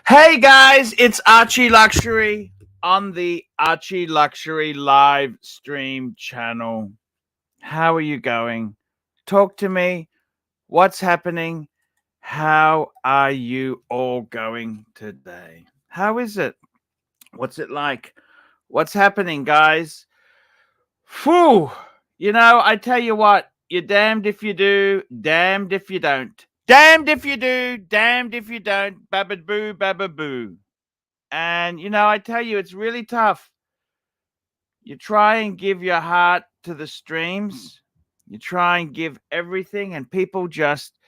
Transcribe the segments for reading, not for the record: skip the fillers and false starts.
Hey guys, it's Archie Luxury on the Archie Luxury live stream channel. How are you going? Talk to me. What's happening? How are you all going today? How is it? What's it like? What's happening, guys? Phew! I tell you what, you're damned if you do, damned if you don't. Damned if you do, damned if you don't. Bababoo, bababoo. And, I tell you, it's really tough. You try and give your heart to the streams, you try and give everything, and people just,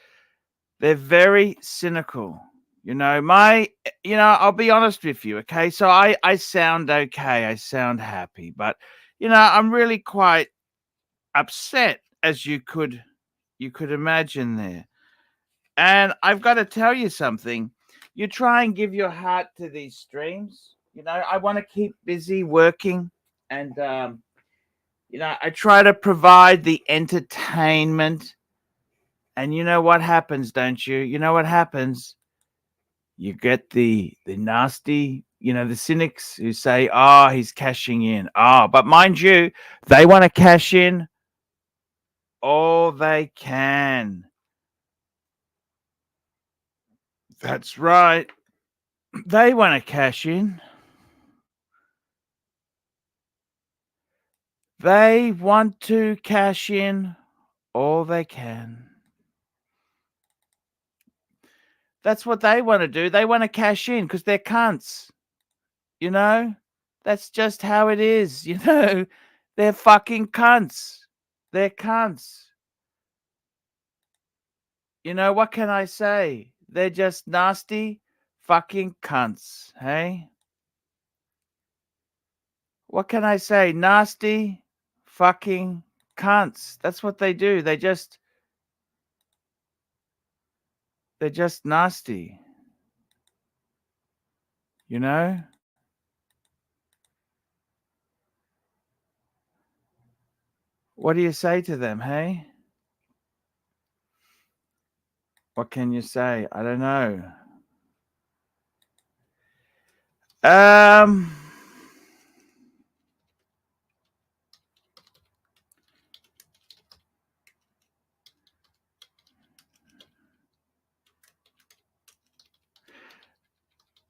they're very cynical. I'll be honest with you, okay? So I sound okay, I sound happy, but, I'm really quite upset, as you could imagine there. And I've got to tell you something. You try and give your heart to these streams. I want to keep busy working, and I try to provide the entertainment. And you know what happens, don't you? You know what happens? You get the nasty, the cynics who say, "Oh, he's cashing in." Oh, but mind you, they want to cash in all they can. That's right. They want to cash in. They want to cash in all they can. That's what they want to do. They want to cash in because they're cunts. You know? That's just how it is. They're fucking cunts. They're cunts. What can I say? They're just nasty fucking cunts. Hey? What can I say? Nasty fucking cunts. That's what they do. They're just nasty. You know? What do you say to them, hey? What can you say? I don't know. Um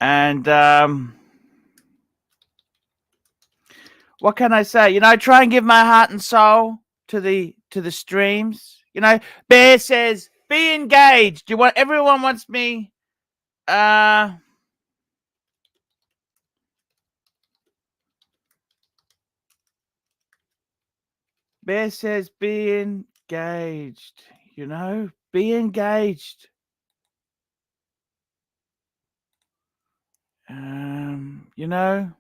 and what can I say? I try and give my heart and soul to the streams. Bear says, be engaged. Everyone wants me Bear says be engaged, be engaged. You know,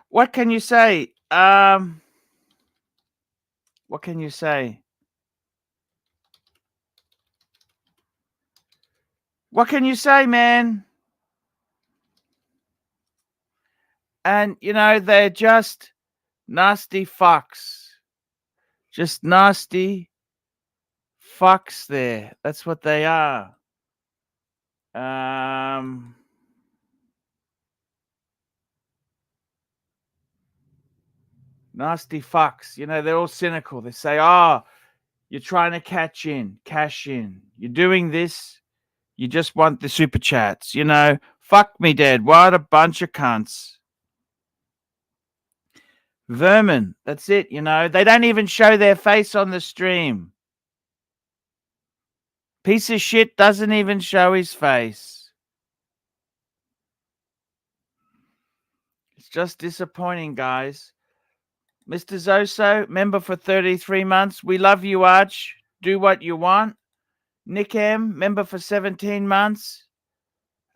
what can you say? What can you say? What can you say, man? And they're just nasty fucks. Just nasty fucks there. That's what they are. Nasty fucks. They're all cynical. They say, "Oh, you're trying to cash in. You're doing this. You just want the super chats. Fuck me dead. What a bunch of cunts." Vermin. That's it. They don't even show their face on the stream. Piece of shit doesn't even show his face. It's just disappointing, guys. Mr. Zoso, member for 33 months. We love you, Arch. Do what you want. Nick M, member for 17 months.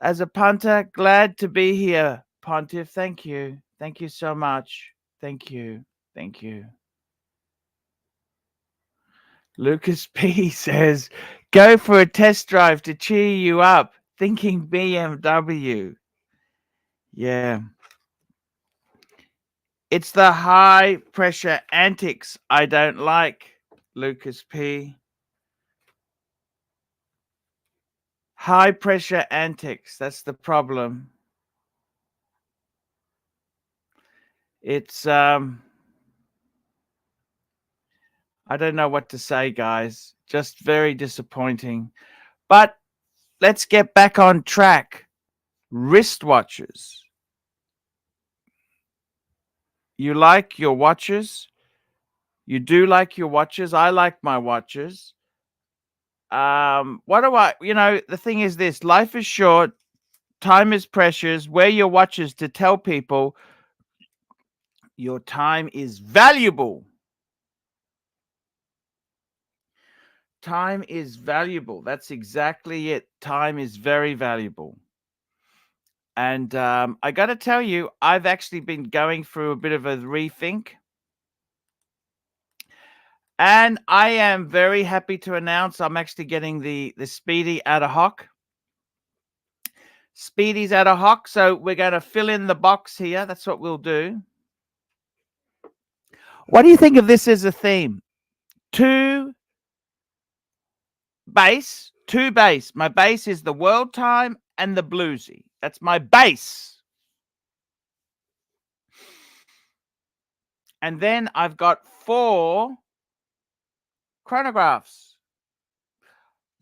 As a punter, glad to be here, Pontiff. Thank you. Thank you so much. Thank you. Thank you. Lucas P says, go for a test drive to cheer you up, thinking BMW. Yeah. It's the high pressure antics I don't like, Lucas P. High pressure antics. That's the problem. It's I don't know what to say, guys. Just very disappointing. But let's get back on track. Wristwatches. You like your watches? You do like your watches? I like my watches. What do I, the thing is this: life is short, time is precious. Wear your watches to tell people your time is valuable. Time is valuable. That's exactly it. Time is very valuable. And I got to tell you, I've actually been going through a bit of a rethink. And I am very happy to announce I'm actually getting the Speedy ad hoc. Speedy's ad hoc. So we're going to fill in the box here. That's what we'll do. What do you think of this as a theme? Two bass. My bass is the world time and the bluesy. That's my bass. And then I've got 4 chronographs.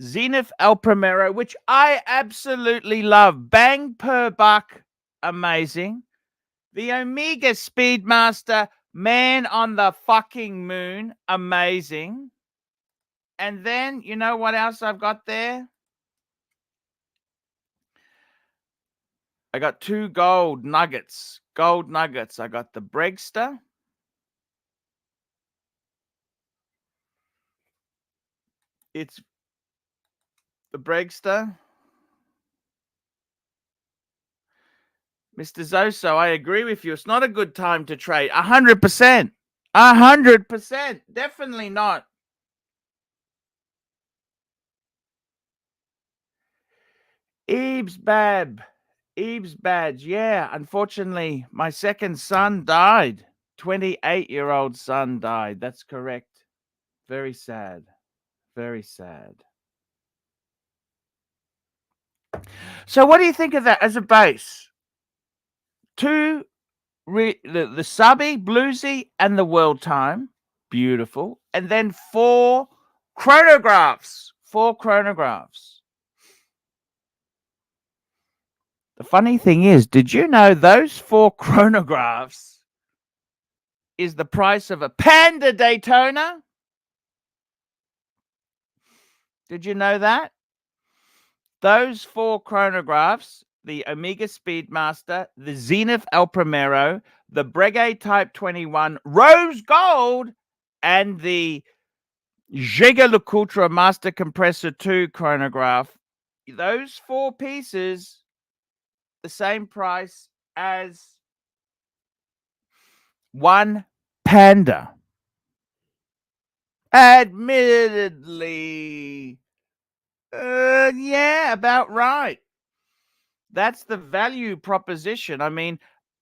Zenith El Primero, which I absolutely love. Bang per buck. Amazing. The Omega Speedmaster, man on the fucking moon. Amazing. And then, you know what else I've got there? I got 2 gold nuggets. I got the Bregster. It's the Bregster. Mr. Zoso, I agree with you. It's not a good time to trade. 100%. 100%. Definitely not. Eve's badge. Yeah, unfortunately, my second son died. 28-year-old son died. That's correct. Very sad. Very sad. So what do you think of that as a base? 2, the subby, bluesy, and the world time. Beautiful. And then 4 chronographs. 4 chronographs. The funny thing is, did you know those 4 chronographs is the price of a Panda Daytona? Did you know that? Those 4 chronographs, the Omega Speedmaster, the Zenith El Primero, the Breguet Type 21, Rose Gold, and the Jaeger LeCoultre Master Compressor 2 chronograph, those 4 pieces, the same price as 1 Panda. Admittedly, yeah, about right. That's the value proposition. I mean,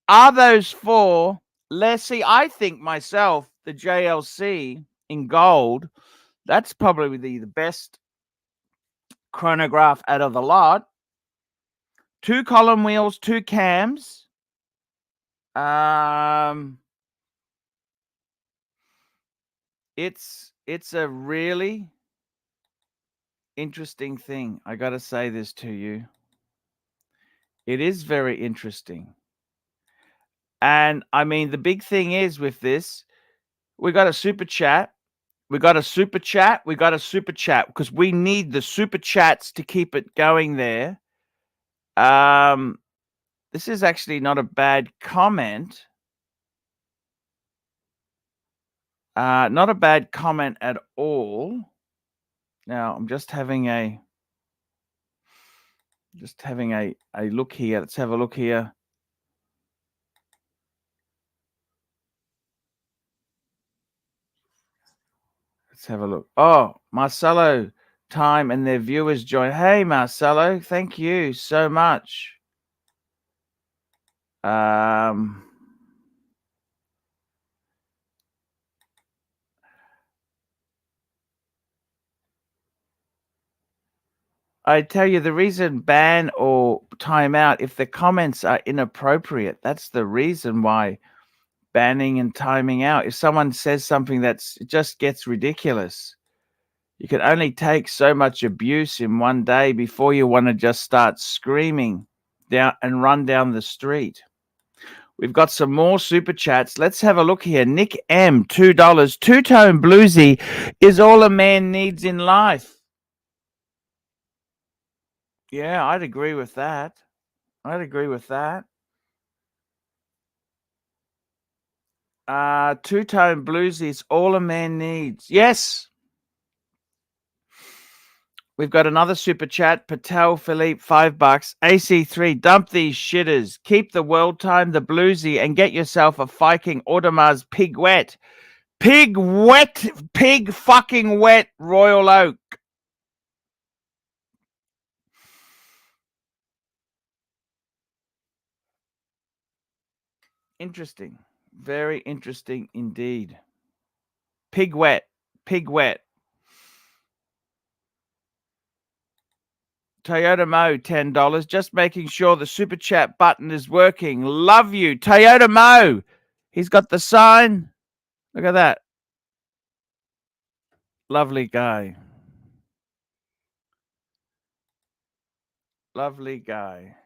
are those 4 less? See, I think myself, the JLC in gold, that's probably the best chronograph out of the lot. 2 column wheels, 2 cams. It's a really interesting thing. I got to say this to you. It is very interesting. And I mean, the big thing is with this, we got a super chat. We got a super chat because we need the super chats to keep it going there. This is actually not a bad comment. Not a bad comment at all. Now, I'm just having a look here. Let's have a look here. Let's have a look. Oh, Marcelo Time and their viewers join. Hey, Marcelo, thank you so much. I tell you, the reason ban or time out, if the comments are inappropriate, that's the reason why banning and timing out. If someone says something that's it just gets ridiculous, you can only take so much abuse in one day before you want to just start screaming down and run down the street. We've got some more super chats. Let's have a look here. Nick M, $2. Two-tone bluesy is all a man needs in life. Yeah, I'd agree with that. I'd agree with that. Two-tone bluesy is all a man needs. Yes. We've got another super chat. Patek Philippe, $5. AC3, dump these shitters. Keep the world time, the bluesy, and get yourself a Viking Audemars pig wet. Pig wet, pig fucking wet Royal Oak. Interesting. Very interesting indeed. Pig wet. Pig wet. Toyota Mo, $10. Just making sure the super chat button is working. Love you. Toyota Mo. He's got the sign. Look at that. Lovely guy. Lovely guy.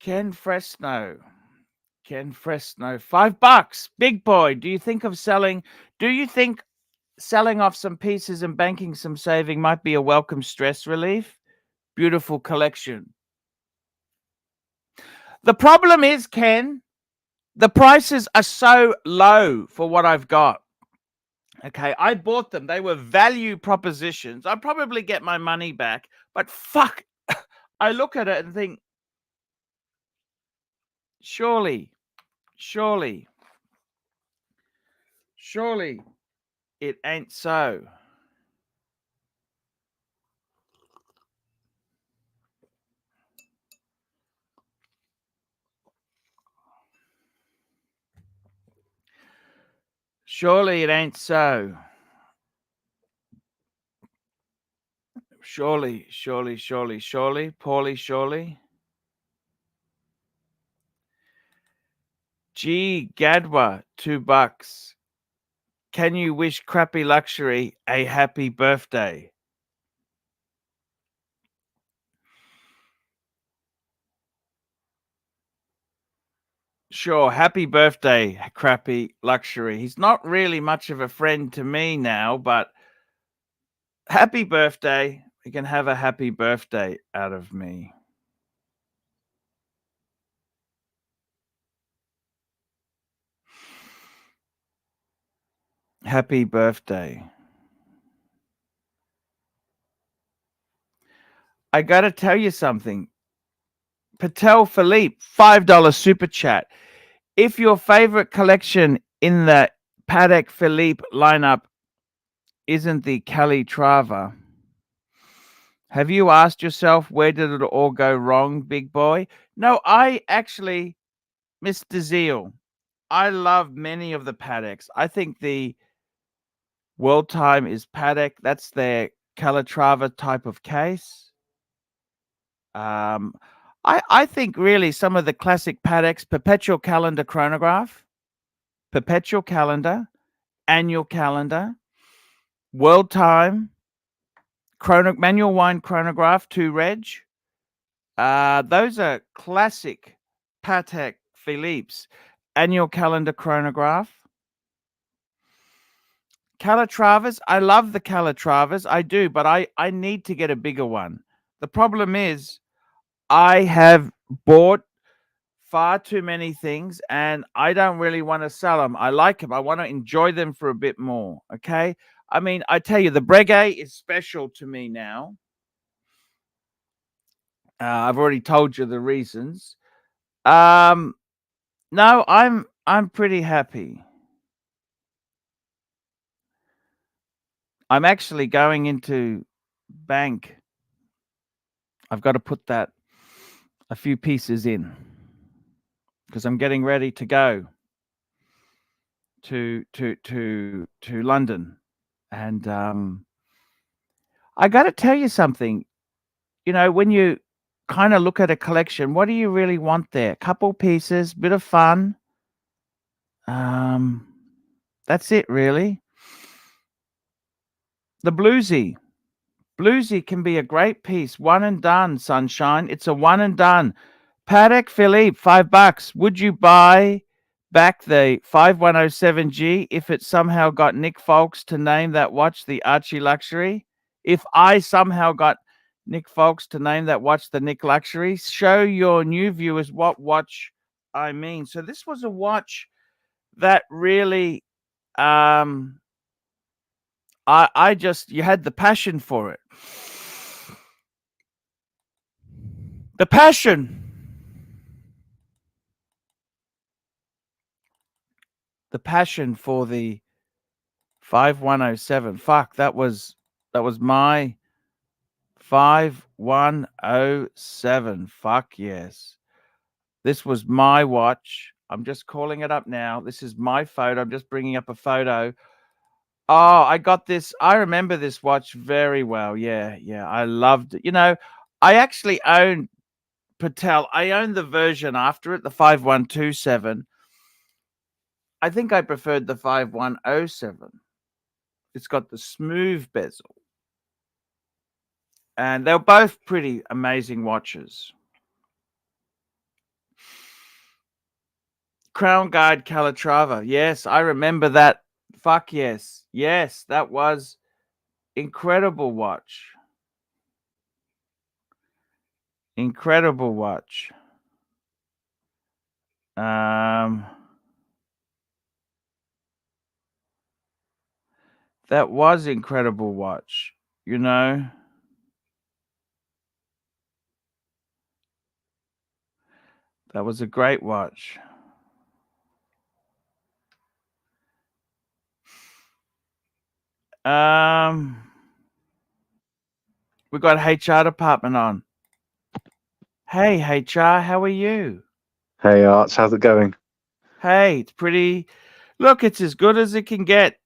Ken Fresno. Ken Fresno, $5. Big boy. Do you think selling off some pieces and banking some saving might be a welcome stress relief? Beautiful collection. The problem is, Ken, the prices are so low for what I've got. Okay, I bought them. They were value propositions. I'll probably get my money back, but fuck, I look at it and think, surely it ain't so. Surely it ain't so. Surely. Paulie, surely. Gee, Gadwa, $2. Can you wish Crappy Luxury a happy birthday? Sure, happy birthday, Crappy Luxury. He's not really much of a friend to me now, but happy birthday. You can have a happy birthday out of me. Happy birthday. I got to tell you something. Patek Philippe, $5 super chat. If your favorite collection in the Patek Philippe lineup isn't the Calatrava, have you asked yourself where did it all go wrong, big boy? No, I actually, Mr. Zeal, I love many of the Pateks. I think the World Time is Patek. That's their Calatrava type of case. I think really some of the classic Pateks, Perpetual Calendar Chronograph, Perpetual Calendar, Annual Calendar, World Time, Manual Wine Chronograph, 2 Reg. Those are classic Patek Philippe's. Annual Calendar Chronograph. Calatravas, I love the Calatravas. I do, but I need to get a bigger one. The problem is I have bought far too many things and I don't really want to sell them. I like them. I want to enjoy them for a bit more. Okay. I mean, I tell you, the Breguet is special to me now. I've already told you the reasons. No, I'm pretty happy. I'm actually going into bank. I've got to put that a few pieces in because I'm getting ready to go to London, and I got to tell you something. You know, when you kind of look at a collection, what do you really want there? A couple pieces, bit of fun. That's it, really. The bluesy can be a great piece. One and done, sunshine. It's a one and done. Patek Philippe, $5. Would you buy back the 5107G if it somehow got Nick Folks to name that watch the ArchieLuxury? If I somehow got Nick Folks to name that watch the Nick Luxury, show your new viewers what watch I mean. So this was a watch that really, I just, you had the passion for it. The passion. The passion for the 5107. Fuck, that was my 5107. Fuck yes. This was my watch. I'm just calling it up now. This is my photo. I'm just bringing up a photo. Oh, I got this. I remember this watch very well. Yeah, yeah. I loved it. You know, I actually own Patel. I own the version after it, the 5127. I think I preferred the 5107. It's got the smooth bezel. And they're both pretty amazing watches. Crown Guard Calatrava. Yes, I remember that. Fuck yes. Yes, that was incredible watch. Incredible watch. That was incredible watch, you know. That was a great watch. We got HR department on. Hey HR, how are you? Hey Arch, how's it going? Hey, it's pretty. Look, it's as good as it can get,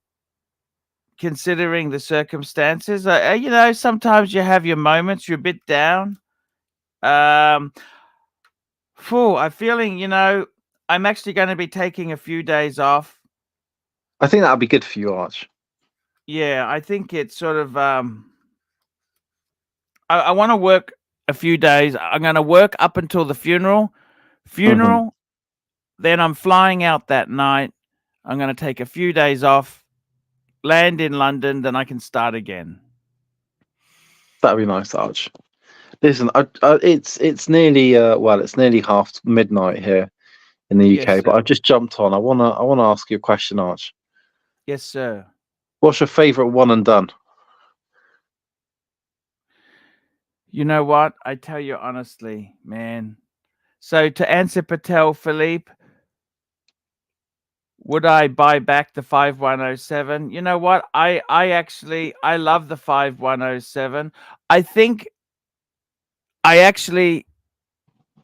considering the circumstances. You know, sometimes you have your moments. You're a bit down. I'm feeling. You know, I'm actually going to be taking a few days off. I think that'll be good for you, Arch. Yeah, I think it's sort of. I want to work a few days. I'm going to work up until the funeral. Then I'm flying out that night. I'm going to take a few days off, land in London, then I can start again. That'd be nice, Arch. Listen, it's nearly it's nearly half midnight here in the UK, Yes, but sir. I just jumped on. I wanna ask you a question, Arch. Yes, sir. What's your favourite one and done? You know what? I tell you honestly, man. So to answer Patel Philippe, would I buy back the 5107? You know what? I love the 5107. I think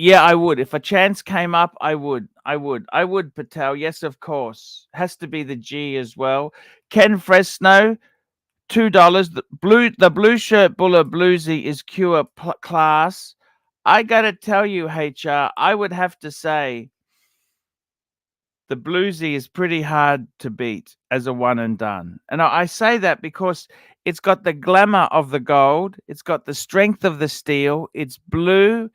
yeah, I would. If a chance came up, I would, Patel. Yes, of course. Has to be the G as well. Ken Fresno, $2. The blue shirt Buller Bluesy is Cure class. I gotta tell you, HR, I would have to say the Bluesy is pretty hard to beat as a one and done. And I say that because it's got the glamour of the gold. It's got the strength of the steel. It's blue.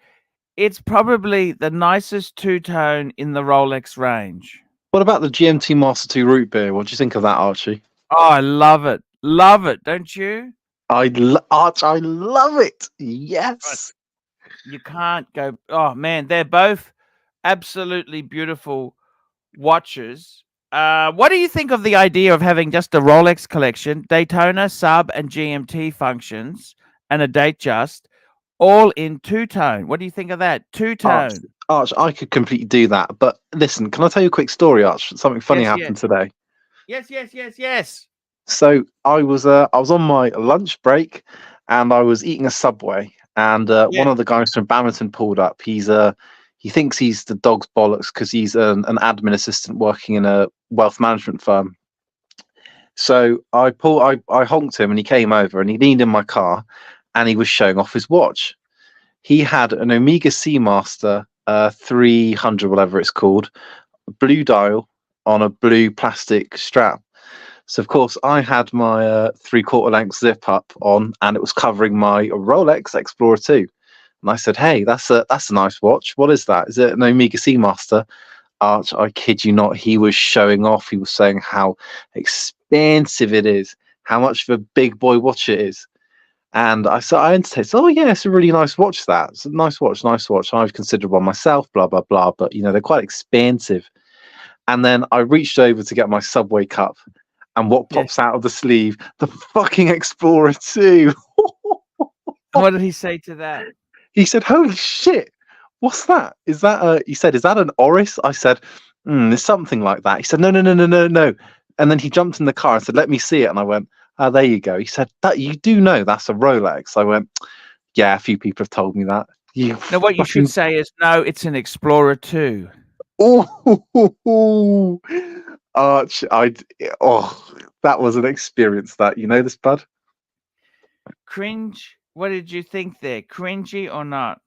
It's probably the nicest two-tone in the Rolex range. What about the GMT Master 2 root beer? What do you think of that, Archie? Oh, I love it. Love it, don't you? Arch, I love it. Yes. You can't go. Oh man, they're both absolutely beautiful watches. What do you think of the idea of having just a Rolex collection, Daytona, sub, and GMT functions, and a Datejust, all in two-tone? What do you think of that? Two-tone. Arch, I could completely do that. But listen, can I tell you a quick story, Arch? Something funny happened today. Yes. So I was on my lunch break, and I was eating a Subway, and one of the guys from Badminton pulled up. He thinks he's the dog's bollocks because he's an admin assistant working in a wealth management firm. So I honked him, and he came over, and he leaned in my car, and he was showing off his watch. He had an Omega Seamaster 300, whatever it's called, blue dial on a blue plastic strap. So of course I had my 3/4 length zip up on, and it was covering my Rolex Explorer 2. And I said, "Hey, that's a nice watch. What is that? Is it an Omega Seamaster?" Arch, I kid you not, he was showing off. He was saying how expensive it is, how much of a big boy watch it is. And I entertained. Oh yeah, it's a really nice watch. It's a nice watch, nice watch. I've considered one myself. Blah blah blah. But they're quite expensive. And then I reached over to get my Subway cup, and what pops out of the sleeve? The fucking Explorer 2. What did he say to that? He said, "Holy shit, what's that? Is that he said, "Is that an Oris?" I said, "It's something like that." He said, "No, no, no, no, no, no." And then he jumped in the car and said, "Let me see it." And I went, "Oh, there you go." He said, "That you do know that's a Rolex." I went, "Yeah, a few people have told me that." Now, what you should say is, "No, it's an Explorer 2." Oh, Arch, that was an experience. That this, bud. Cringe. What did you think there? Cringy or not?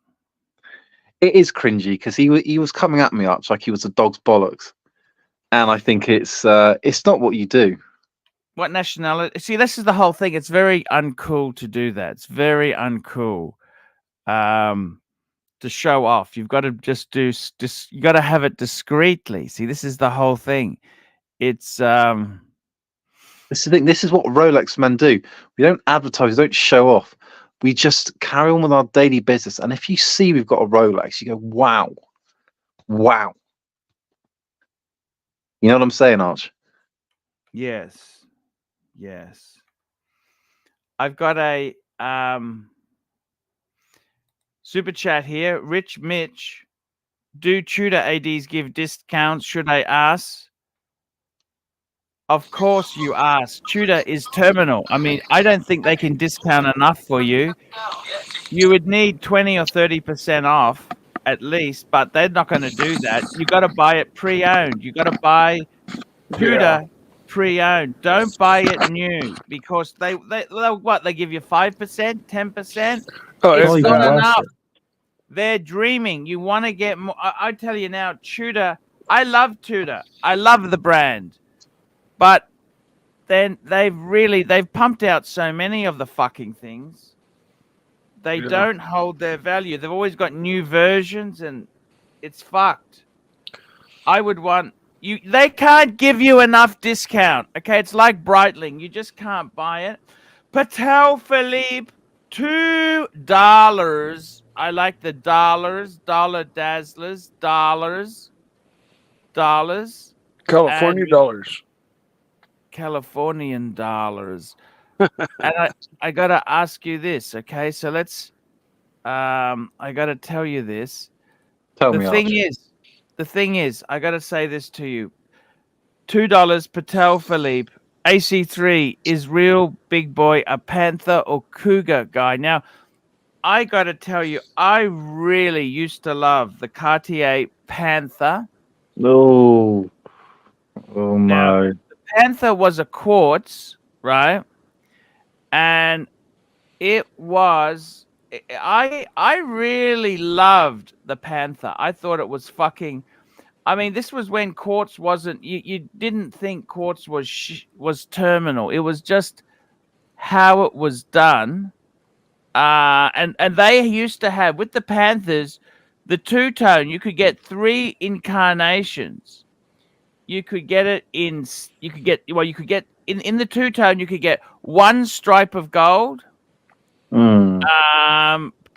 It is cringy because he was coming at me, Arch, like he was a dog's bollocks, and I think it's not what you do. What nationality? See, this is the whole thing. It's very uncool to do that. It's very uncool to show off. You've got to you got to have it discreetly. See, this is the whole thing. It's This is the thing. This is what Rolex men do. We don't advertise. We don't show off. We just carry on with our daily business. And if you see we've got a Rolex, you go, "Wow, wow." You know what I'm saying, Arch? yes, yes. I've got a super chat here. Rich Mitch, do Tudor ADs give discounts? Should I ask? Of course you ask. Tudor is terminal. I mean, I don't think they can discount enough for you. You would need 20 or 30% off at least, but they're not going to do that. You got to buy it pre-owned. You got to buy Tudor pre-owned. Don't buy it new because they'll what? They give you 5%, 10%. It's not enough. They're dreaming. You want to get more. I tell you now, Tudor. I love Tudor. I love the brand. But then they've pumped out so many of the fucking things. They don't hold their value. They've always got new versions, and it's fucked. I would want you. They can't give you enough discount. Okay, it's like Breitling. You just can't buy it. Patek Philippe, $2. I like the dollars, dollar dazzlers, dollars. California dollars. Californian dollars. And I gotta ask you this, okay? So let's I gotta tell you this. The thing is, I gotta say this to you. $2 Patek Philippe AC3 is real big boy, a Panther or Cougar guy. Now, I gotta tell you, I really used to love the Cartier Panther. Oh my. Now, Panther was a quartz, right? And it was I really loved the Panther. I thought it was fucking. I mean, this was when quartz wasn't. You didn't think quartz was terminal. It was just how it was done. And they used to have with the Panthers, the two-tone. You could get 3 incarnations. You could get it in. You could get in the two-tone. You could get 1 stripe of gold.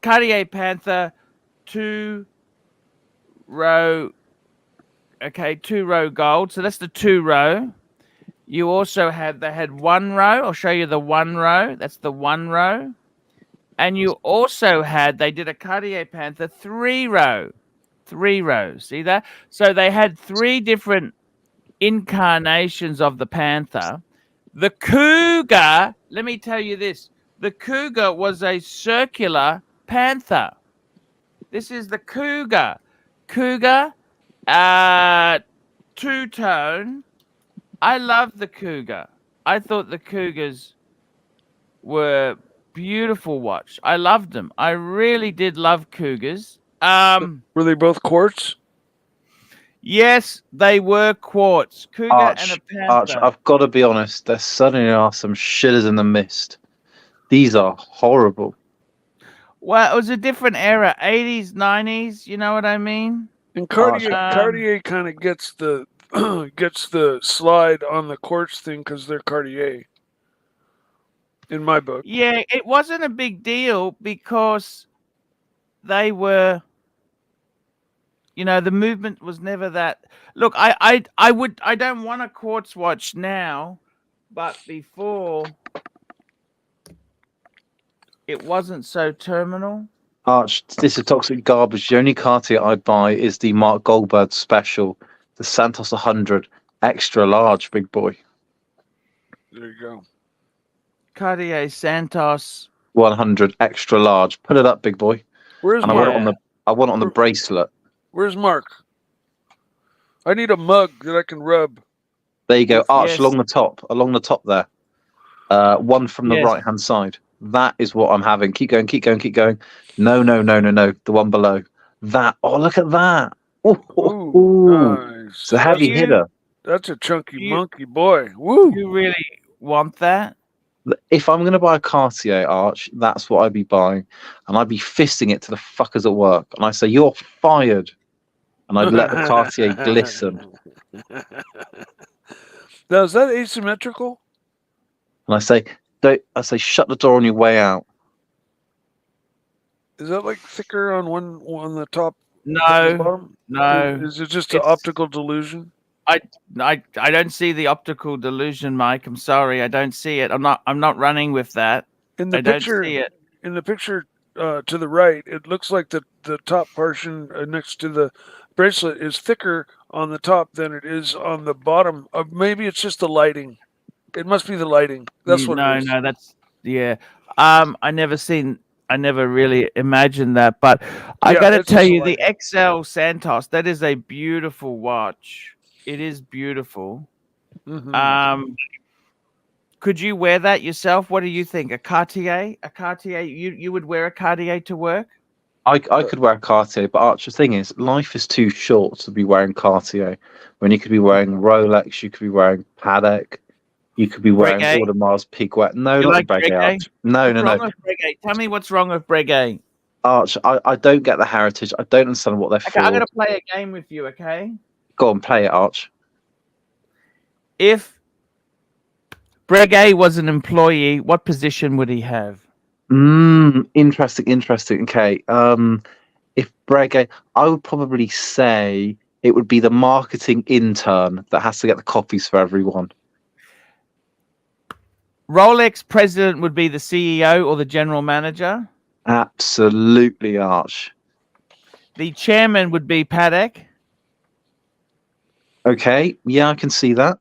Cartier Panther, 2-row. Okay, 2-row gold. So that's the 2-row. You also had 1 row. I'll show you the 1 row. That's the 1 row. And you also they did a Cartier Panther 3-row. 3 rows. See that? So they had 3 different incarnations of the Panther. The Cougar, let me tell you this. The Cougar was a circular panther. This is the Cougar. Cougar, two-tone. I love the Cougar. I thought the Cougars were beautiful watch. I loved them. I really did love Cougars. Were they both quartz? Yes, they were quartz. Cougar and a Arch, panther. I've got to be honest. There suddenly are some shitters in the mist. These are horrible. Well, it was a different era, 80s, 90s. You know what I mean? And Cartier kind of gets the gets the slide on the quartz thing because they're Cartier. In my book. Yeah, it wasn't a big deal because they were, you know, the movement was never that. Look, I don't want a quartz watch now, but before it wasn't so terminal. Arch, this is toxic garbage. The only Cartier I buy is the Mark Goldberg special, the Santos 100 extra large, big boy. There you go. Cartier Santos 100 extra large. Put it up, big boy. Where's and Mark? I want it on the bracelet. Where's Mark? I need a mug that I can rub. There you go, Arch, Yes. along the top there. One from the Yes. right hand side. That is what I'm having. Keep going, keep going, keep going. No. The one below. That. Oh, look at that. Ooh. Nice. It's a heavy hitter. That's a chunky monkey boy. Woo. You really want that? If I'm going to buy a Cartier, Arch, that's what I'd be buying. And I'd be fisting it to the fuckers at work. And I'd say, you're fired. And I'd let the Cartier glisten. Now, is that asymmetrical? And I say, shut the door on your way out. Is that like thicker on the top? No, the bottom? no. Is it just an optical delusion? I don't see the optical delusion, Mike. I'm sorry, I don't see it. I'm not running with that. In the I picture, don't see it. In the picture to the right, it looks like the top portion next to the bracelet is thicker on the top than it is on the bottom. Maybe it's just the lighting. It must be the lighting. That's what it is. No, that's yeah. I never really imagined that, but I got to tell you, the XL Santos, that is a beautiful watch. It is beautiful. Mm-hmm. Could you wear that yourself? What do you think? A Cartier? You would wear a Cartier to work? I could wear a Cartier, but Arch, the thing is, life is too short to be wearing Cartier. When you could be wearing Rolex, you could be wearing Patek, you could be wearing Audemars Piguet. No, not Breguet. Arch. No. Tell me what's wrong with Breguet. Arch, I don't get the heritage. I don't understand what they're for. I'm going to play a game with you, okay? Go on, play it, Arch. If Breguet was an employee, what position would he have? Interesting. Okay. If Breguet, I would probably say it would be the marketing intern that has to get the copies for everyone. Rolex president would be the CEO or the general manager? Absolutely, Arch. The chairman would be Patek? Okay, yeah, I can see that.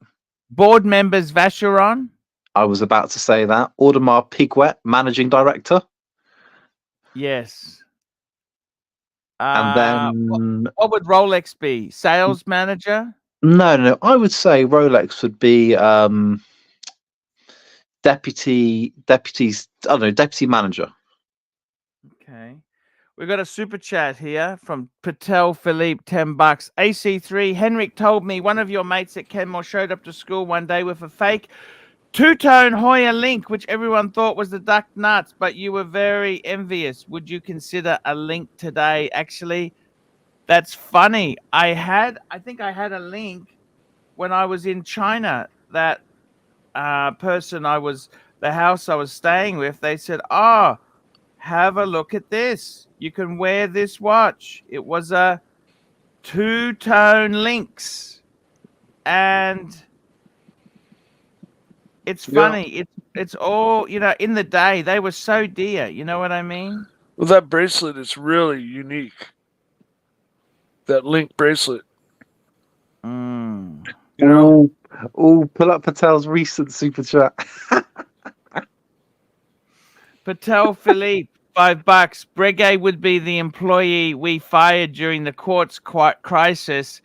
Board members Vacheron? I was about to say that. Audemars Piguet, managing director. Yes. And then what would Rolex be? Sales manager? No. I would say Rolex would be deputy manager. Okay. We've got a super chat here from Patek Philippe, $10. AC3, Henrik told me one of your mates at Kenmore showed up to school one day with a fake two-tone Hoya Link, which everyone thought was the duck nuts, but you were very envious. Would you consider a Link today? Actually, that's funny. I think I had a Link when I was in China. That the house I was staying with, they said, "Oh, have a look at this. You can wear this watch." It was a two-tone Lynx, and it's funny. It's all, in the day they were so dear. You know what I mean? Well, that bracelet is really unique. That Link bracelet. Pull up Patel's recent super chat. Patek Philippe, $5. Breguet would be the employee we fired during the quartz crisis,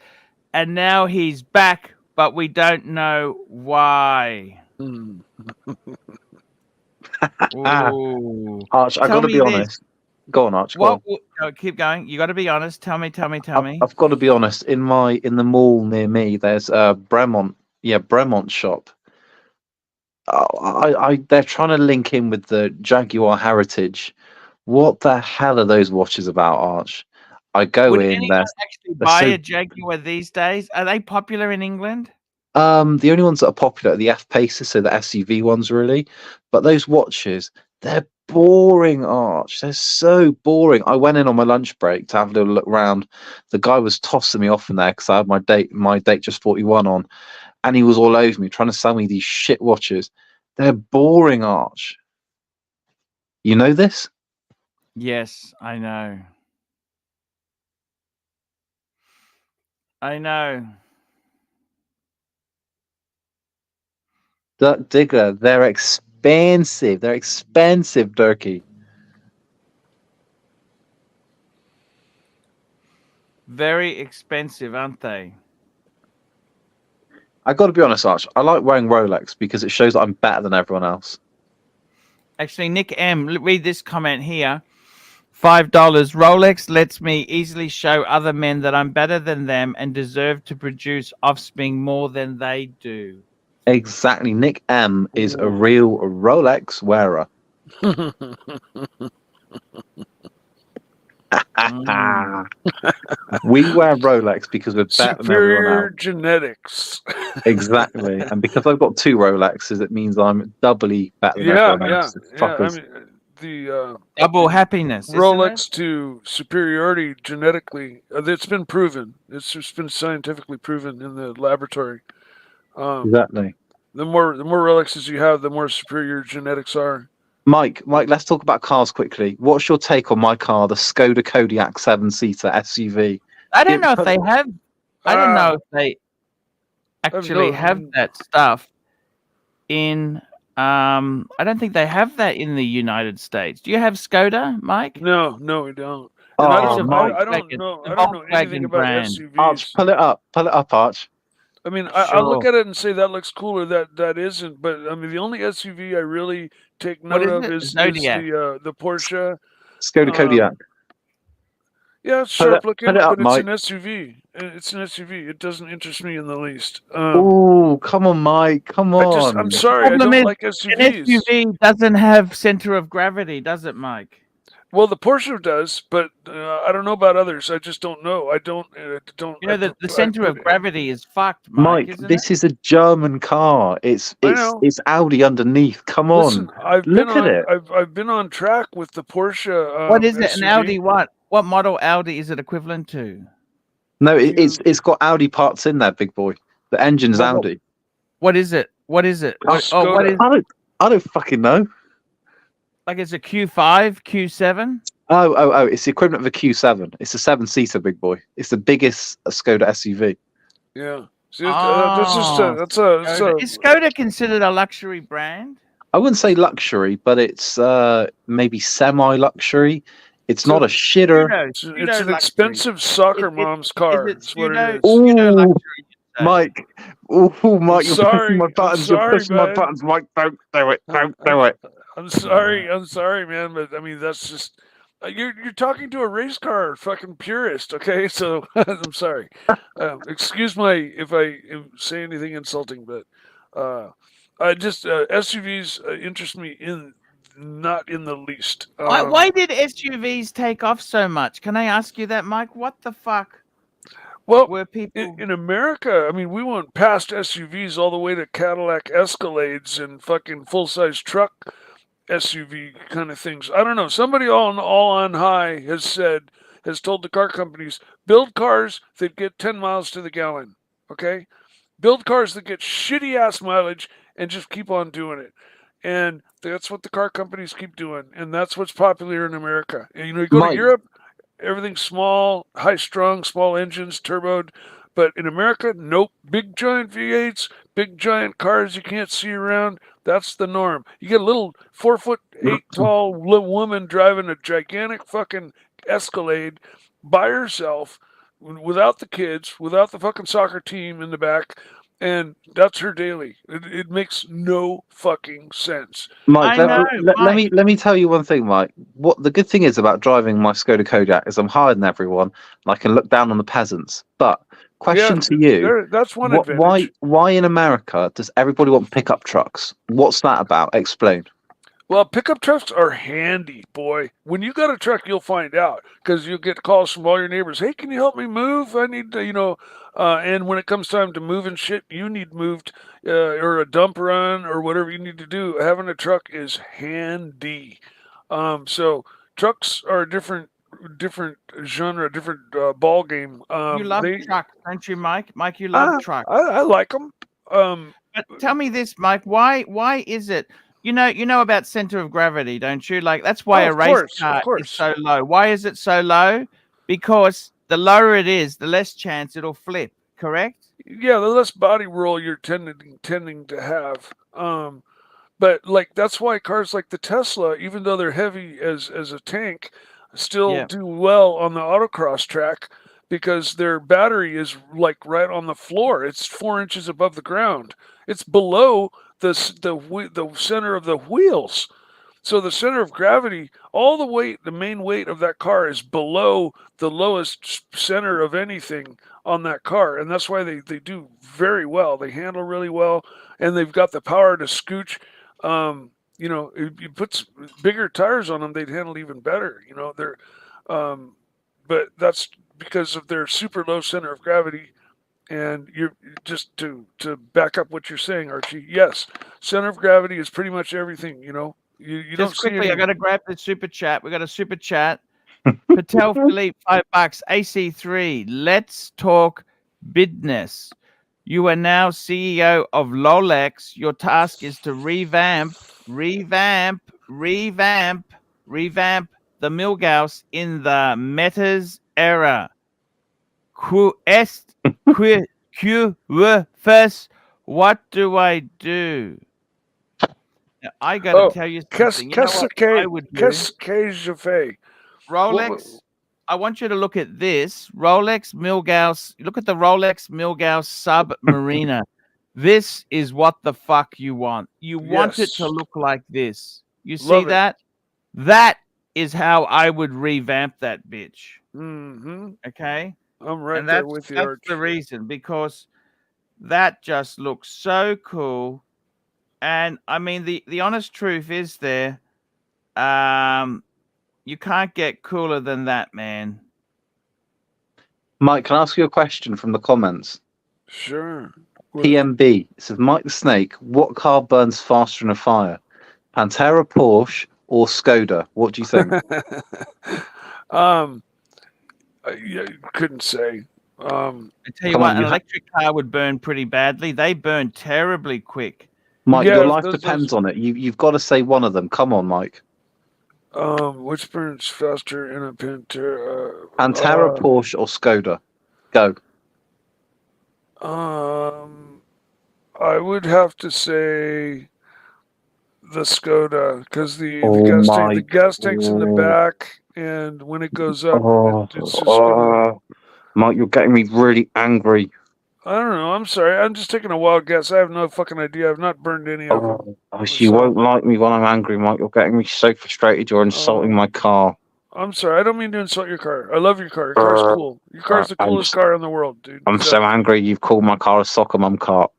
and now he's back, but we don't know why. Ooh. Arch, I got to be honest. Go on, Arch. Go on. Keep going. You got to be honest. Tell me. I've got to be honest. In the mall near me, there's a Bremont shop. They're trying to link in with the Jaguar heritage. What the hell are those watches about, Arch? I go Would in anyone there. actually buy a Jaguar these days? Are they popular in England? The only ones that are popular are the F-Pacers, so the SUV ones, really. But those watches, they're boring, Arch. They're so boring. I went in on my lunch break to have a little look around. The guy was tossing me off in there because I had my date just 41 on, and he was all over me trying to sell me these shit watches. They're boring, Arch. You know this? Yes, I know. I know. Duck Digger, they're expensive. They're expensive, Durkee. Very expensive, aren't they? I got to be honest, Arch. I like wearing Rolex because it shows that I'm better than everyone else. Actually, Nick M, read this comment here. $5. Rolex lets me easily show other men that I'm better than them and deserve to produce offspring more than they do. Exactly. Nick M is a real Rolex wearer. We wear Rolex because we're better than everyone else. Genetics. Exactly. And because I've got 2 Rolexes, it means I'm doubly better than everyone else. I mean, the double happiness. Rolex to superiority genetically, it's been proven. It's just been scientifically proven in the laboratory. Exactly. The more Rolexes you have, the more superior genetics are. Mike, let's talk about cars quickly. What's your take on my car, the Skoda Kodiaq 7-seater SUV? I don't know if they have. I don't know if they actually have that stuff in. I don't think they have that in the United States. Do you have Skoda, Mike? No, we don't. Oh, I don't know anything about SUVs. Arch, pull it up, Arch. I mean, I look at it and say that looks cool or that isn't. But I mean, the only SUV I really take note of is the Porsche Skoda Kodiaq. Yeah, it's sharp looking, but Mike. It's an SUV. It's an SUV. It doesn't interest me in the least. Oh, come on, Mike. Come on. I'm sorry. I don't like SUVs. An SUV doesn't have center of gravity, does it, Mike? Well, the Porsche does, but I don't know about others. I just don't know. I don't. You know, the center of gravity is fucked, Mike. This is a German car. It's Audi underneath. Come on, look at it. I've been on track with the Porsche. What is it? SUV. An Audi? What model Audi is it equivalent to? No, it's got Audi parts in there, big boy. The engine's Audi. What is it? What is it? What is? I don't fucking know. Like it's a Q5, Q7? Oh, it's the equivalent of a Q7. It's a 7-seater, big boy. It's the biggest Skoda SUV. Yeah. See, is Skoda considered a luxury brand? I wouldn't say luxury, but it's maybe semi-luxury. It's not a shitter. It's an expensive soccer mom's car. That's what it is. Ooh, Mike. Oh, Mike, you're pushing my buttons. You're pushing my buttons, Mike. Don't do it. Don't do it. I'm sorry, man, but I mean that's just you're talking to a race car fucking purist, okay? So I'm sorry. Excuse if I say anything insulting, but I just SUVs interest me not in the least. Why did SUVs take off so much? Can I ask you that, Mike? What the fuck? Well, were people in America, I mean, we went past SUVs all the way to Cadillac Escalades and fucking full-size truck SUV kind of things. I don't know. Somebody all on high has told the car companies, build cars that get 10 miles to the gallon. Okay? Build cars that get shitty ass mileage and just keep on doing it. And that's what the car companies keep doing. And that's what's popular in America. And you go to Europe, everything's small, high strung, small engines, turboed. But in America, nope. Big giant V8s, big giant cars you can't see around. That's the norm. You get a little 4'8" tall woman driving a gigantic fucking Escalade by herself, without the kids, without the fucking soccer team in the back, and that's her daily. It makes no fucking sense. Mike, I know, let me tell you one thing, Mike. What the good thing is about driving my Skoda Kodiaq is I'm higher than everyone, and I can look down on the peasants. But question to you: that's one advantage. why in America does everybody want pickup trucks? What's that about? Explain. Well, pickup trucks are handy, boy. When you got a truck, you'll find out because you'll get calls from all your neighbors. Hey, can you help me move? I need to, and when it comes time to move and shit, you need moved or a dump run or whatever you need to do. Having a truck is handy. So trucks are a different genre, different ball game. You love trucks, don't you, Mike? Mike, you love trucks. I like them. But tell me this, Mike. Why is it? You know about center of gravity, don't you? Like that's why a race car is so low. Why is it so low? Because the lower it is, the less chance it'll flip. Correct? Yeah, the less body roll you're tending to have. But like that's why cars like the Tesla, even though they're heavy as a tank, still do well on the autocross track because their battery is like right on the floor. It's 4 inches above the ground. It's below the center of the wheels. So the center of gravity, all the weight, the main weight of that car is below the lowest center of anything on that car. And that's why they do very well. They handle really well, and they've got the power to scooch. If you put bigger tires on them, they'd handle even better. But that's because of their super low center of gravity. And you're just to back up what you're saying, Archie. Yes, center of gravity is pretty much everything. You Just don't quickly. see I got to grab the super chat. We got a super chat. Patek Philippe, $5. AC3. Let's talk business. You are now CEO of Rolex. Your task is to revamp the Milgauss in the Metas era. First, what do I do? Now, I got to tell you something. You know what I would do? Rolex. I want you to look at this Rolex Milgauss. Look at the Rolex Milgauss Submariner. This is what the fuck you want. You want it to look like this. You see that? That is how I would revamp that bitch. Mm-hmm. Okay? I'm right there with you, Arch. That's the reason, because that just looks so cool. And I mean, the honest truth is there, you can't get cooler than that, man. Mike, can I ask you a question from the comments? Sure. PMB says, Mike the Snake, what car burns faster in a fire? Pantera, Porsche, or Skoda? What do you think? I couldn't say. I tell you what, an electric car would burn pretty badly. They burn terribly quick. Mike, your life depends on it. You've got to say one of them. Come on, Mike. Which burns faster in a Pantera? Pantera, Porsche, or Skoda? Go. I would have to say the Skoda because the gas tank's in the back, and when it goes up, it's just gonna... Mike, you're getting me really angry. I don't know. I'm sorry. I'm just taking a wild guess. I have no fucking idea. I've not burned any of them. You won't like me when I'm angry, Mike. You're getting me so frustrated. You're insulting my car. I'm sorry. I don't mean to insult your car. I love your car. Your car's cool. Your car's the coolest car in the world, dude. I'm so angry. You've called my car a soccer mum car.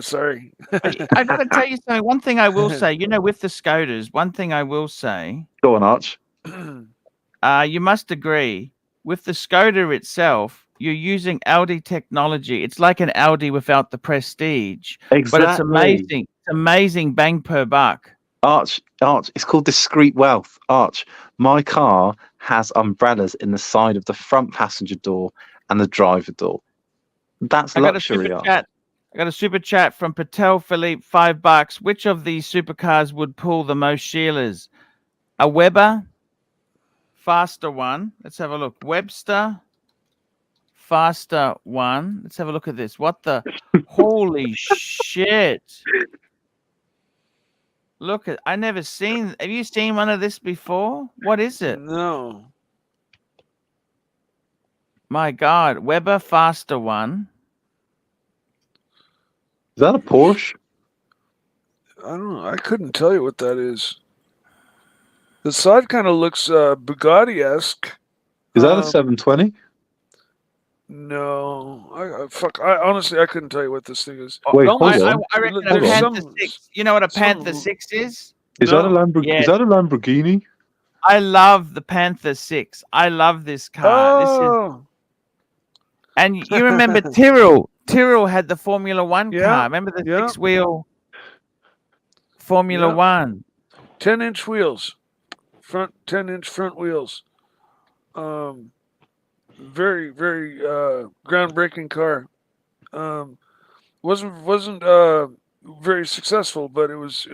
Sorry. I got to tell you something. One thing I will say, with the Skodas, one thing I will say. Go on, Arch. You must agree, with the Skoda itself, you're using Audi technology. It's like an Audi without the prestige. Exactly. But it's amazing. It's amazing bang per buck. Arch, it's called discreet wealth. Arch, my car has umbrellas in the side of the front passenger door and the driver door. That's luxury, Arch. I got a super chat from Patek Philippe, $5. Which of these supercars would pull the most Sheilas? A Weber, faster one. Let's have a look. Webster, faster one. Let's have a look at this. What the holy shit. Look at have you seen one of this before? What is it? No. My God, Weber faster one. Is that a Porsche? I don't know. I couldn't tell you what that is. The side kind of looks Bugatti-esque. Is that a 720? No. I honestly, I couldn't tell you what this thing is. Wait, hold on. I reckon a There's Panther some- 6. You know what a Panther some- 6 is? Is that a No. Lamborghini? Yeah. Is that a Lamborghini? I love the Panther 6. I love this car. Oh, And you remember Tyrrell? Tyrrell had the Formula One Yeah, car. Remember the yeah. 6-wheel Formula Yeah. One? 10-inch wheels, 10-inch front wheels. Very, very groundbreaking car. Wasn't very successful, but it was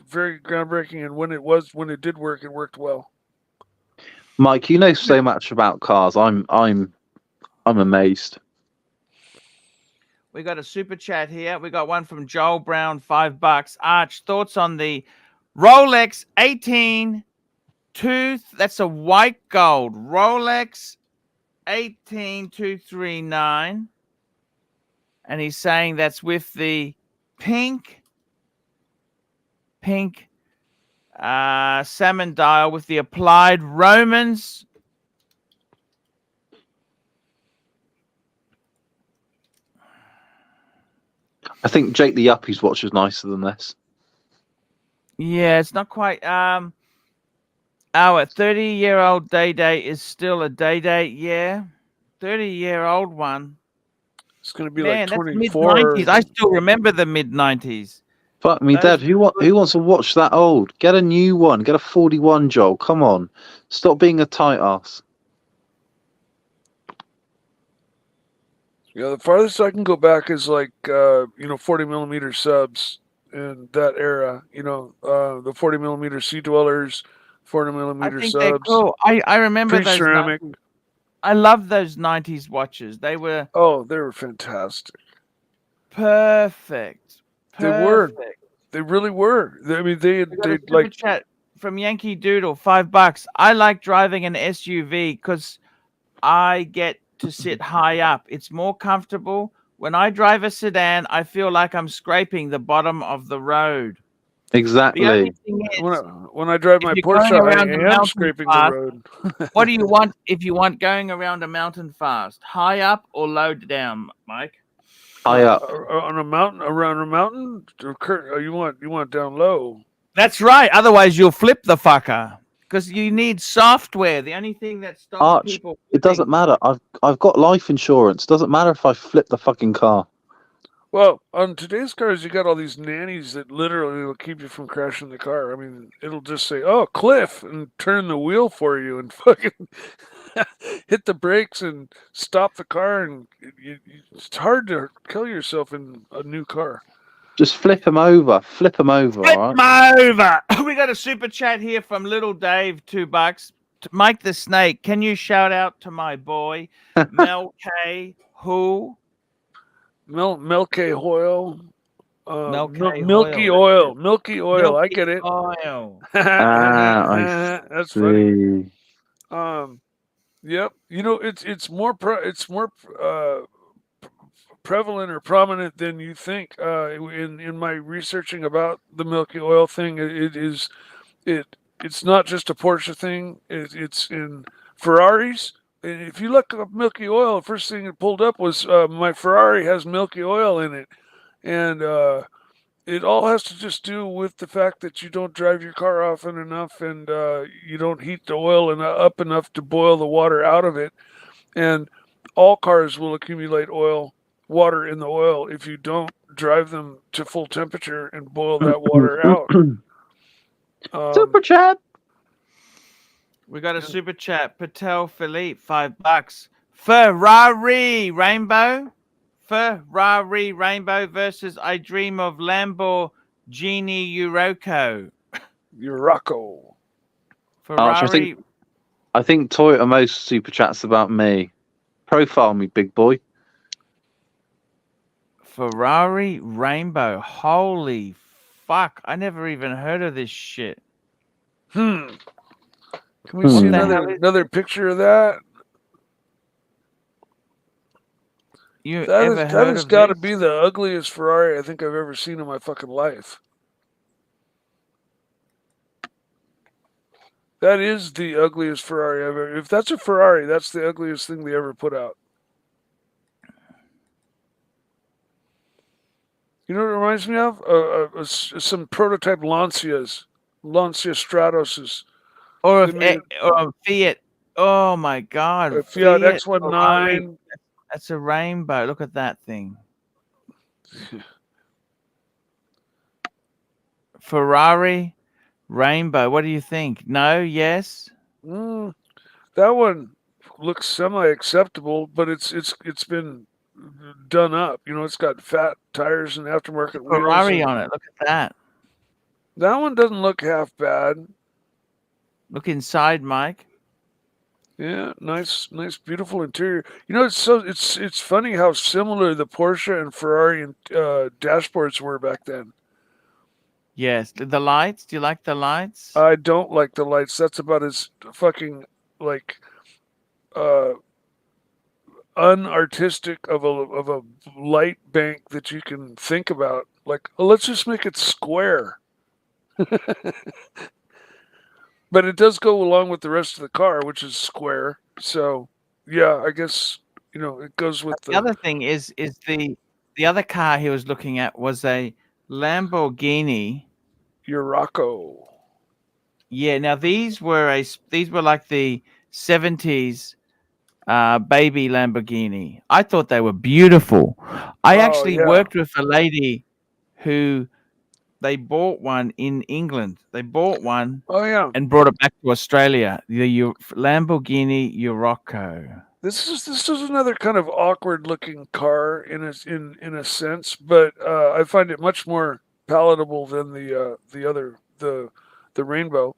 very groundbreaking. And when it did work, it worked well. Mike, you know so much about cars. I'm amazed. We got a super chat here. We got one from Joel Brown, $5. Arch, thoughts on the Rolex 18 tooth? That's a white gold Rolex 18239, and he's saying that's with the pink salmon dial with the applied Romans. I think Jake the Yuppie's watch is nicer than this. Yeah, it's not quite. Our 30-year-old Day is still a Day. Yeah, 30-year-old one. It's going to be Man, like that's 24. mid-90s. I still remember the mid-90s. Fuck me, Those Dad. Who wants to watch that old? Get a new one. Get a 41, Joel. Come on. Stop being a tight ass. Yeah, the farthest I can go back is like 40mm subs in that era. The 40mm Sea Dwellers, 40mm I think subs. they're cool. I remember those. Pre-ceramic. I love those 90s watches. They were They were fantastic. perfect. They were. They really were. I mean, they like chat from Yankee Doodle, $5. I like driving an SUV because I get to sit high up. It's more comfortable. When I drive a sedan, I feel like I'm scraping the bottom of the road. Exactly. The only thing is, when I drive my you're Porsche, going around I the am mountain scraping path, the road. what do you want if you want going around a mountain fast? High up or low down, Mike? High up. On a mountain, around a mountain. You want down low. That's right. Otherwise, you'll flip the fucker because you need software. The only thing that stops Arch, people. it doesn't matter. I've got life insurance. Doesn't matter if I flip the fucking car. Well, on today's cars, you got all these nannies that literally will keep you from crashing the car. I mean, it'll just say, "Oh, cliff," and turn the wheel for you, and fucking hit the brakes and stop the car. And it's hard to kill yourself in a new car. Just flip him over. Flip him over. Flip all him right? over. We got a super chat here from Little Dave, $2. Mike the Snake, can you shout out to my boy Mel K? Who? Mel K. Hoyle. Milky oil. Milky oil. I get it. Oil. That's funny. See. Yep. It's more prevalent or prominent than you think. In my researching about the Milky Oil thing, it's not just a Porsche thing. It's in Ferraris. And if you look up Milky Oil, the first thing it pulled up was my Ferrari has Milky Oil in it. And it all has to just do with the fact that you don't drive your car often enough and you don't heat the oil up enough to boil the water out of it. And all cars will accumulate water in the oil if you don't drive them to full temperature and boil that water out. Super chat. We got a super chat. Patek Philippe, $5. Ferrari Rainbow versus I Dream of Lamborghini Urocco. Urocco. Ferrari. I think Toyota most super chats about me. Profile me, big boy. Ferrari Rainbow. Holy fuck! I never even heard of this shit. Can we see another picture of that? That has got to be the ugliest Ferrari I think I've ever seen in my fucking life. That is the ugliest Ferrari I've ever. If that's a Ferrari, that's the ugliest thing they ever put out. You know what it reminds me of? Some prototype Lancia Stratoses. Or a Fiat. Oh my God. A Fiat X19. That's a rainbow. Look at that thing. Ferrari Rainbow. What do you think? No? Yes? That one looks semi-acceptable, but it's been done up. You know, it's got fat tires and aftermarket wheels. Ferrari on it. Look at that. That one doesn't look half bad. Look inside, Mike. Yeah, nice, beautiful interior. You know, it's funny how similar the Porsche and Ferrari and dashboards were back then. Yes, the lights. Do you like the lights? I don't like the lights. That's about as fucking like unartistic of a light bank that you can think about. Like, let's just make it square. But it does go along with the rest of the car, which is square. So, yeah, I guess, you know, it goes with the other thing is the other car he was looking at was a Lamborghini Urraco. Yeah, now these were like the 70s baby Lamborghini. I thought they were beautiful. I actually worked with a lady who they bought one in England. They bought one and brought it back to Australia. The Lamborghini Urraco. This is another kind of awkward looking car in a sense, but I find it much more palatable than the other the Rainbow.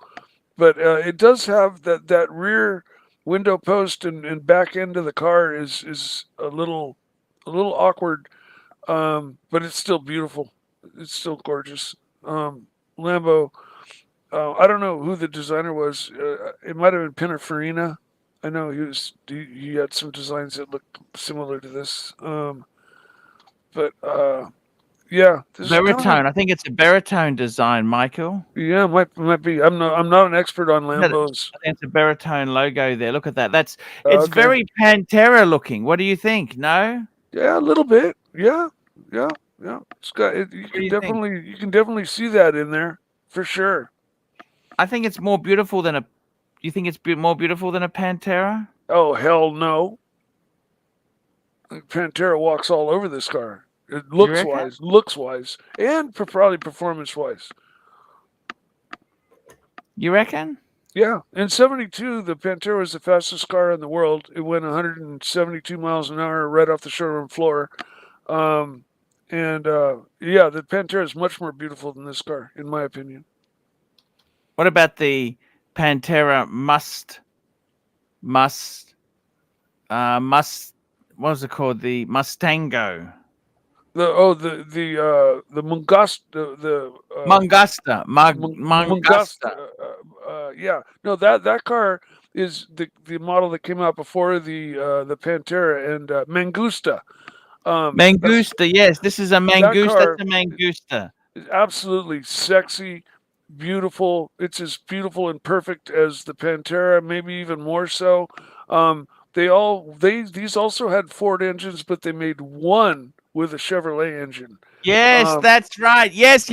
But it does have that rear window post and back end of the car is a little awkward, but it's still beautiful. It's still gorgeous. Lambo. I don't know who the designer was. It might have been Pininfarina. I know he had some designs that looked similar to this. But yeah, baritone. I think it's a baritone design, Michael. Yeah, might be. I'm not an expert on Lambos. I think it's a baritone logo there. Look at that. It's very Pantera looking. What do you think? No? Yeah, a little bit. Yeah. It's got it. You can definitely see that in there for sure. I think it's more beautiful than a. You think it's more beautiful than a Pantera? Oh hell no! Pantera walks all over this car. Looks wise, and probably performance wise. You reckon? Yeah. In '72, the Pantera was the fastest car in the world. It went 172 miles an hour right off the showroom floor. Yeah, the Pantera is much more beautiful than this car, in my opinion. What about the Pantera Must? What was it called? The Mustango. The Mungusta. Mungusta. Yeah. No, that car is the model that came out before the Pantera and Mangusta. Mangusta, yes. This is a Mangusta. That's a Mangusta. Absolutely sexy, beautiful. It's as beautiful and perfect as the Pantera, maybe even more so. These also had Ford engines, but they made one with a Chevrolet engine. Yes, that's right. Yes.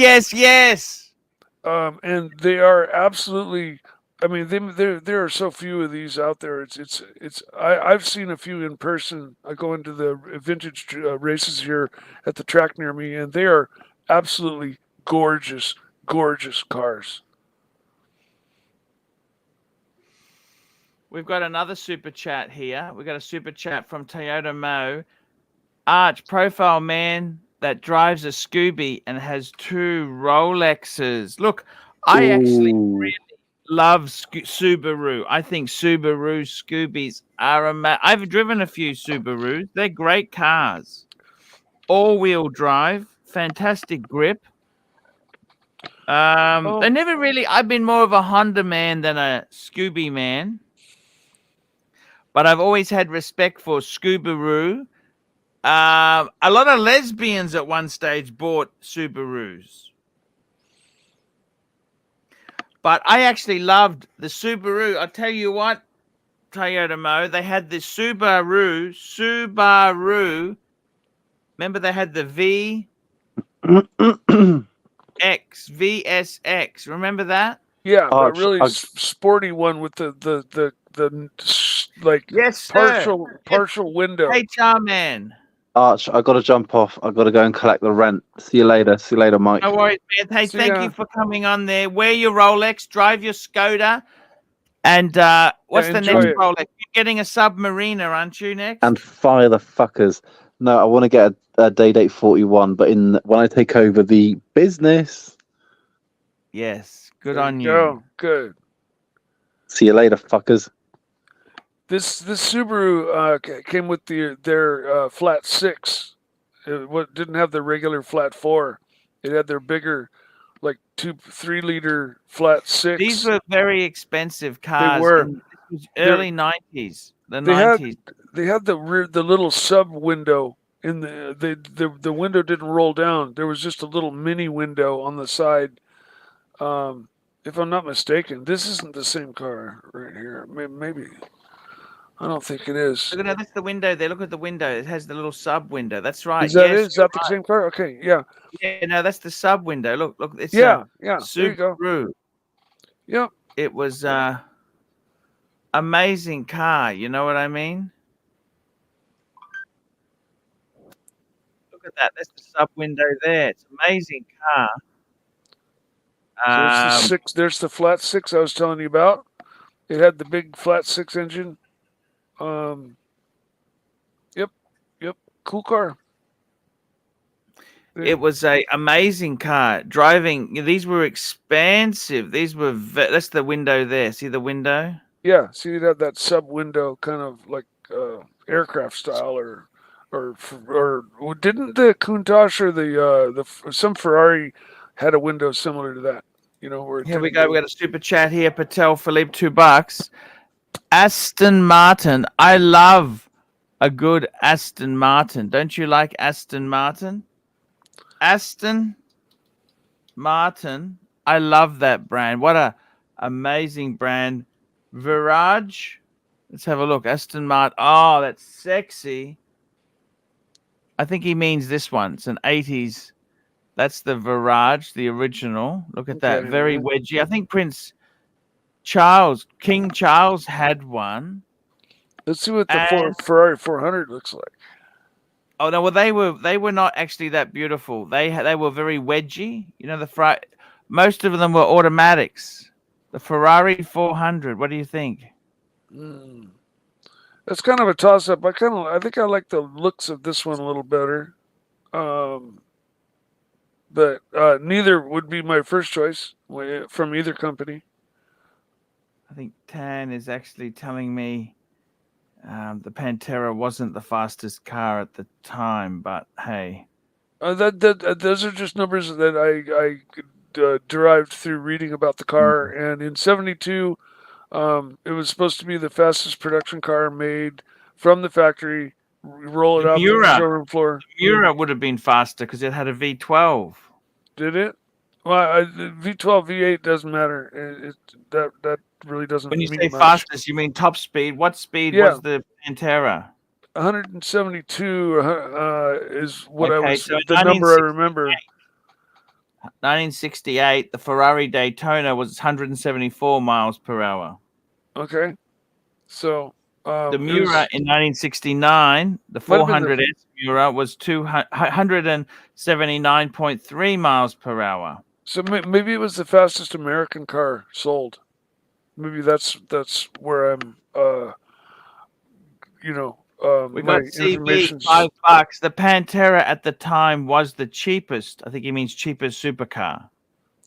And they are absolutely. I mean, there are so few of these out there. I've seen a few in person. I go into the vintage races here at the track near me, and they are absolutely gorgeous cars. We've got another super chat here. We've got a super chat from Toyota Mo. Arch, profile man that drives a Scooby and has 2 Rolexes. Look, I actually really love Subaru. I think Subaru Scoobies are I've driven a few Subarus. They're great cars. All-wheel drive, fantastic grip. They never really. I've been more of a Honda man than a Scooby man, but I've always had respect for Subaru. A lot of lesbians at one stage bought Subarus. But I actually loved the Subaru. I'll tell you what, Toyota Mo, they had this Subaru. Remember they had the VSX. Remember that? Yeah, Arch, that really sporty one with the like Yes, partial window. HR man. Arch, I got to jump off. I got to go and collect the rent. See you later. See you later, Mike. No worries, man. Hey, thank you for coming on there. Wear your Rolex, drive your Skoda, and what's the next Rolex? You're getting a Submariner, aren't you, next? And fire the fuckers. No, I want to get a day date 41, but when I take over the business. Yes, good on you. Go. Good. See you later, fuckers. This Subaru came with their flat 6. It didn't have the regular flat 4. It had their bigger, like 3 liter flat 6. These were very expensive cars. They were. It was early 90s. The they 90s. They had the little sub window in the window didn't roll down. There was just a little mini window on the side. If I'm not mistaken, this isn't the same car right here. Maybe. I don't think it is. Look at that. That's the window there. Look at the window. It has the little sub window. That's right. Is that the same car? Okay, yeah. Yeah, no, that's the sub window. Look. It's yeah. Subaru. There you go. Yep. It was amazing car. You know what I mean? Look at that. That's the sub window there. It's an amazing car. So it's the 6. There's the flat 6 I was telling you about. It had the big flat 6 engine. Yep. Cool car. It was a amazing car. Driving, these were expansive. These were that's the window there. See the window? Yeah. See, it had that sub window, kind of like aircraft style, or didn't the Countach or some Ferrari had a window similar to that? You know, where here we go. We got a super chat here. Patek Philippe, $2. Aston Martin. I love a good Aston Martin. Don't you like Aston Martin? Aston Martin. I love that brand. What a amazing brand. Virage. Let's have a look. Aston Martin. Oh, that's sexy. I think he means this one. It's an 80s. That's the Virage, the original. Look at that. Very wedgy. I think King Charles had one. Let's see what the Ferrari 400 looks like. Oh no, well they were not actually that beautiful. They were very wedgy. You know, most of them were automatics. The Ferrari 400. What do you think? That's kind of a toss up. I think I like the looks of this one a little better. But neither would be my first choice from either company. I think Tan is actually telling me the Pantera wasn't the fastest car at the time, but hey. Those are just numbers that I derived through reading about the car. And in 72, it was supposed to be the fastest production car made from the factory. Roll it up on the showroom floor. The Miura would have been faster because it had a V12. Did it? Well, V12, V8 doesn't matter. That really doesn't. When you mean say much. fastest, you mean top speed. What speed was the Pantera? 172 is what the number I remember. 1968, the Ferrari Daytona was 174 miles per hour. Okay, so the Miura in 1969, the 400S Miura was 179.3 miles per hour. So maybe it was the fastest American car sold. Maybe that's where I'm. We got CB, $5. The Pantera at the time was the cheapest. I think he means cheapest supercar.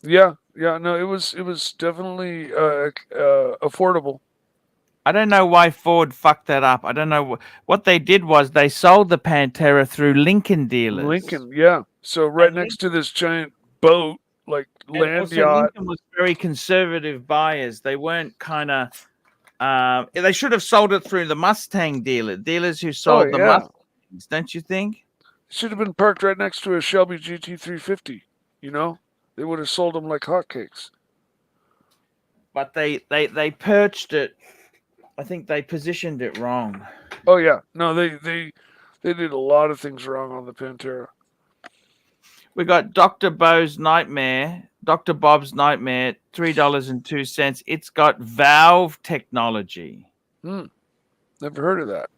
Yeah, Yeah, no, it was definitely affordable. I don't know why Ford fucked that up. I don't know what they did was they sold the Pantera through Lincoln dealers. Lincoln, yeah. So right And next to this giant boat, like And land also, yacht. Lincoln was very conservative buyers. They weren't kind of. They should have sold it through the Mustang dealers who sold the yeah. Mustangs. Don't you think? Should have been parked right next to a Shelby GT350. You know, they would have sold them like hotcakes. But they perched it. I think they positioned it wrong. Oh yeah, no, they did a lot of things wrong on the Pantera. We got Dr. Bob's Nightmare, $3.02. It's got valve technology. Never heard of that.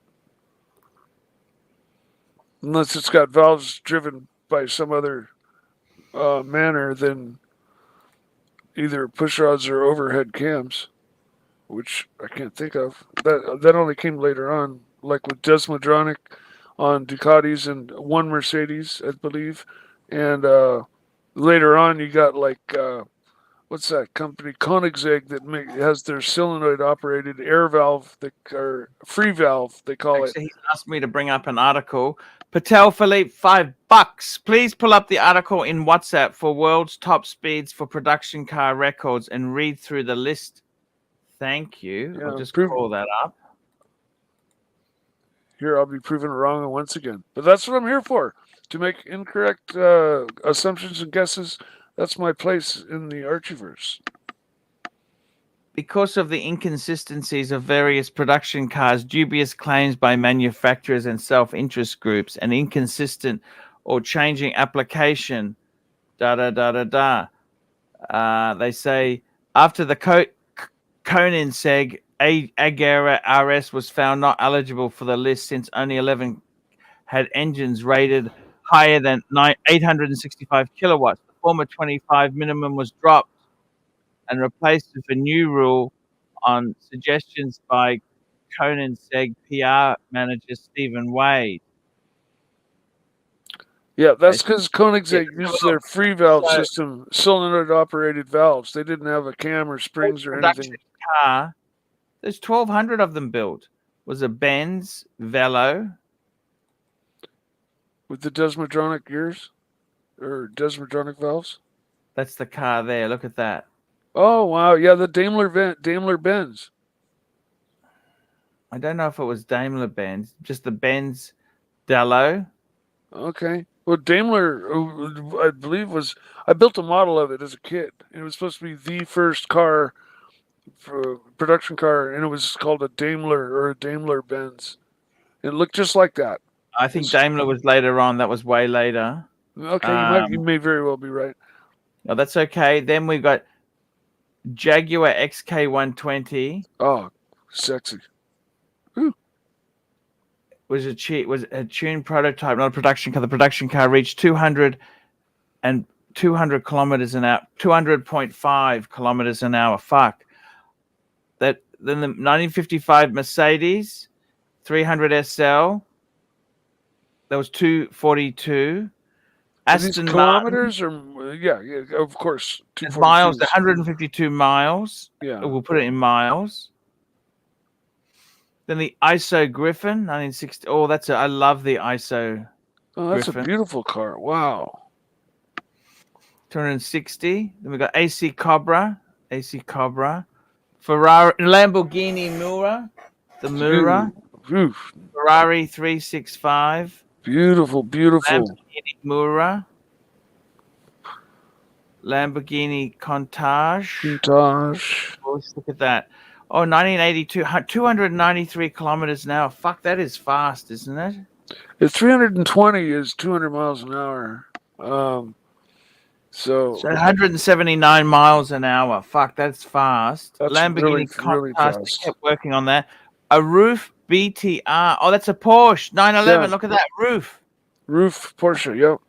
Unless it's got valves driven by some other manner than either push rods or overhead cams, which I can't think of. That only came later on, like with Desmodronic on Ducatis and one Mercedes, I believe, and later on you got like what's that company, Koenigsegg, that has their solenoid operated air valve, or free valve they call it. He's asked me to bring up an article. Patek Philippe, $5. Please pull up the article in WhatsApp for world's top speeds for production car records and read through the list. Thank you. Yeah, I'll just call that up. Here, I'll be proven wrong once again. But that's what I'm here for, to make incorrect assumptions and guesses. That's my place in the Archieverse. Because of the inconsistencies of various production cars, dubious claims by manufacturers and self-interest groups, and inconsistent or changing application, They say after the Koenigsegg Agera RS was found not eligible for the list since only 11 had engines rated higher than 865 kilowatts. The former 25 minimum was dropped and replaced with a new rule on suggestions by Koenigsegg PR manager Stephen Wade. Yeah, that's because Koenigsegg used their free valve system, solenoid operated valves. They didn't have a cam or springs or anything. Car, there's 1,200 of them built. Was a Benz Velo with the Desmodronic gears or Desmodronic valves. That's the car there. Look at that. Oh wow, yeah, the Daimler Benz. I don't know if it was Daimler Benz, just the Benz Velo. Okay. Well, Daimler, I believe, I built a model of it as a kid. It was supposed to be the first car, production car, and it was called a Daimler or a Daimler Benz. It looked just like that. I think Daimler was later on. That was way later. Okay, you may very well be right. No, that's okay. Then we've got Jaguar XK120. Oh, sexy. Was a tuned prototype, not a production car. The production car reached 200 kilometers an hour, 200.5 kilometers an hour. Fuck. Then the 1955 Mercedes 300 SL. That was 242. Aston kilometers Martin, yeah, of course. Miles, 152 miles. Yeah, we'll put it in miles. Then the ISO Griffin, 1960. Oh, I love the ISO. Oh, that's Griffin. A beautiful car. Wow. 260. Then we got AC Cobra. Ferrari, Lamborghini Miura. The Miura. Ferrari 365. Beautiful. Lamborghini Miura. Lamborghini Countach. Look at that. Oh, 1982, 293 kilometers an hour. Fuck, that is fast, isn't it? The 320 is 200 miles an hour. So 179 miles an hour. Fuck, that's fast. That's Lamborghini really fast. Kept working on that. A roof BTR. Oh, that's a Porsche 911. Yeah. Look at that roof. Roof Porsche. Yep.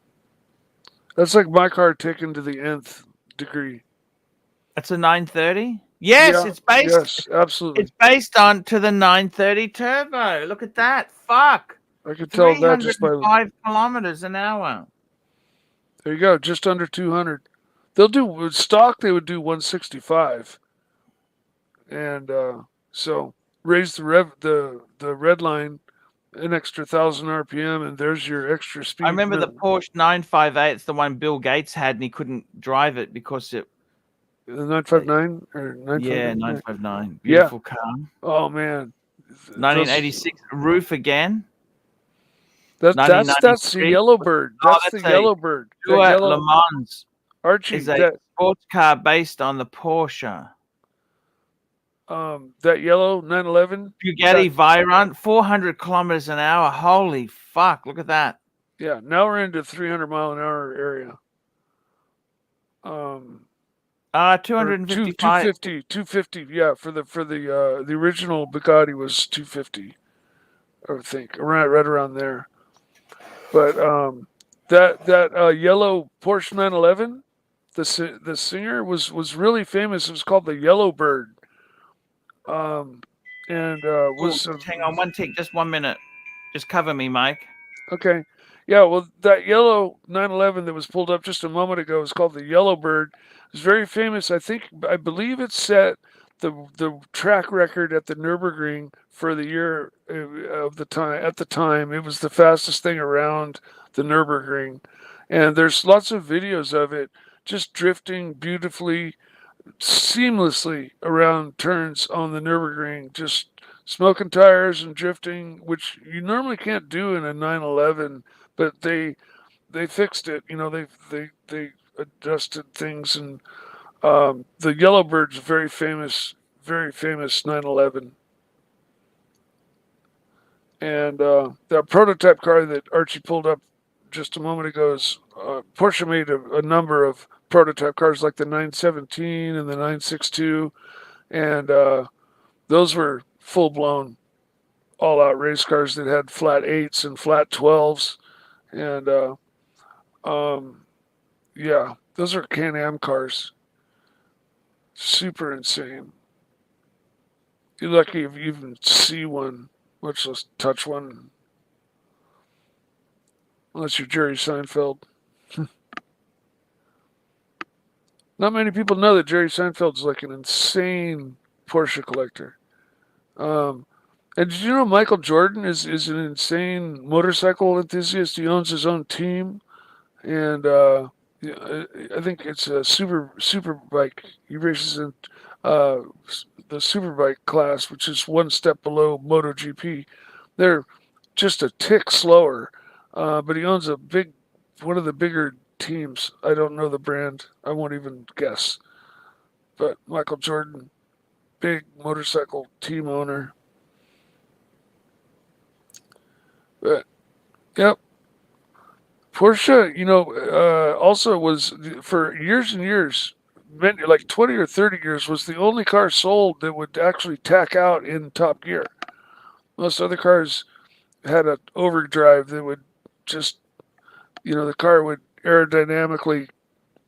That's like my car taken to the nth degree. That's a 930. Yes, it's based. Yes, absolutely. It's based on to the 930 turbo. Look at that. Fuck. I could tell that just by 5 kilometers an hour. There you go, just under 200. they'll do stock. They would do 165, and so raise the red line an extra 1,000 RPM, and there's your extra speed. I remember the Porsche 958. It's the one Bill Gates had, and he couldn't drive it because it. The 959 or 959. Yeah, 959. Beautiful car. Oh man. 1986 roof again. That's the Yellowbird. That's the Yellowbird. Stuart Le Mans Archie is a sports car based on the Porsche. That yellow 911 Bugatti Veyron, 400 kilometers an hour. Holy fuck! Look at that. Yeah, now we're into 300 mile an hour area. 255. 250. Yeah, for the original Bugatti was 250, I think, right around there. But that yellow Porsche 911, the singer was really famous. It was called the Yellowbird. Hang on one tick, just 1 minute. Just cover me, Mike. Okay. Yeah, well, that yellow 911 that was pulled up just a moment ago is called the Yellowbird. It's very famous. I believe it set the track record at the Nürburgring for the year of the time. At the time, it was the fastest thing around the Nürburgring, and there's lots of videos of it just drifting beautifully, seamlessly around turns on the Nürburgring, just smoking tires and drifting, which you normally can't do in a 911. But they fixed it. You know, they adjusted things, and the Yellowbird's a very famous 911. And that prototype car that Archie pulled up just a moment ago is Porsche made a number of prototype cars like the 917 and the 962, and those were full-blown all-out race cars that had flat 8s and flat 12s, and yeah, those are Can-Am cars. Super insane. You're lucky if you even see one, much less touch one, unless you're Jerry Seinfeld. Not many people know that Jerry Seinfeld's like an insane Porsche collector. And did you know Michael Jordan is an insane motorcycle enthusiast? He owns his own team, and I think it's a super bike. He races in the superbike class, which is one step below MotoGP. They're just a tick slower, but he owns one of the bigger teams. I don't know the brand. I won't even guess. But Michael Jordan, big motorcycle team owner. But yep, Porsche, also was for years and years, like 20 or 30 years, was the only car sold that would actually tack out in top gear. Most other cars had an overdrive that would just, the car would aerodynamically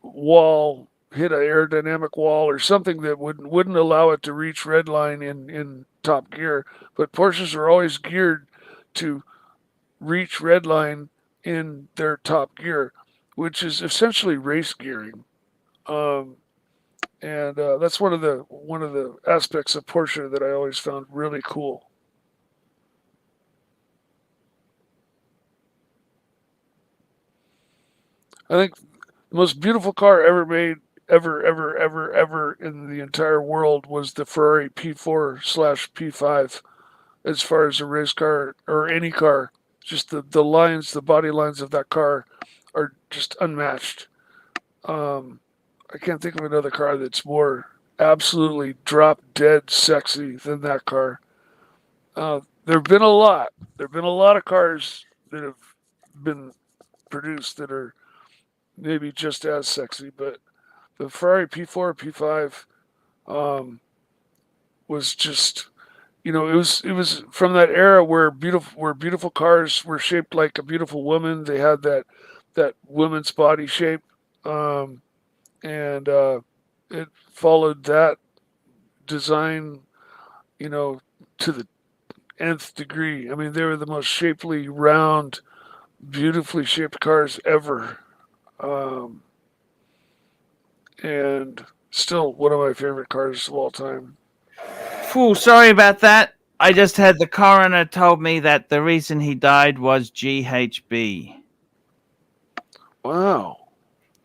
hit an aerodynamic wall or something that wouldn't allow it to reach red line in top gear. But Porsches were always geared to reach red line in their top gear, which is essentially race gearing. And that's one of the aspects of Porsche that I always found really cool. I think the most beautiful car ever made, ever in the entire world was the Ferrari P4/P5. As far as a race car or any car, just the body lines of that car are just unmatched. I can't think of another car that's more absolutely drop dead sexy than that car. There've been a lot of cars that have been produced that are maybe just as sexy, but the Ferrari P4, P5 was just, it was from that era where beautiful cars were shaped like a beautiful woman. They had that woman's body shape, and it followed that design, to the nth degree. I mean, they were the most shapely, round, beautifully shaped cars ever. and still one of my favorite cars of all time. Phew, sorry about that. I just had the coroner told me that the reason he died was GHB. Wow.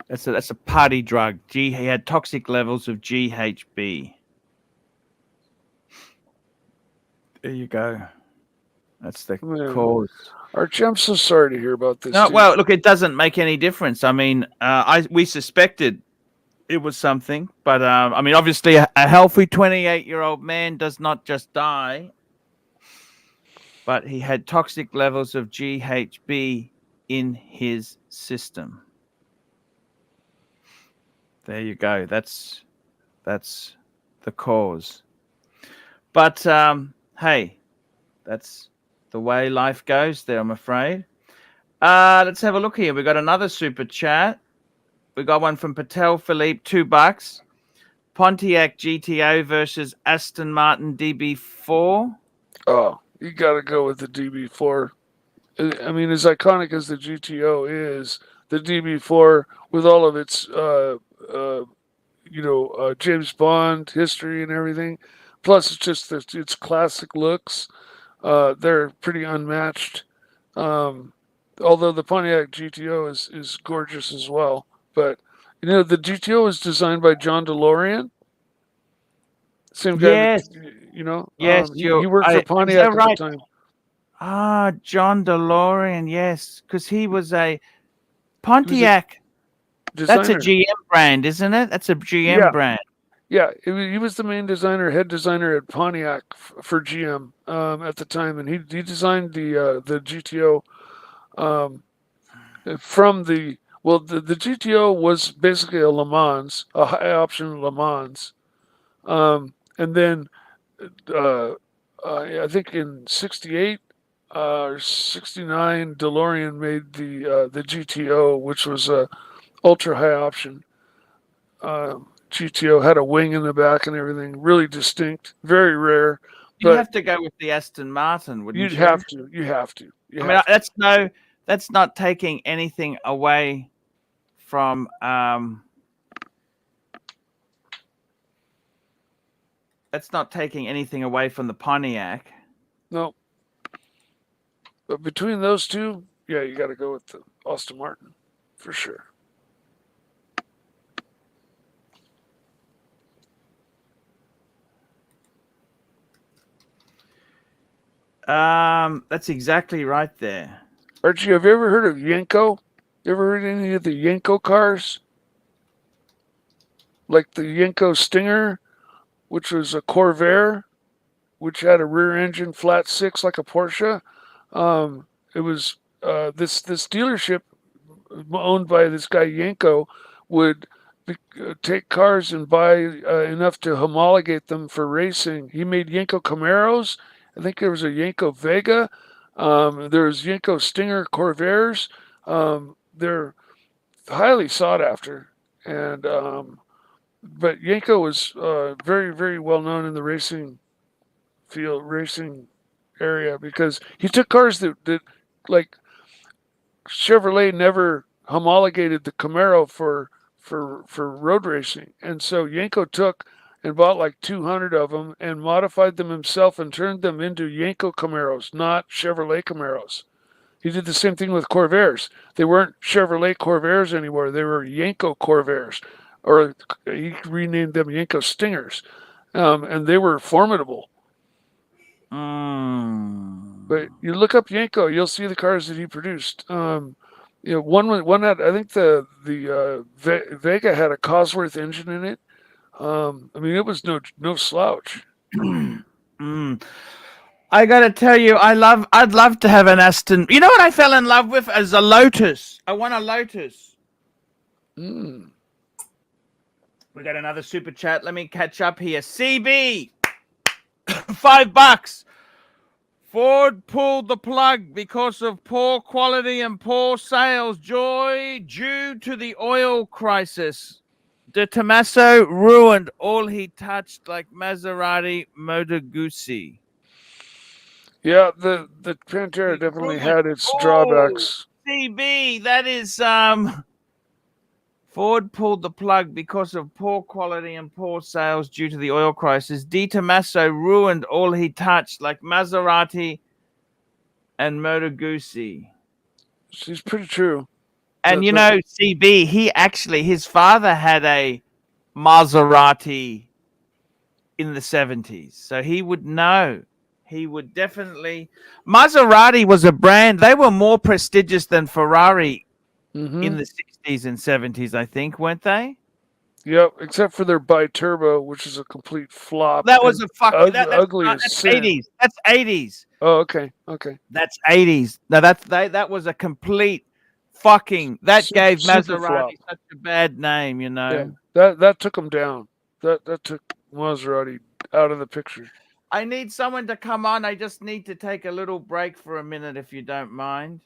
That's a party drug. He had toxic levels of GHB. There you go. That's the cause. Archie, I'm so sorry to hear about this. No, dude. well, look, it doesn't make any difference. I mean, we suspected it was something, but I mean, obviously, a healthy 28-year-old man does not just die, but he had toxic levels of GHB in his system. There you go. That's the cause. But hey, that's the way life goes there, I'm afraid. Let's have a look here. We got another super chat. We got one from Patek Philippe, $2. Pontiac GTO versus Aston Martin DB4. Oh, you got to go with the DB4. I mean, as iconic as the GTO is, the DB4 with all of its, James Bond history and everything, plus it's just its classic looks. They're pretty unmatched. Although the Pontiac GTO is gorgeous as well. But, the GTO was designed by John DeLorean. Same guy. Yes. Yes. He worked for Pontiac at the time. Ah, John DeLorean. Yes. Because he was a Pontiac. That's a GM brand, isn't it? That's a GM brand. Yeah, he was the main designer, head designer at Pontiac for GM at the time, and he designed the GTO from the GTO was basically a Le Mans, a high option Le Mans, and then I think in '68 or '69, DeLorean made the GTO, which was a ultra high option. GTO had a wing in the back and everything, really distinct, very rare. You'd have to go with the Aston Martin, wouldn't you? You have to. I mean, that's not taking anything away from that's not taking anything away from the Pontiac. No. But between those two, yeah, you got to go with the Aston Martin for sure. That's exactly right there. Archie, have you ever heard of Yenko? You ever heard any of the Yenko cars? Like the Yenko Stinger, which was a Corvair, which had a rear engine flat six like a Porsche. It was this dealership owned by this guy Yenko would take cars and buy enough to homologate them for racing. He made Yenko Camaros. I think there was a Yenko Vega. There was Yenko Stinger Corvairs. They're highly sought after, and but Yenko was very, very well known in the racing area because he took cars that like Chevrolet never homologated the Camaro for road racing, and so Yenko took and bought like 200 of them and modified them himself and turned them into Yenko Camaros, not Chevrolet Camaros. He did the same thing with Corvairs. They weren't Chevrolet Corvairs anymore. They were Yenko Corvairs, or he renamed them Yenko Stingers, and they were formidable. But you look up Yenko, you'll see the cars that he produced. One had, I think the Vega had a Cosworth engine in it. I mean, it was no slouch. I gotta tell you, I'd love to have an Aston. You know what I fell in love with as a Lotus. I want a Lotus. We got another super chat. Let me catch up here. CB, $5. Ford pulled the plug because of poor quality and poor sales. Joy due to the oil crisis. De Tomaso ruined all he touched like Maserati Moto Guzzi. Yeah, the Pantera definitely had its drawbacks. CB, that is Ford pulled the plug because of poor quality and poor sales due to the oil crisis. Di Tommaso ruined all he touched, like Maserati and Moto Guzzi. She's pretty true. And you know, CB, his father had a Maserati in the 70s. So he would know. He would definitely. Maserati was a brand. They were more prestigious than Ferrari in the 60s and 70s, I think, weren't they? Yep, except for their bi-turbo, which is a complete flop. That was a fucking ugly as that's sin. 80s. That's 80s. Oh, okay. That's 80s. Now that was a complete fucking gave Maserati flop. such a bad name, you know. Yeah, that took them down. That took Maserati out of the picture. I need someone to come on. I just need to take a little break for a minute, if you don't mind.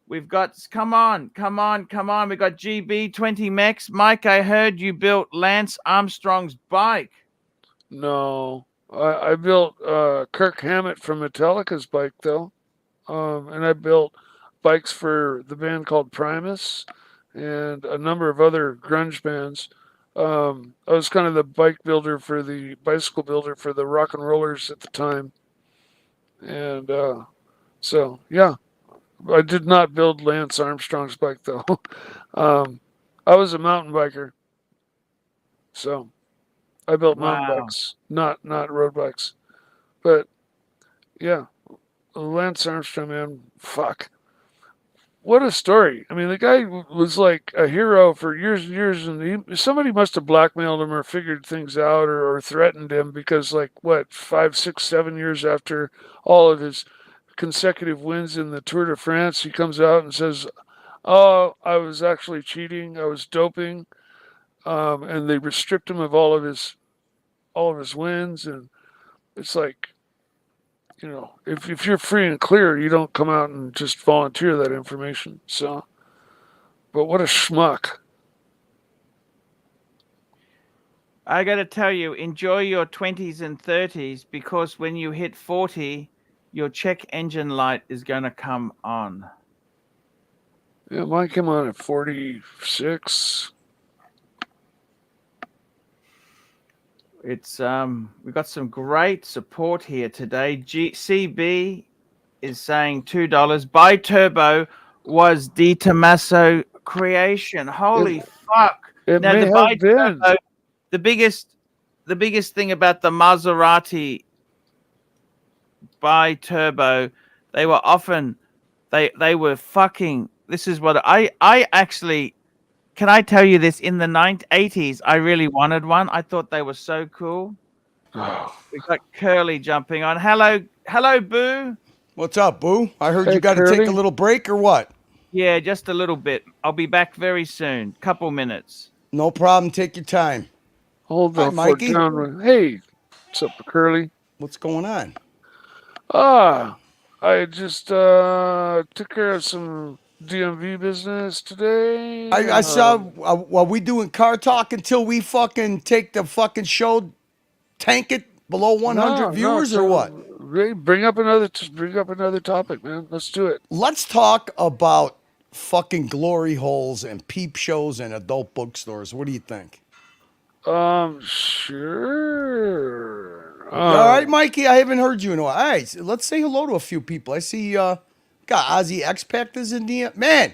We've got come on. We got GB20 Mex. Mike, I heard you built Lance Armstrong's bike. No, I built Kirk Hammett from Metallica's bike though, and I built bikes for the band called Primus and a number of other grunge bands. I was kind of the bicycle builder for the rock and rollers at the time, and so yeah. I did not build Lance Armstrong's bike though. I was a mountain biker, so I built mountain bikes, not road bikes. But yeah, Lance Armstrong, man, fuck, what a story! I mean, the guy was like a hero for years and years, and somebody must have blackmailed him or figured things out or threatened him because, like, what, 5, 6, 7 years after all of his consecutive wins in the Tour de France, he comes out and says, "Oh, I was actually cheating. I was doping," and they restrict him of all of his wins. And it's like, you know, if you're free and clear, you don't come out and just volunteer that information. So, but what a schmuck! I got to tell you, enjoy your 20s and 30s because when you hit 40. Your check engine light is going to come on. Yeah, mine came on at 46. It's we got some great support here today. CB is saying $2. Bi turbo was Di Tommaso creation. Holy fuck! It now, may have been turbo, the biggest thing about the Maserati bi turbo, they were often they were fucking. This is what I actually, can I tell you this? In the 80s, I really wanted one. I thought they were so cool. We got Curly jumping on. Hello, Boo. What's up, Boo? I heard you got to take a little break or what? Yeah, just a little bit. I'll be back very soon. Couple minutes. No problem. Take your time. Hold on, Mikey. Hey, what's up, Curly? What's going on? I just took care of some DMV business today. I saw, while we doing car talk until we fucking take the fucking show, tank it below 100 viewers or what? Bring up another topic, man. Let's do it. Let's talk about fucking glory holes and peep shows and adult bookstores. What do you think? Sure. All right, Mikey, I haven't heard you in a while. All right, let's say hello to a few people. I see got Ozzy X-Pac is in the... Man,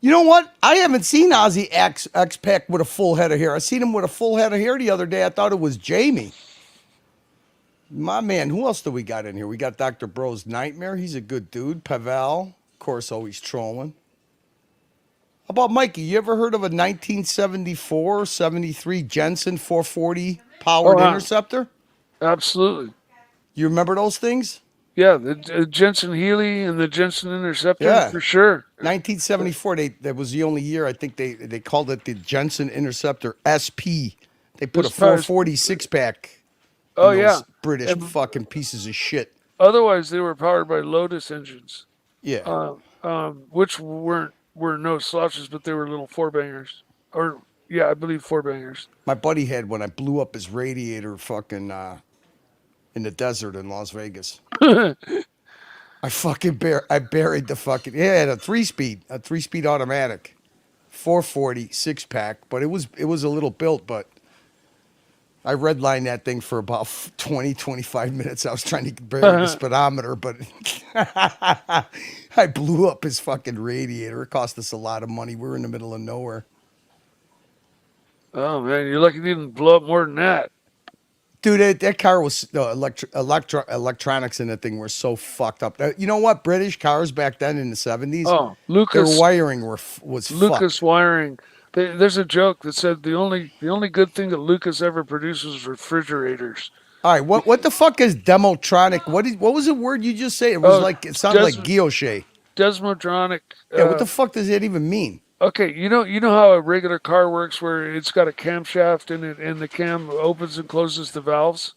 you know what? I haven't seen Ozzy X-Pac with a full head of hair. I seen him with a full head of hair the other day. I thought it was Jamie. My man, who else do we got in here? We got Dr. Bro's Nightmare. He's a good dude. Pavel, of course, always trolling. How about Mikey? You ever heard of a 1974, 73 Jensen 440 powered Interceptor? Absolutely. You remember those things? Yeah, the Jensen Healy and the Jensen Interceptor, for sure. 1974, that was the only year I think they called it the Jensen Interceptor SP. They put a 440 six-pack. Oh, yeah. British fucking pieces of shit. Otherwise, they were powered by Lotus engines. Yeah. Which were no slouches, but they were little four-bangers. Or, yeah, I believe four-bangers. My buddy had when I blew up his radiator fucking in the desert in Las Vegas. I fucking I buried the fucking... Yeah, it had a three-speed automatic. 440 6-pack, but it was a little built, but I redlined that thing for about 20, 25 minutes. I was trying to bury the speedometer, but I blew up his fucking radiator. It cost us a lot of money. We were in the middle of nowhere. Oh man, you're lucky you didn't blow up more than that. Dude, that car was electronics in that thing were so fucked up. You know what? British cars back then in the 70s, Oh, their Lucas wiring was fucked. wiring. There's a joke that said the only good thing that Lucas ever produced was refrigerators. All right, what the fuck is demotronic? What was the word you just said? It was it sounded like guilloche. Desmotronic. Yeah, what the fuck does that even mean? Okay, you know how a regular car works, where it's got a camshaft in it, and the cam opens and closes the valves.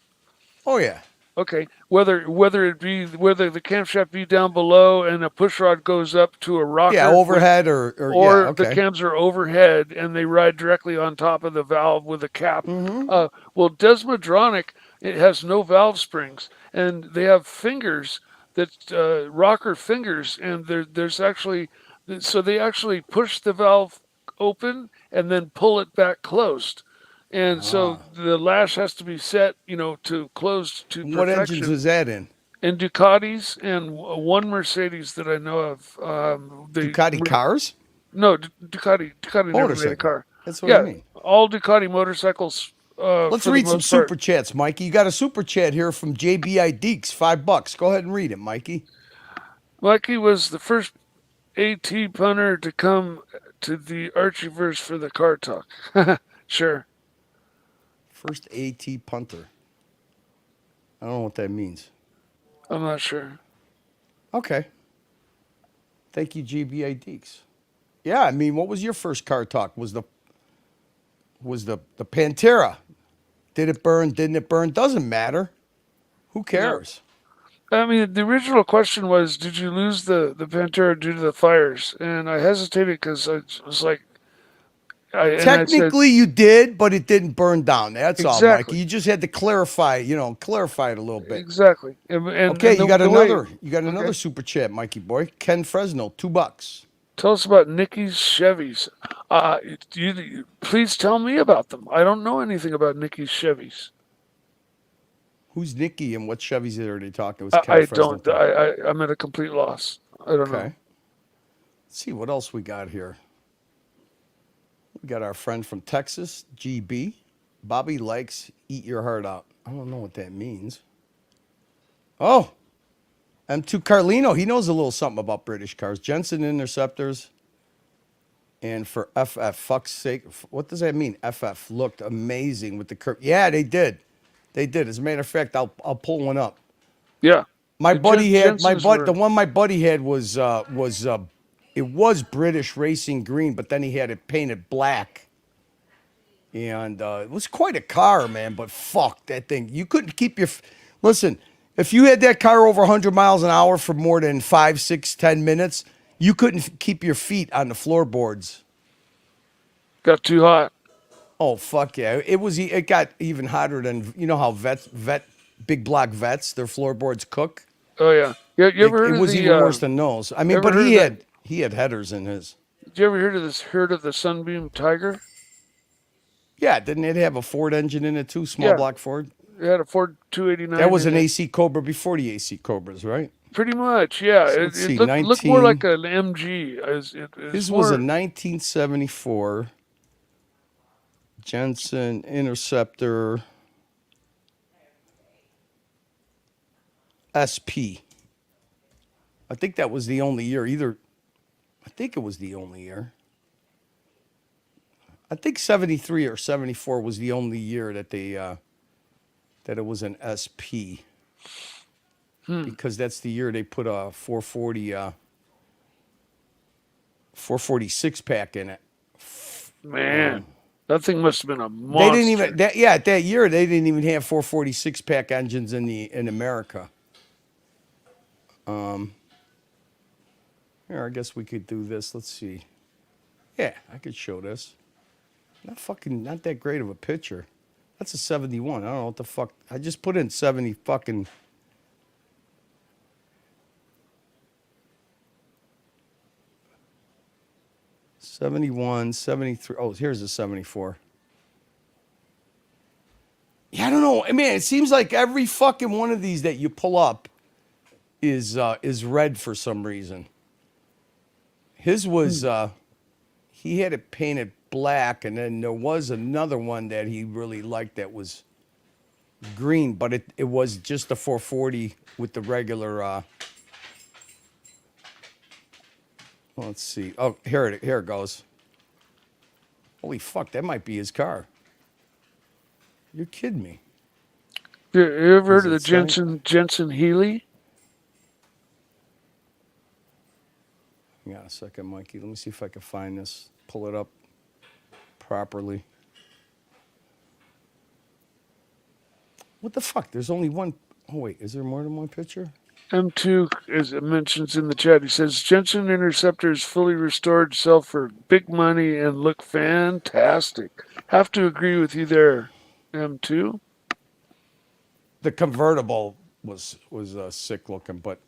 Oh yeah. Okay, whether the camshaft be down below and a push rod goes up to a rocker. Yeah, overhead or yeah, okay. The cams are overhead and they ride directly on top of the valve with a cap. Mm-hmm. Well, Desmodronic, it has no valve springs, and they have fingers that rocker fingers, and there's actually. So they actually push the valve open and then pull it back closed. And so the lash has to be set, to closed to perfection. What engines was that in? And Ducatis and one Mercedes that I know of. Ducati cars? No, Ducati never made a car. That's what I mean. All Ducati motorcycles. Let's read some super chats, Mikey. You got a super chat here from JBI Deeks, $5. Go ahead and read it, Mikey. Mikey was the first AT punter to come to the Archieverse for the car talk. Sure. First AT punter. I don't know what that means. I'm not sure. Okay. Thank you, GBA Deeks. Yeah, I mean, what was your first car talk? Was the Pantera? Did it burn? Didn't it burn? Doesn't matter. Who cares? I mean, the original question was, did you lose the Pantera due to the fires? And I hesitated because I was like... Technically, you did, but it didn't burn down. That's all, Exactly. Mikey. You just had to clarify it a little bit. Exactly. Okay, you got another super chat, Mikey boy. Ken Fresno, $2. Tell us about Nicky's Chevys. Please tell me about them. I don't know anything about Nicky's Chevys. Who's Nicky and what Chevys are they talking? I don't. I'm at a complete loss. I don't know. Let's see what else we got here. We got our friend from Texas, GB. Bobby likes Eat Your Heart Out. I don't know what that means. Oh, M2 Carlino. He knows a little something about British cars. Jensen Interceptors. And for FF, fuck's sake, what does that mean? FF looked amazing with the curve. Yeah, they did. They did. As a matter of fact, I'll pull one up. Yeah. My buddy had the one my buddy had was it was British racing green, but then he had it painted black. And it was quite a car, man, but fuck that thing. You couldn't keep your listen, if you had that car over 100 miles an hour for more than 5, 6, 10 minutes, you couldn't keep your feet on the floorboards. Got too hot. Oh fuck yeah! It got even hotter than how big block vets their floorboards cook. Oh yeah, you ever heard it was even worse than those. I mean, but he had headers in his. Did you ever heard of the Sunbeam Tiger? Yeah, didn't it have a Ford engine in it too? Small block Ford. It had a Ford 289. That was an AC Cobra before the AC Cobras, right? Pretty much, yeah. So it looked more like an MG. This was a 1974 Jensen Interceptor SP. I think that was the only year. I think it was the only year. I think 73 or 74 was the only year that that it was an SP. Because that's the year they put a 446 pack in it. Man, that thing must have been a monster. They didn't even that year they didn't even have 446 pack engines in America. Here, I guess we could do this. Let's see. Yeah, I could show this. Not that great of a picture. That's a 71. I don't know what the fuck. I just put in 70 fucking. 71, 73. Oh, here's a 74. Yeah, I don't know. I mean, it seems like every fucking one of these that you pull up is red for some reason. His was he had it painted black, and then there was another one that he really liked that was green, but it was just the 440 with the regular. Let's see. Oh, here it goes. Holy fuck, that might be his car. You're kidding me. You ever heard of Is the it Jensen Healy? Hang on a second, Mikey. Let me see if I can find this. Pull it up properly. What the fuck? There's only one. Oh, wait. Is there more than one picture? M2, as it mentions in the chat, he says Jensen Interceptor is fully restored, sell for big money and look fantastic. Have to agree with you there, M2. The convertible was sick looking, but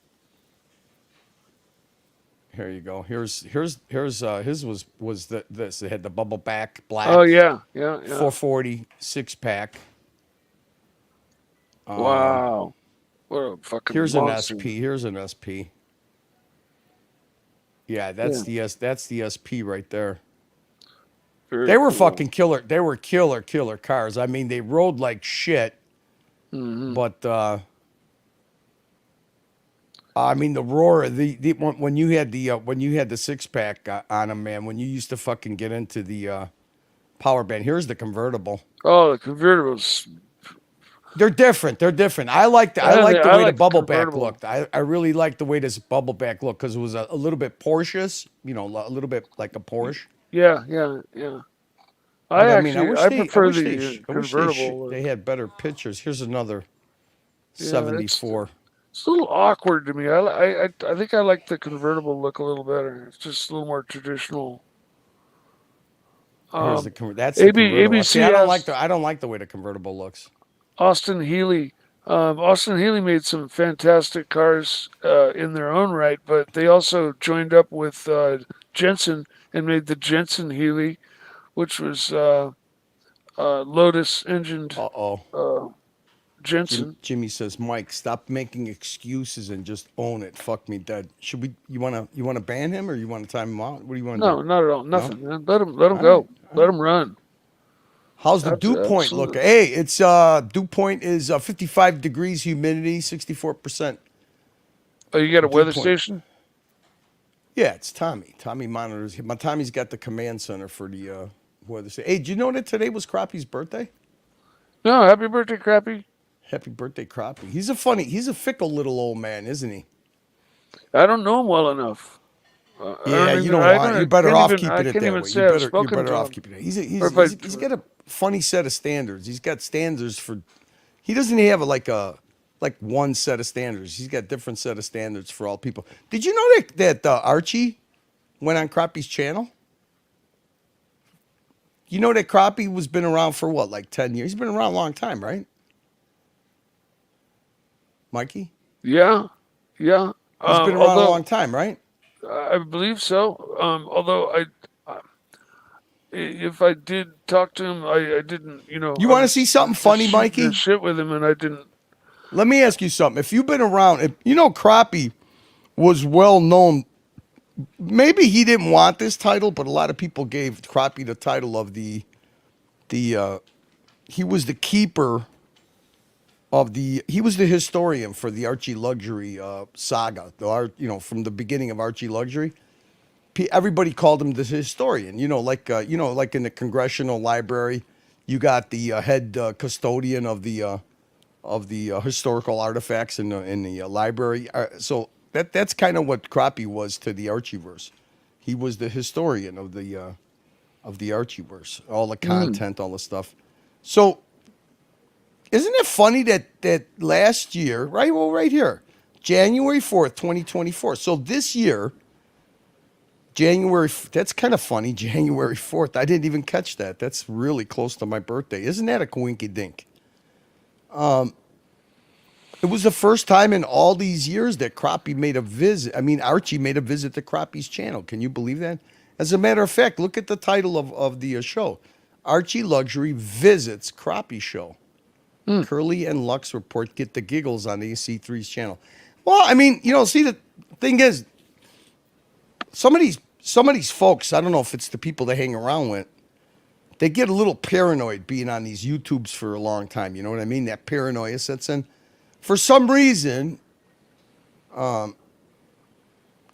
here you go. Here's his was this. It had the bubble back black. Oh yeah. 440 6-pack. Wow. What a fucking Here's monster. an SP. Here's an SP. Yeah, that's the SP right there. Very They were cool. fucking killer. They were killer cars. I mean, they rode like shit. But I mean, the roar, when you had the 6-pack on them, man. When you used to fucking get into the power band. Here's the convertible. Oh, the convertibles. They're different. I like the way the bubble back convertible. looked. I really like the way this bubble back looked because it was a little bit Porsche-ish, a little bit like a Porsche. Yeah. I prefer the convertible. They had better pictures. Here's another 74. It's a little awkward to me. I think I like the convertible look a little better. It's just a little more traditional. Here's the that's the convertible. ABC See, I don't like the way the convertible looks. Austin Healy. Austin Healy made some fantastic cars in their own right, but they also joined up with Jensen and made the Jensen Healy, which was Lotus engined Jensen. Jimmy says, Mike, stop making excuses and just own it. Fuck me dead. Should we? You wanna ban him or you want to time him out? What do you want to do? No, not at all. Nothing, man. Let him go. Let him run. How's the dew point look? Hey, it's dew point is 55 degrees, humidity 64%. Oh, you got a weather station? Yeah, it's Tommy. Tommy monitors. Tommy's got the command center for the weather station. Hey, did you know that today was Crappie's birthday? No, happy birthday, Crappie. Happy birthday, Crappie. He's a fickle little old man, isn't he? I don't know him well enough. You better off keeping it that way. You better off keeping it. He's got a funny set of standards. He's got standards for. He doesn't have like one set of standards. He's got different set of standards for all people. Did you know that Archie went on Crappie's channel? You know that Crappie was been around for what, like 10 years? He's been around a long time, right? Mikey? Yeah. He's been around a long time, right? I believe so. Although if I did talk to him, I didn't, You want to see something funny, Mikey? Shit with him, and I didn't. Let me ask you something. If you've been around, Crappie was well known. Maybe he didn't want this title, but a lot of people gave Crappie the title of he was the keeper he was the historian for the ArchieLuxury saga. From the beginning of ArchieLuxury, everybody called him the historian. Like in the Congressional Library, you got the head custodian of the historical artifacts in the library. So that's kind of what Crappie was to the Archieverse. He was the historian of the Archieverse, all the content, all the stuff. So. Isn't it funny that last year, right? Well, right here, January 4th, 2024. So this year, that's kind of funny, January 4th. I didn't even catch that. That's really close to my birthday. Isn't that a coinky dink? It was the first time in all these years that Crappie made a visit. I mean, Archie made a visit to Crappie's channel. Can you believe that? As a matter of fact, look at the title of the show. Archie Luxury visits Crappie show. Curly and Lux report get the giggles on AC3's channel. Well, I mean, see, the thing is, some of these folks, I don't know if it's the people they hang around with, they get a little paranoid being on these YouTubes for a long time. You know what I mean? That paranoia sets in. For some reason,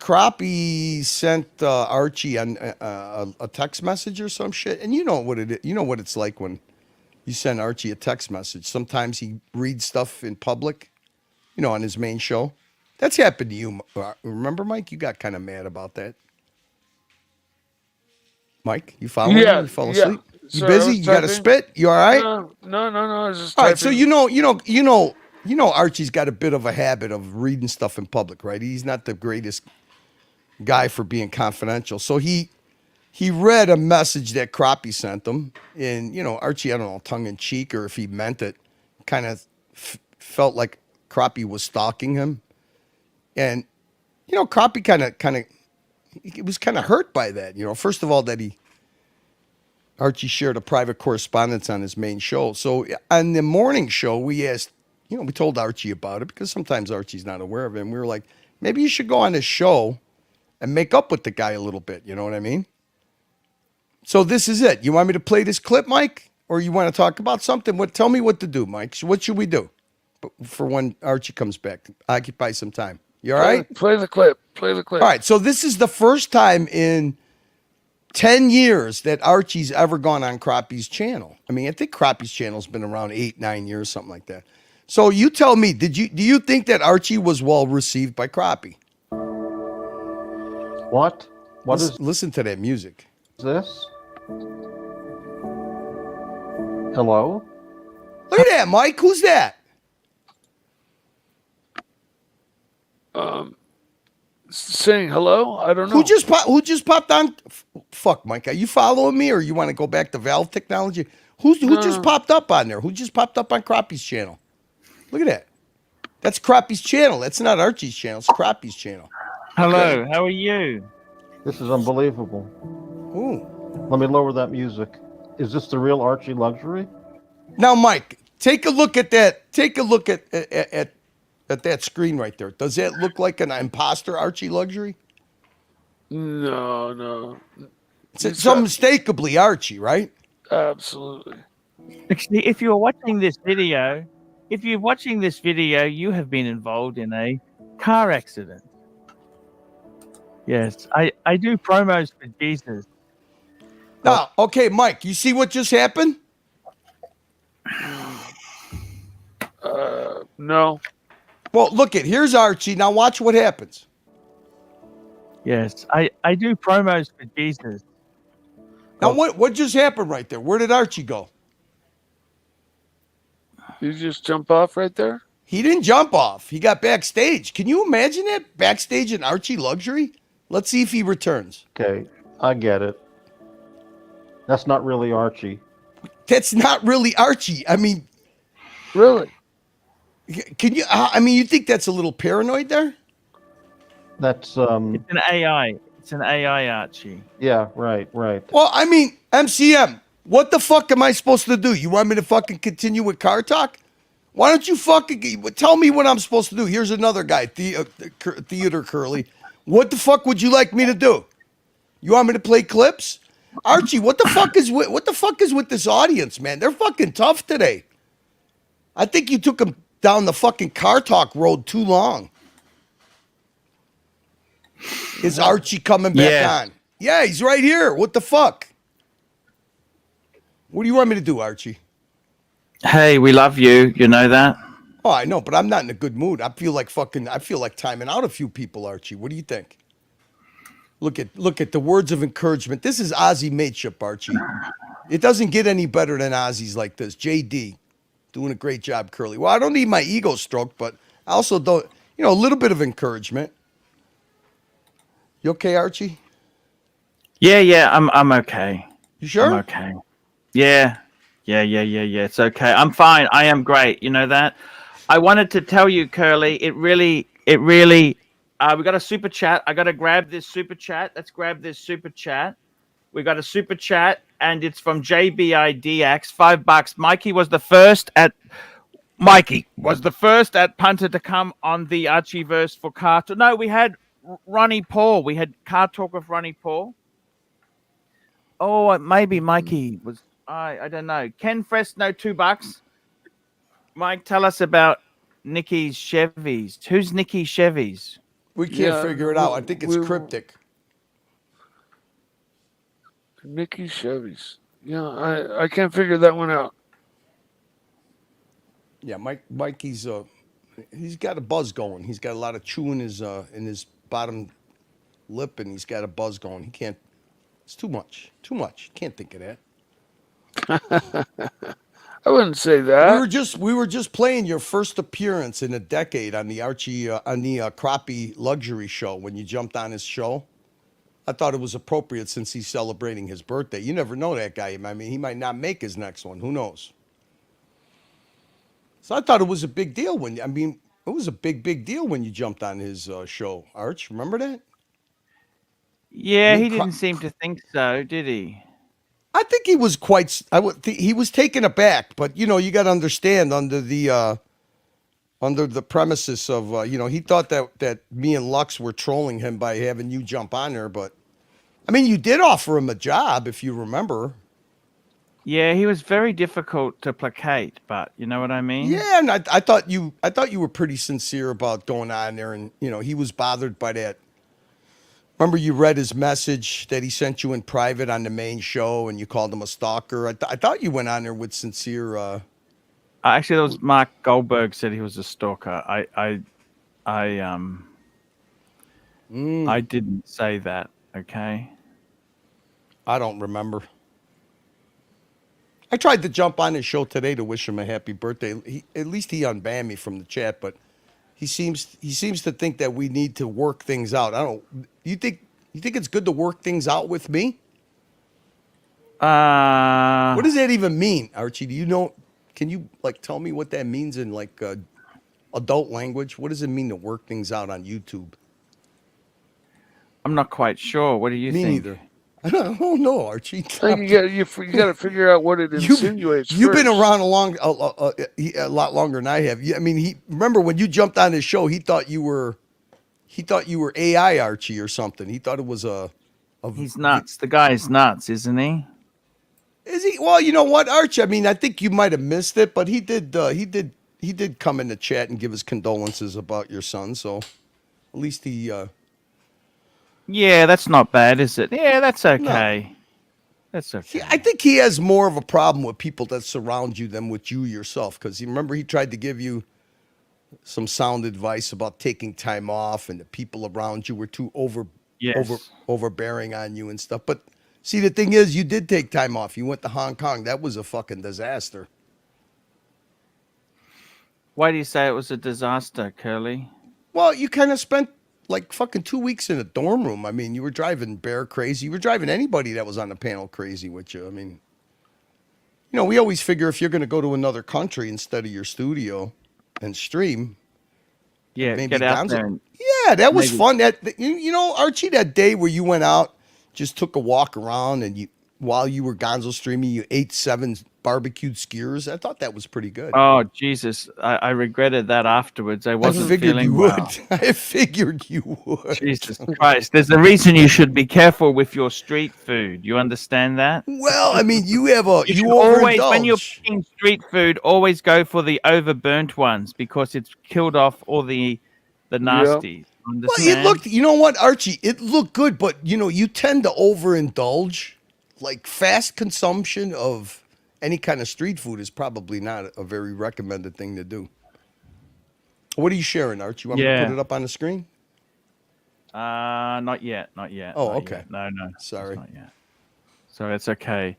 Crappie sent Archie a text message or some shit, and you know what it is. You know what it's like when you send Archie a text message. Sometimes he reads stuff in public, on his main show. That's happened to you. Remember, Mike? You got kind of mad about that. Mike, you following me? You fell asleep? You busy? You got to spit? You all right? No. I was just all right. So Archie's got a bit of a habit of reading stuff in public, right? He's not the greatest guy for being confidential. So he read a message that Crappie sent him, and Archie, I don't know, tongue in cheek or if he meant it, kind of felt like Crappie was stalking him, and Crappie kind of he was kind of hurt by that. First of all, that Archie shared a private correspondence on his main show. So on the morning show, we asked, we told Archie about it because sometimes Archie's not aware of it. And we were like, maybe you should go on his show and make up with the guy a little bit. You know what I mean? So this is it. You want me to play this clip, Mike? Or you want to talk about something? Tell me what to do, Mike. So what should we do for when Archie comes back? Occupy some time. You all right? Play the clip. All right. So this is the first time in 10 years that Archie's ever gone on Crappie's channel. I mean, I think Crappie's channel's been around 8-9 years, something like that. So you tell me, do you think that Archie was well received by Crappie? What? Listen to that music. This? Hello? Look at that, Mike. Who's that? Saying hello? I don't know. Who just popped on? Fuck, Mike. Are you following me, or you want to go back to Valve technology? Who just popped up on there? Who just popped up on Crappie's channel? Look at that. That's Crappie's channel. That's not Archie's channel. It's Crappie's channel. Hello. How are you? This is unbelievable. Ooh. Let me lower that music. Is this the real Archie Luxury? Now, Mike, take a look at that. Take a look at that screen right there. Does that look like an imposter Archie Luxury? No. It's unmistakably Archie, right? Absolutely. Actually, if you're watching this video, you have been involved in a car accident. Yes, I do promos for Jesus. Now, okay, Mike, you see what just happened? No. Well, here's Archie. Now watch what happens. Yes, I do promos for Jesus. Now what just happened right there? Where did Archie go? Did you just jump off right there? He didn't jump off. He got backstage. Can you imagine that? Backstage in Archie Luxury? Let's see if he returns. Okay, I get it. That's not really Archie. That's not really Archie. I mean, really? Can you? You think that's a little paranoid there? That's It's an AI. It's an AI Archie. Yeah, right. Well, MCM, what the fuck am I supposed to do? You want me to fucking continue with car talk? Why don't you fucking tell me what I'm supposed to do? Here's another guy, Theater Curly. What the fuck would you like me to do? You want me to play clips? Archie, what the fuck is with this audience, man? They're fucking tough today. I think you took them down the fucking car talk road too long. Is Archie coming back on? Yeah, he's right here. What the fuck? What do you want me to do, Archie? Hey, we love you. You know that? Oh, I know, but I'm not in a good mood. I feel like timing out a few people, Archie. What do you think? Look at the words of encouragement. This is Ozzy mateship, Archie. It doesn't get any better than Ozzy's like this. JD, doing a great job, Curly. Well, I don't need my ego stroked, but I also don't, a little bit of encouragement. You okay, Archie? Yeah, I'm okay. You sure? I'm okay. Yeah. It's okay. I'm fine. I am great. You know that? I wanted to tell you, Curly, it really We got a super chat. I got to grab this super chat. Let's grab this super chat. We got a super chat, and it's from JBIDX. $5. Mikey was the first at punter to come on the Archieverse for car talk. No, we had Ronnie Paul. We had car talk with Ronnie Paul. Oh, maybe Mikey was. I don't know. Ken Fresno, $2. Mike, tell us about Nikki's Chevys. Who's Nikki Chevys? We can't figure it out. I think it's cryptic. Nikki Chevys. Yeah, I can't figure that one out. Yeah, Mikey's he's got a buzz going. He's got a lot of chew in his bottom lip, and he's got a buzz going. He can't. It's too much. Too much. Can't think of that. I wouldn't say that. We were just playing your first appearance in a decade on the Archie Crappie Luxury show when you jumped on his show. I thought it was appropriate since he's celebrating his birthday. You never know that guy. I mean, he might not make his next one. Who knows? So I thought it was a big deal it was a big deal when you jumped on his show, Arch. Remember that? Yeah, he didn't seem to think so, did he? I think he was he was taken aback, but you got to understand under the premises of he thought that me and Lux were trolling him by having you jump on there, but I mean you did offer him a job if you remember. Yeah, he was very difficult to placate, but you know what I mean? Yeah, and I thought you were pretty sincere about going on there, and he was bothered by that. Remember, you read his message that he sent you in private on the main show, and you called him a stalker. I thought you went on there with sincere. Actually, that was Mark Goldberg said he was a stalker. I didn't say that. Okay. I don't remember. I tried to jump on his show today to wish him a happy birthday. At least he unbanned me from the chat, but he seems to think that we need to work things out. I don't. You think it's good to work things out with me? What does that even mean, Archie? Do you know? Can you tell me what that means in adult language? What does it mean to work things out on YouTube? I'm not quite sure. What do you think? Me neither. I don't know, Archie. You got to figure out what it insinuates. You've been around a lot longer than I have. I mean, remember when you jumped on his show, he thought you were AI Archie or something. He thought it was He's nuts. The guy is nuts, isn't he? Is he? Well, you know what, Archie? I mean, I think you might have missed it, but he did come in the chat and give his condolences about your son. So at least he. Yeah, that's not bad, is it? Yeah, that's okay. No. That's okay. I think he has more of a problem with people that surround you than with you yourself. Because you remember he tried to give you some sound advice about taking time off, and the people around you were too overbearing on you and stuff. But see, the thing is, you did take time off. You went to Hong Kong. That was a fucking disaster. Why do you say it was a disaster, Curly? Well, you kind of spent fucking 2 weeks in a dorm room. I mean, you were driving Bear crazy. You were driving anybody that was on the panel crazy with you. I mean, we always figure if you're going to go to another country instead of your studio and stream. Yeah, maybe get out there. Yeah, that was fun. That Archie, that day where you went out, just took a walk around, and while you were Gonzo streaming, you ate 7 barbecued skewers. I thought that was pretty good. Oh, Jesus. I regretted that afterwards. I wasn't feeling well. I figured you would. Jesus Christ. There's a reason you should be careful with your street food. You understand that? Well, I mean, you always, when you're eating street food, always go for the overburnt ones because it's killed off all the nasties. Well, it looked, you know what, Archie? It looked good, but, you tend to overindulge. Fast consumption of any kind of street food is probably not a very recommended thing to do. What are you sharing, Archie? You want me to put it up on the screen? Not yet. Oh, not okay. Yet. No. Sorry. Not yet. So it's okay.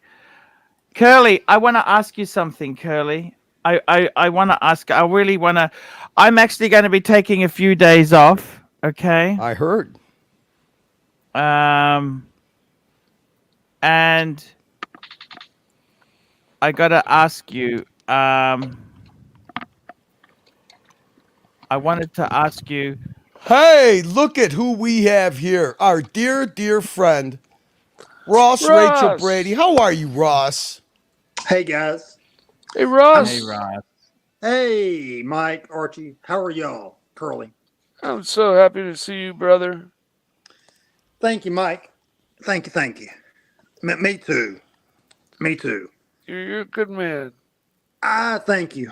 Curly, I want to ask you something, Curly. I want to ask. I really want to. I'm actually going to be taking a few days off. Okay. I heard. And I gotta ask you. I wanted to ask you, Hey, look at who we have here. Our dear, dear friend, Ross Rachel Ross! Brady. How are you, Ross? Hey guys. Hey, Ross. Hey, Ross. Hey Mike, Archie. How are y'all? Curly. I'm so happy to see you, brother. Thank you, Mike. Thank you, thank you. Me too. Me too. You're a good man. Thank you.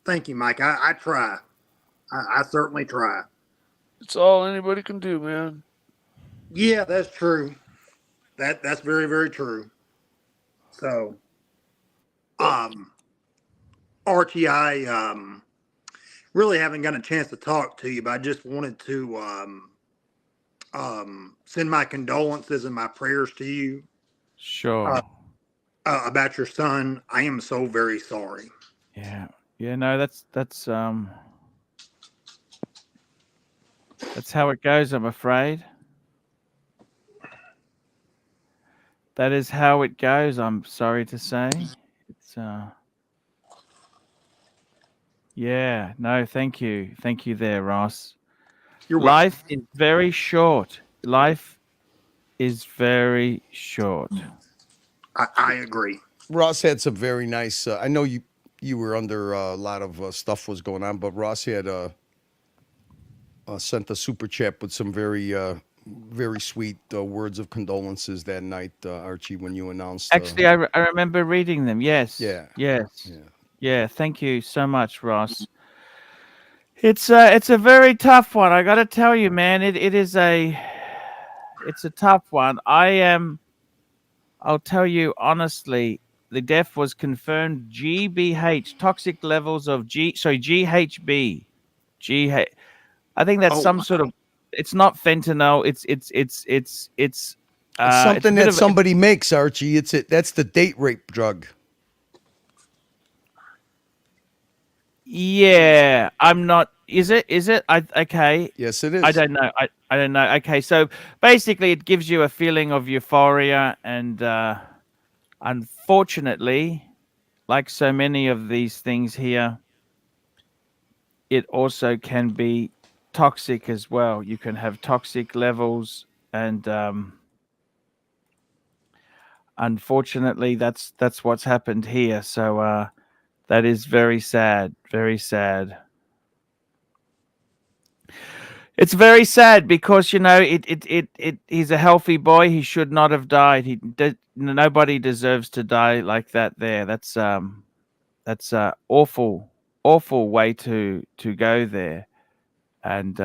Thank you, Mike. I try. I certainly try. It's all anybody can do, man. Yeah, that's true. That's very, very true. So Archie, I really haven't got a chance to talk to you, but I just wanted to send my condolences and my prayers to you Sure. about your son. I am so very sorry. Yeah. Yeah, no, that's how it goes, I'm afraid. That is how it goes, I'm sorry to say. It's yeah, no, thank you. Thank you there, Ross. You're welcome. Life is very short. Life is very short. I agree. Ross had some very nice. I know you were under a lot of stuff was going on, but Ross had sent a super chat with some very sweet words of condolences that night, Archie, when you announced. Actually, I remember reading them. Yes. Yeah. Yes. Yeah. Yeah. Thank you so much, Ross. It's a very tough one. I got to tell you, man. It's a tough one. I'll tell you honestly. The death was confirmed GBH, toxic levels of GHB. GH. I think that's Oh, some sort of. It's not fentanyl. It's It's something a bit that of somebody makes, Archie. That's the date rape drug. Yeah, I'm not. Is it? Okay. Yes, it is. I don't know. I don't know. Okay, so basically, it gives you a feeling of euphoria, and unfortunately, like so many of these things here, it also can be toxic as well. You can have toxic levels, and unfortunately, that's what's happened here. So that is very sad. Very sad. It's very sad because he's a healthy boy. He should not have died. Nobody deserves to die like that. That's awful, awful way to go there, and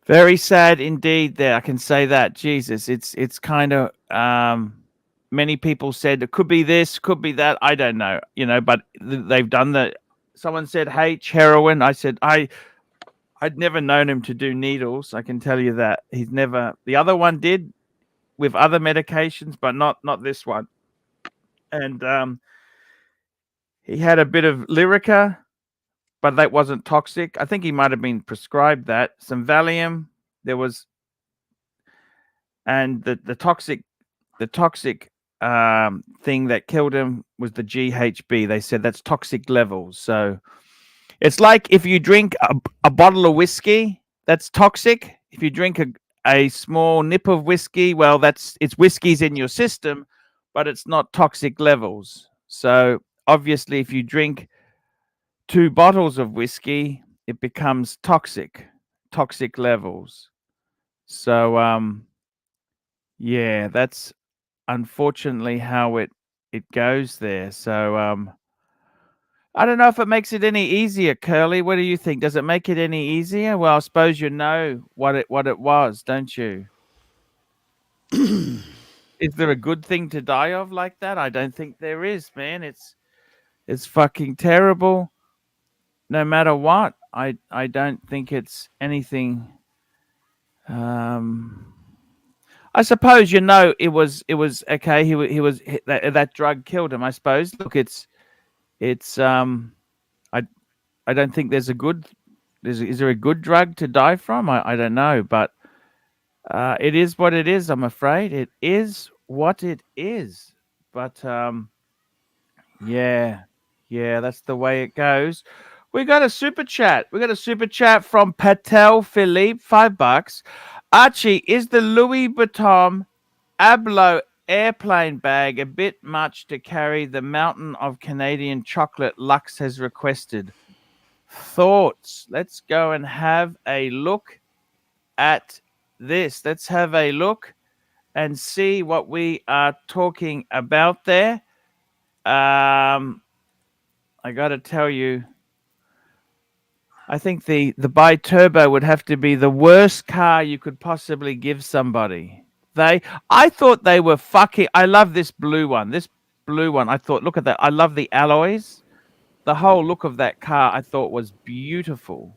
very sad indeed. There, I can say that. Jesus, it's kind of many people said it could be this, could be that. I don't know, but they've done the. Someone said heroin. I said I'd never known him to do needles. I can tell you that. He's never. The other one did with other medications, but not this one. And he had a bit of Lyrica, but that wasn't toxic. I think he might have been prescribed that. Some Valium. There was, and the toxic thing that killed him was the GHB. They said that's toxic levels. So it's like if you drink a bottle of whiskey, that's toxic. If you drink a small nip of whiskey, well, it's whiskey's in your system, but it's not toxic levels. So obviously, if you drink 2 bottles of whiskey, it becomes toxic levels. So yeah, that's unfortunately how it goes there. So I don't know if it makes it any easier, Curly. What do you think? Does it make it any easier? Well, I suppose you know what it was, don't you? Is there a good thing to die of like that? I don't think there is, man. It's fucking terrible. No matter what, I don't think it's anything. I suppose it was okay. That drug killed him. I suppose. Look, it's I don't think there's a good. Is there a good drug to die from? I don't know, but it is what it is. I'm afraid it is what it is. But yeah, that's the way it goes. We got a super chat. We got a super chat from Patek Philippe, $5. Archie, is the Louis Vuitton Ablo airplane bag a bit much to carry? The mountain of Canadian chocolate Lux has requested. Thoughts? Let's go and have a look at this. Let's have a look and see what we are talking about there. I got to tell you, I think the bi-turbo would have to be the worst car you could possibly give somebody. I thought they were fucking. I love this blue one. This blue one. I thought, look at that. I love the alloys. The whole look of that car, I thought, was beautiful.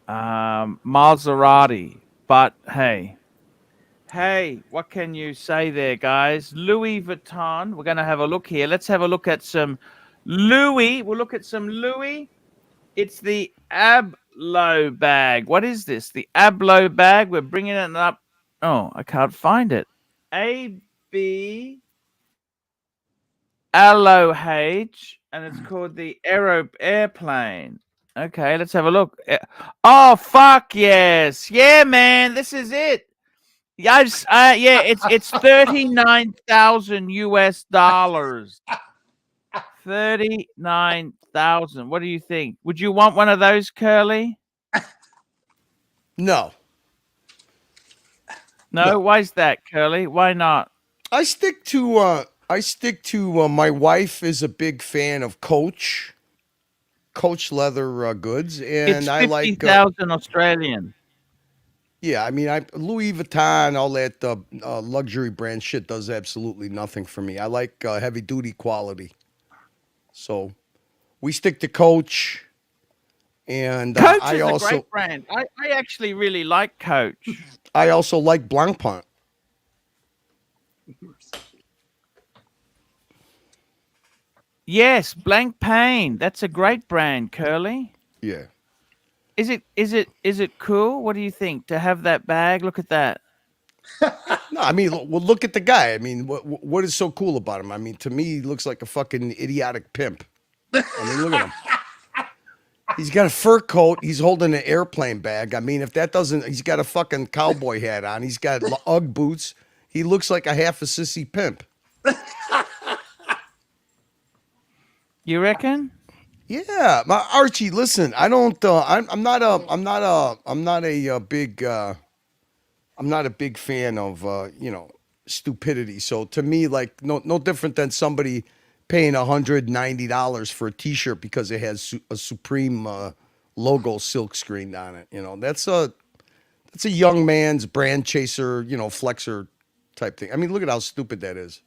Maserati, but hey, what can you say there, guys? Louis Vuitton. We're going to have a look here. Let's have a look at some Louis. We'll look at some Louis. It's the Ablo bag. What is this? The Ablo bag. We're bringing it up. Oh, I can't find it. AB Alohage, and it's called the Airplane. Okay, let's have a look. Oh, fuck yes. Yeah, man, this is it. Yes, yeah, it's 39,000 US dollars. 39,000. What do you think? Would you want one of those, Curly? No. No, why is that, Curly? Why not? I stick to my wife is a big fan of Coach leather goods, and It's I like 50,000 Australian. yeah, I mean, Louis Vuitton, all that luxury brand shit does absolutely nothing for me. I like heavy duty quality, so we stick to Coach. And Coach I is also a great brand. I actually really like Coach. I also like Blancpain. Yes, Blancpain. That's a great brand, Curly. Yeah. Is it cool? What do you think to have that bag? Look at that. No, I mean, well, look at the guy. I mean, what is so cool about him? I mean, to me, he looks like a fucking idiotic pimp. I mean, look at him. He's got a fur coat. He's holding an airplane bag. I mean, if that doesn't, he's got a fucking cowboy hat on. He's got Ugg boots. He looks like a half a sissy pimp. You reckon? Yeah, Archie. Listen, I don't. I'm not a big fan of stupidity. So to me, like no different than somebody paying $190 for a T-shirt because it has a Supreme logo silk screened on it. You know, that's a young man's brand chaser, flexer type thing. I mean, look at how stupid that is.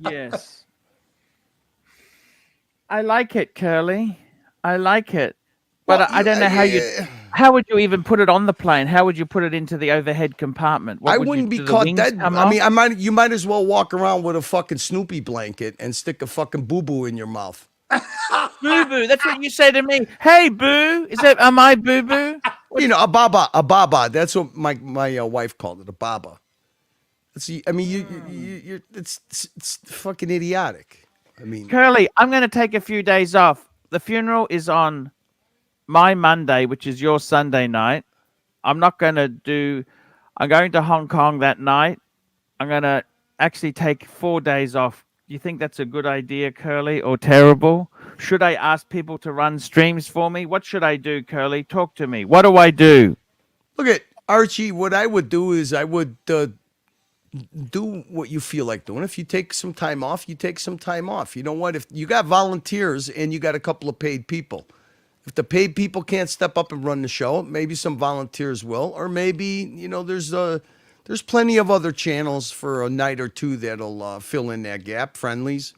Yes. I like it, Curly. I like it. But Well, I don't know how would you even put it on the plane? How would you put it into the overhead compartment? I wouldn't be caught dead. I mean, you might as well walk around with a fucking Snoopy blanket and stick a fucking boo-boo in your mouth. Boo-boo. That's what you say to me. Hey, boo. Am I boo-boo? A baba. That's what my wife called it, a baba. I mean, it's fucking idiotic. I mean, Curly, I'm going to take a few days off. The funeral is on my Monday, which is your Sunday night. I'm going to Hong Kong that night. I'm going to actually take 4 days off. Do you think that's a good idea, Curly, or terrible? Should I ask people to run streams for me? What should I do, Curly? Talk to me. What do I do? Look at Archie. What I would do is I would do what you feel like doing. If you take some time off, you take some time off. You know what? If you got volunteers and you got a couple of paid people, if the paid people can't step up and run the show, maybe some volunteers will, or maybe there's plenty of other channels for a night or two that'll fill in that gap. Friendlies.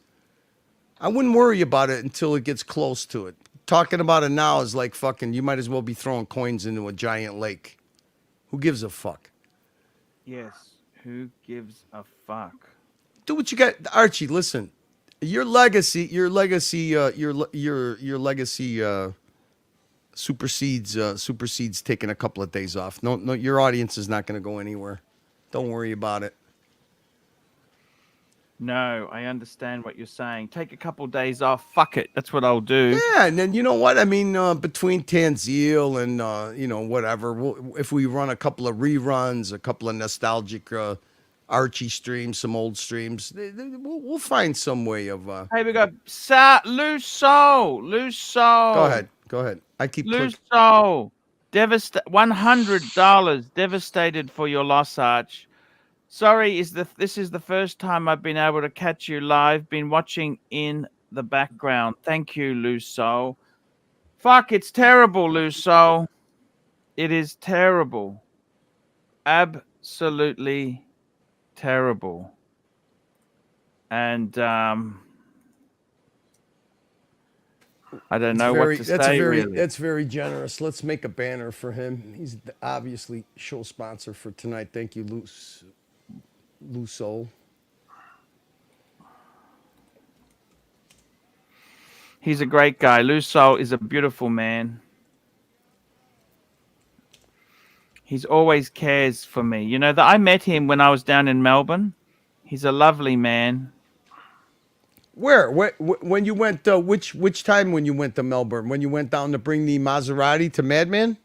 I wouldn't worry about it until it gets close to it. Talking about it now is like fucking. You might as well be throwing coins into a giant lake. Who gives a fuck? Yes. Who gives a fuck? Do what you got, Archie. Listen, your legacy supersedes taking a couple of days off. No, your audience is not going to go anywhere. Don't worry about it. No, I understand what you're saying. Take a couple days off. Fuck it. That's what I'll do. Yeah, and then you know what? I mean, between Tanzil and you know whatever, if we run a couple of reruns, a couple of nostalgic Archie streams, some old streams, we'll find some way of. Hey, we got Loose Soul. Loose Soul. Go ahead. Go ahead. I keep Loose clicking. Soul. $100. Devastated for your loss, Arch. Sorry, this is the first time I've been able to catch you live. Been watching in the background. Thank you, Loose Soul. Fuck, it's terrible, Loose Soul. It is terrible. Absolutely terrible. And I don't know what to say, really. That's very generous. Let's make a banner for him. He's obviously show sponsor for tonight. Thank you, Luso. He's a great guy. Luso is a beautiful man. He's always cares for me. You know, that I met him when I was down in Melbourne. He's a lovely man. Where? When you went? Which time when you went to Melbourne? When you went down to bring the Maserati to Madman?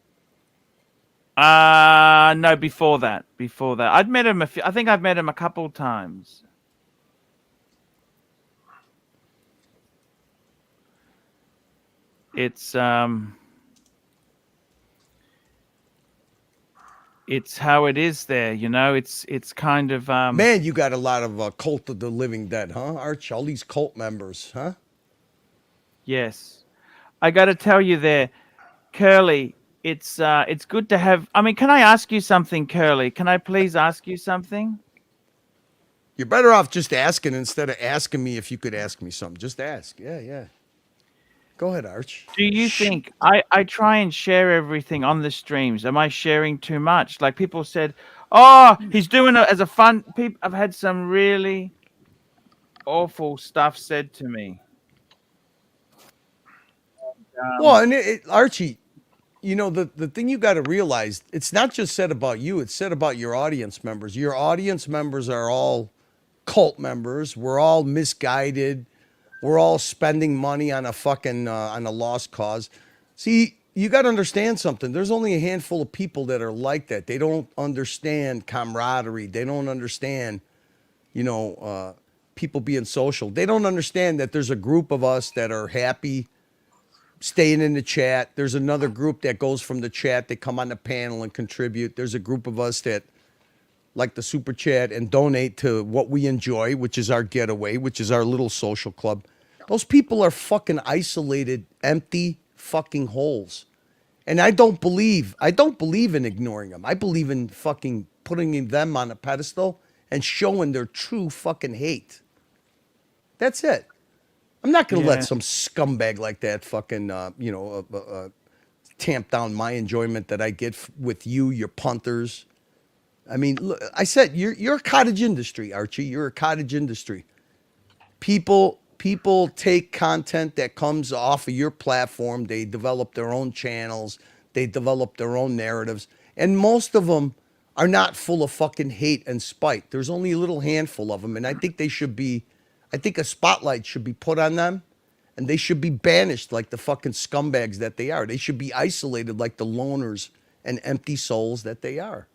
No, before that. Before that, I'd met him I think I've met him a couple times. It's how it is there, you know. It's kind of Man, you got a lot of cult of the living dead, huh, Arch? All these cult members, huh? Yes, I got to tell you there, Curly. It's good to have. I mean, can I ask you something, Curly? Can I please ask you something? You're better off just asking instead of asking me if you could ask me something. Just ask. Yeah. Go ahead, Arch. Do you think I try and share everything on the streams? Am I sharing too much? Like people said, oh, he's doing it as a fun. I've had some really awful stuff said to me. Well, and Archie, you know, the thing you got to realize, it's not just said about you, it's said about your audience members. Your audience members are all cult members. We're all misguided. We're all spending money on a fucking on a lost cause. See, you got to understand something. There's only a handful of people that are like that. They don't understand camaraderie. They don't understand, you know, people being social. They don't understand that there's a group of us that are happy staying in the chat. There's another group that goes from the chat. They come on the panel and contribute. There's a group of us that like the super chat and donate to what we enjoy, which is our getaway, which is our little social club. Those people are fucking isolated, empty fucking holes. And I don't believe in ignoring them. I believe in fucking putting them on a pedestal and showing their true fucking hate. That's it. I'm not going to let some scumbag like that fucking, tamp down my enjoyment that I get with you, your punters. I mean, look, I said you're a cottage industry, Archie. You're a cottage industry. People take content that comes off of your platform. They develop their own channels. They develop their own narratives, and most of them are not full of fucking hate and spite. There's only a little handful of them, and I think they should be. I think a spotlight should be put on them, and they should be banished like the fucking scumbags that they are. They should be isolated like the loners and empty souls that they are.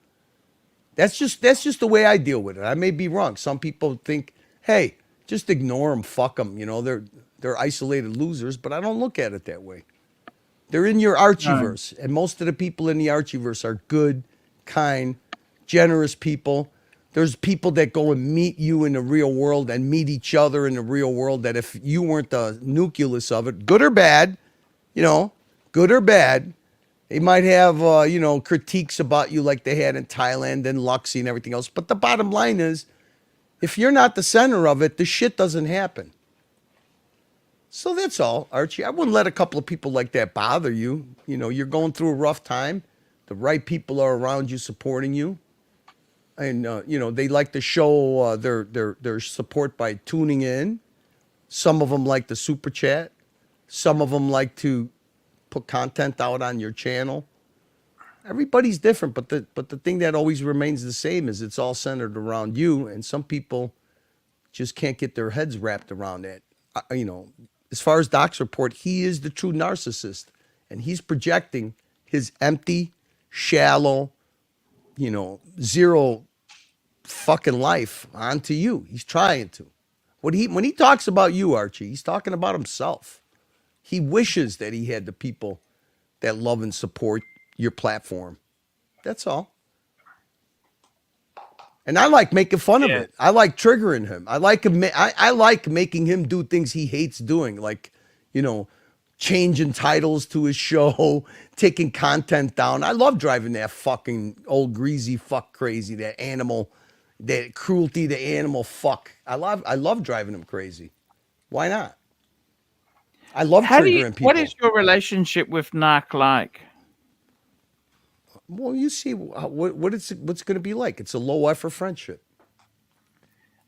That's just the way I deal with it. I may be wrong. Some people think, hey, just ignore them, fuck them. You know, they're isolated losers, but I don't look at it that way. They're in your Archieverse, and most of the people in the Archieverse are good, kind, generous people. There's people that go and meet you in the real world and meet each other in the real world that if you weren't the nucleus of it, good or bad, they might have, critiques about you like they had in Thailand and Luxy and everything else. But the bottom line is, if you're not the center of it, the shit doesn't happen. So that's all, Archie. I wouldn't let a couple of people like that bother you. You know, you're going through a rough time. The right people are around you supporting you. And, they like to show their support by tuning in. Some of them like the super chat. Some of them like to put content out on your channel. Everybody's different, but the thing that always remains the same is it's all centered around you. And some people just can't get their heads wrapped around that. As far as Doc's report, he is the true narcissist, and he's projecting his empty, shallow, zero fucking life onto you. He's trying to. When he talks about you, Archie, he's talking about himself. He wishes that he had the people that love and support your platform. That's all. And I like making fun of it. I like triggering him. I like him. I like making him do things he hates doing, like, changing titles to his show, taking content down. I love driving that fucking old greasy fuck crazy, that animal, that cruelty to animal fuck. I love driving him crazy. Why not? I love triggering people. What is your relationship with Narc like? Well, you see what's going to be like. It's a low effort friendship.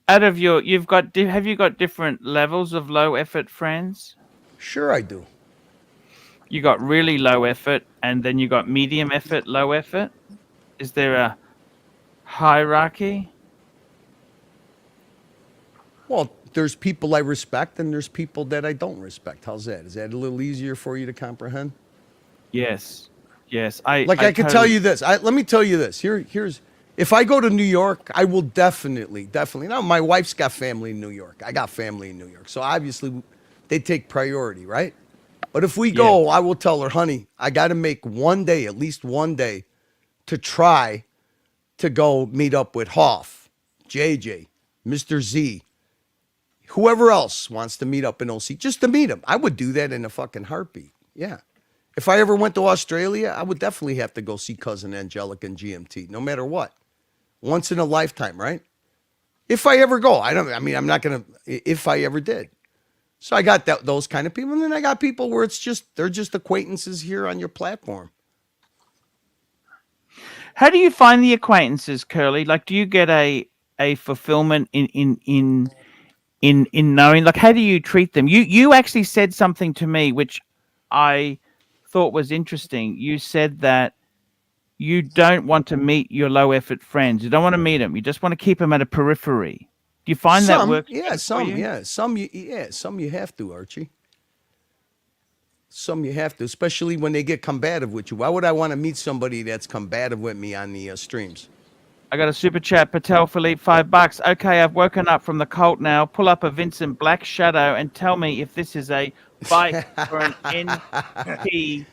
Out of have you got different levels of low effort friends? Sure, I do. You got really low effort, and then you got medium effort, low effort. Is there a hierarchy? Well, there's people I respect, and there's people that I don't respect. How's that? Is that a little easier for you to comprehend? Yes. I can tell you this. Let me tell you this. Here's if I go to New York, I will definitely. Now, my wife's got family in New York. I got family in New York, so obviously they take priority, right? But if we go, I will tell her, honey, I got to make one day, at least one day, to try to go meet up with Hoff, JJ, Mr. Z, whoever else wants to meet up in OC, just to meet him. I would do that in a fucking heartbeat. Yeah. If I ever went to Australia, I would definitely have to go see Cousin Angelica and GMT, no matter what. Once in a lifetime, right? If I ever go. I'm not going to, if I ever did. So I got those kind of people. And then I got people where they're just acquaintances here on your platform. How do you find the acquaintances, Curly? Like, do you get a fulfillment in knowing, like, how do you treat them? You actually said something to me, which I thought was interesting. You said that you don't want to meet your low effort friends. You don't want to meet them. You just want to keep them at a periphery. Do you find that works? Yeah, some you have to, Archie. Some you have to, especially when they get combative with you. Why would I want to meet somebody that's combative with me on the streams? I got a super chat, Patek Philippe, $5. Okay, I've woken up from the cult now. Pull up a Vincent Black Shadow and tell me if this is a bike or an NPD.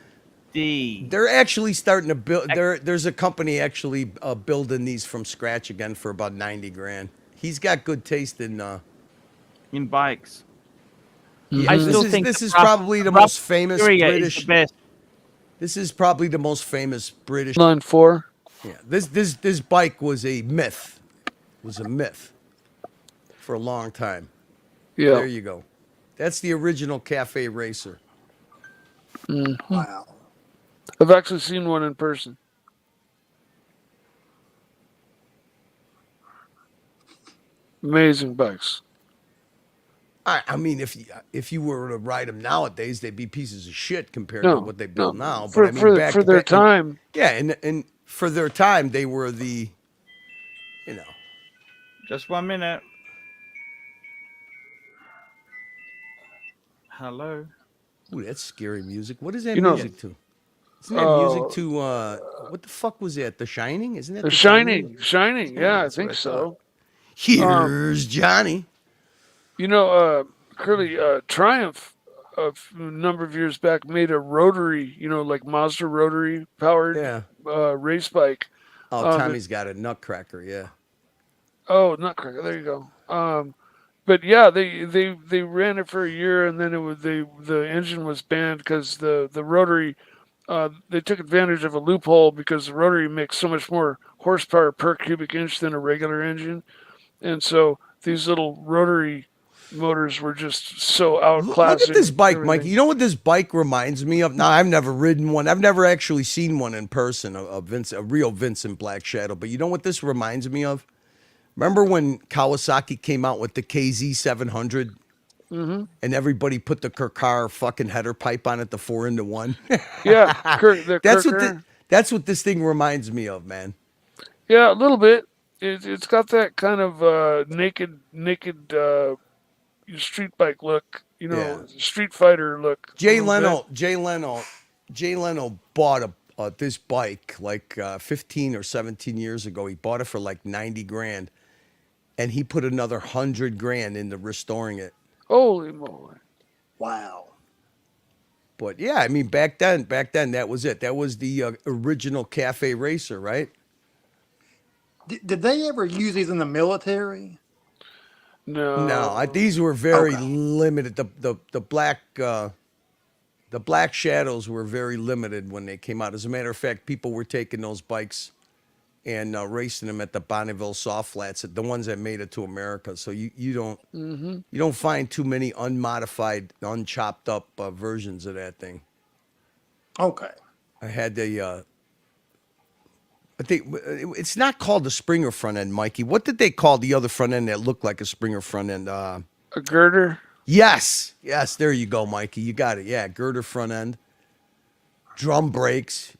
They're actually starting to build. There's a company actually building these from scratch again for about $90,000. He's got good taste in bikes. Yeah, I still think this is probably the most famous British. This is probably the most famous British. Line 4. Yeah, this bike was a myth. It was a myth for a long time. Yeah. There you go. That's the original cafe racer. Mm-hmm. Wow. I've actually seen one in person. Amazing bikes. I mean, if you were to ride them nowadays, they'd be pieces of shit compared to what they build now. For, but I mean, for their time. Yeah, and for their time, they were the, Just 1 minute. Hello. Ooh, that's scary music. What is that music to? Isn't that music to, what the fuck was that? The Shining? Isn't that The Shining? Shining, yeah, I think so. Here's Johnny. Curly, Triumph a number of years back made a rotary, like Mobster rotary powered race bike. Oh, Tommy's got a Nutcracker, yeah. Oh, Nutcracker, there you go. But yeah, they ran it for a year, and then the engine was banned because the rotary, they took advantage of a loophole because the rotary makes so much more horsepower per cubic inch than a regular engine, and so these little rotary motors were just so outclassing. Look at this bike, Mike. You know what this bike reminds me of? Now, I've never ridden one. I've never actually seen one in person, a real Vincent Black Shadow. But you know what this reminds me of? Remember when Kawasaki came out with the KZ 700? Mm-hmm. And everybody put the Kerkar fucking header pipe on it, the 4-in-1? Yeah. That's what this thing reminds me of, man. Yeah, a little bit. It's got that kind of naked street bike look. You know, Street Fighter look. Jay Leno bought this bike like 15 or 17 years ago. He bought it for like 90 grand, and he put another 100 grand into restoring it. Holy moly! Wow. But yeah, I mean, back then, that was it. That was the original cafe racer, right? Did they ever use these in the military? No. These were very limited. The black shadows were very limited when they came out. As a matter of fact, people were taking those bikes and racing them at the Bonneville Soft Flats, the ones that made it to America. So you don't find too many unmodified, unchopped up versions of that thing. Okay. I had I think it's not called the Springer front end, Mikey. What did they call the other front end that looked like a Springer front end? A girder? Yes. There you go, Mikey. You got it. Yeah, girder front end. Drum brakes.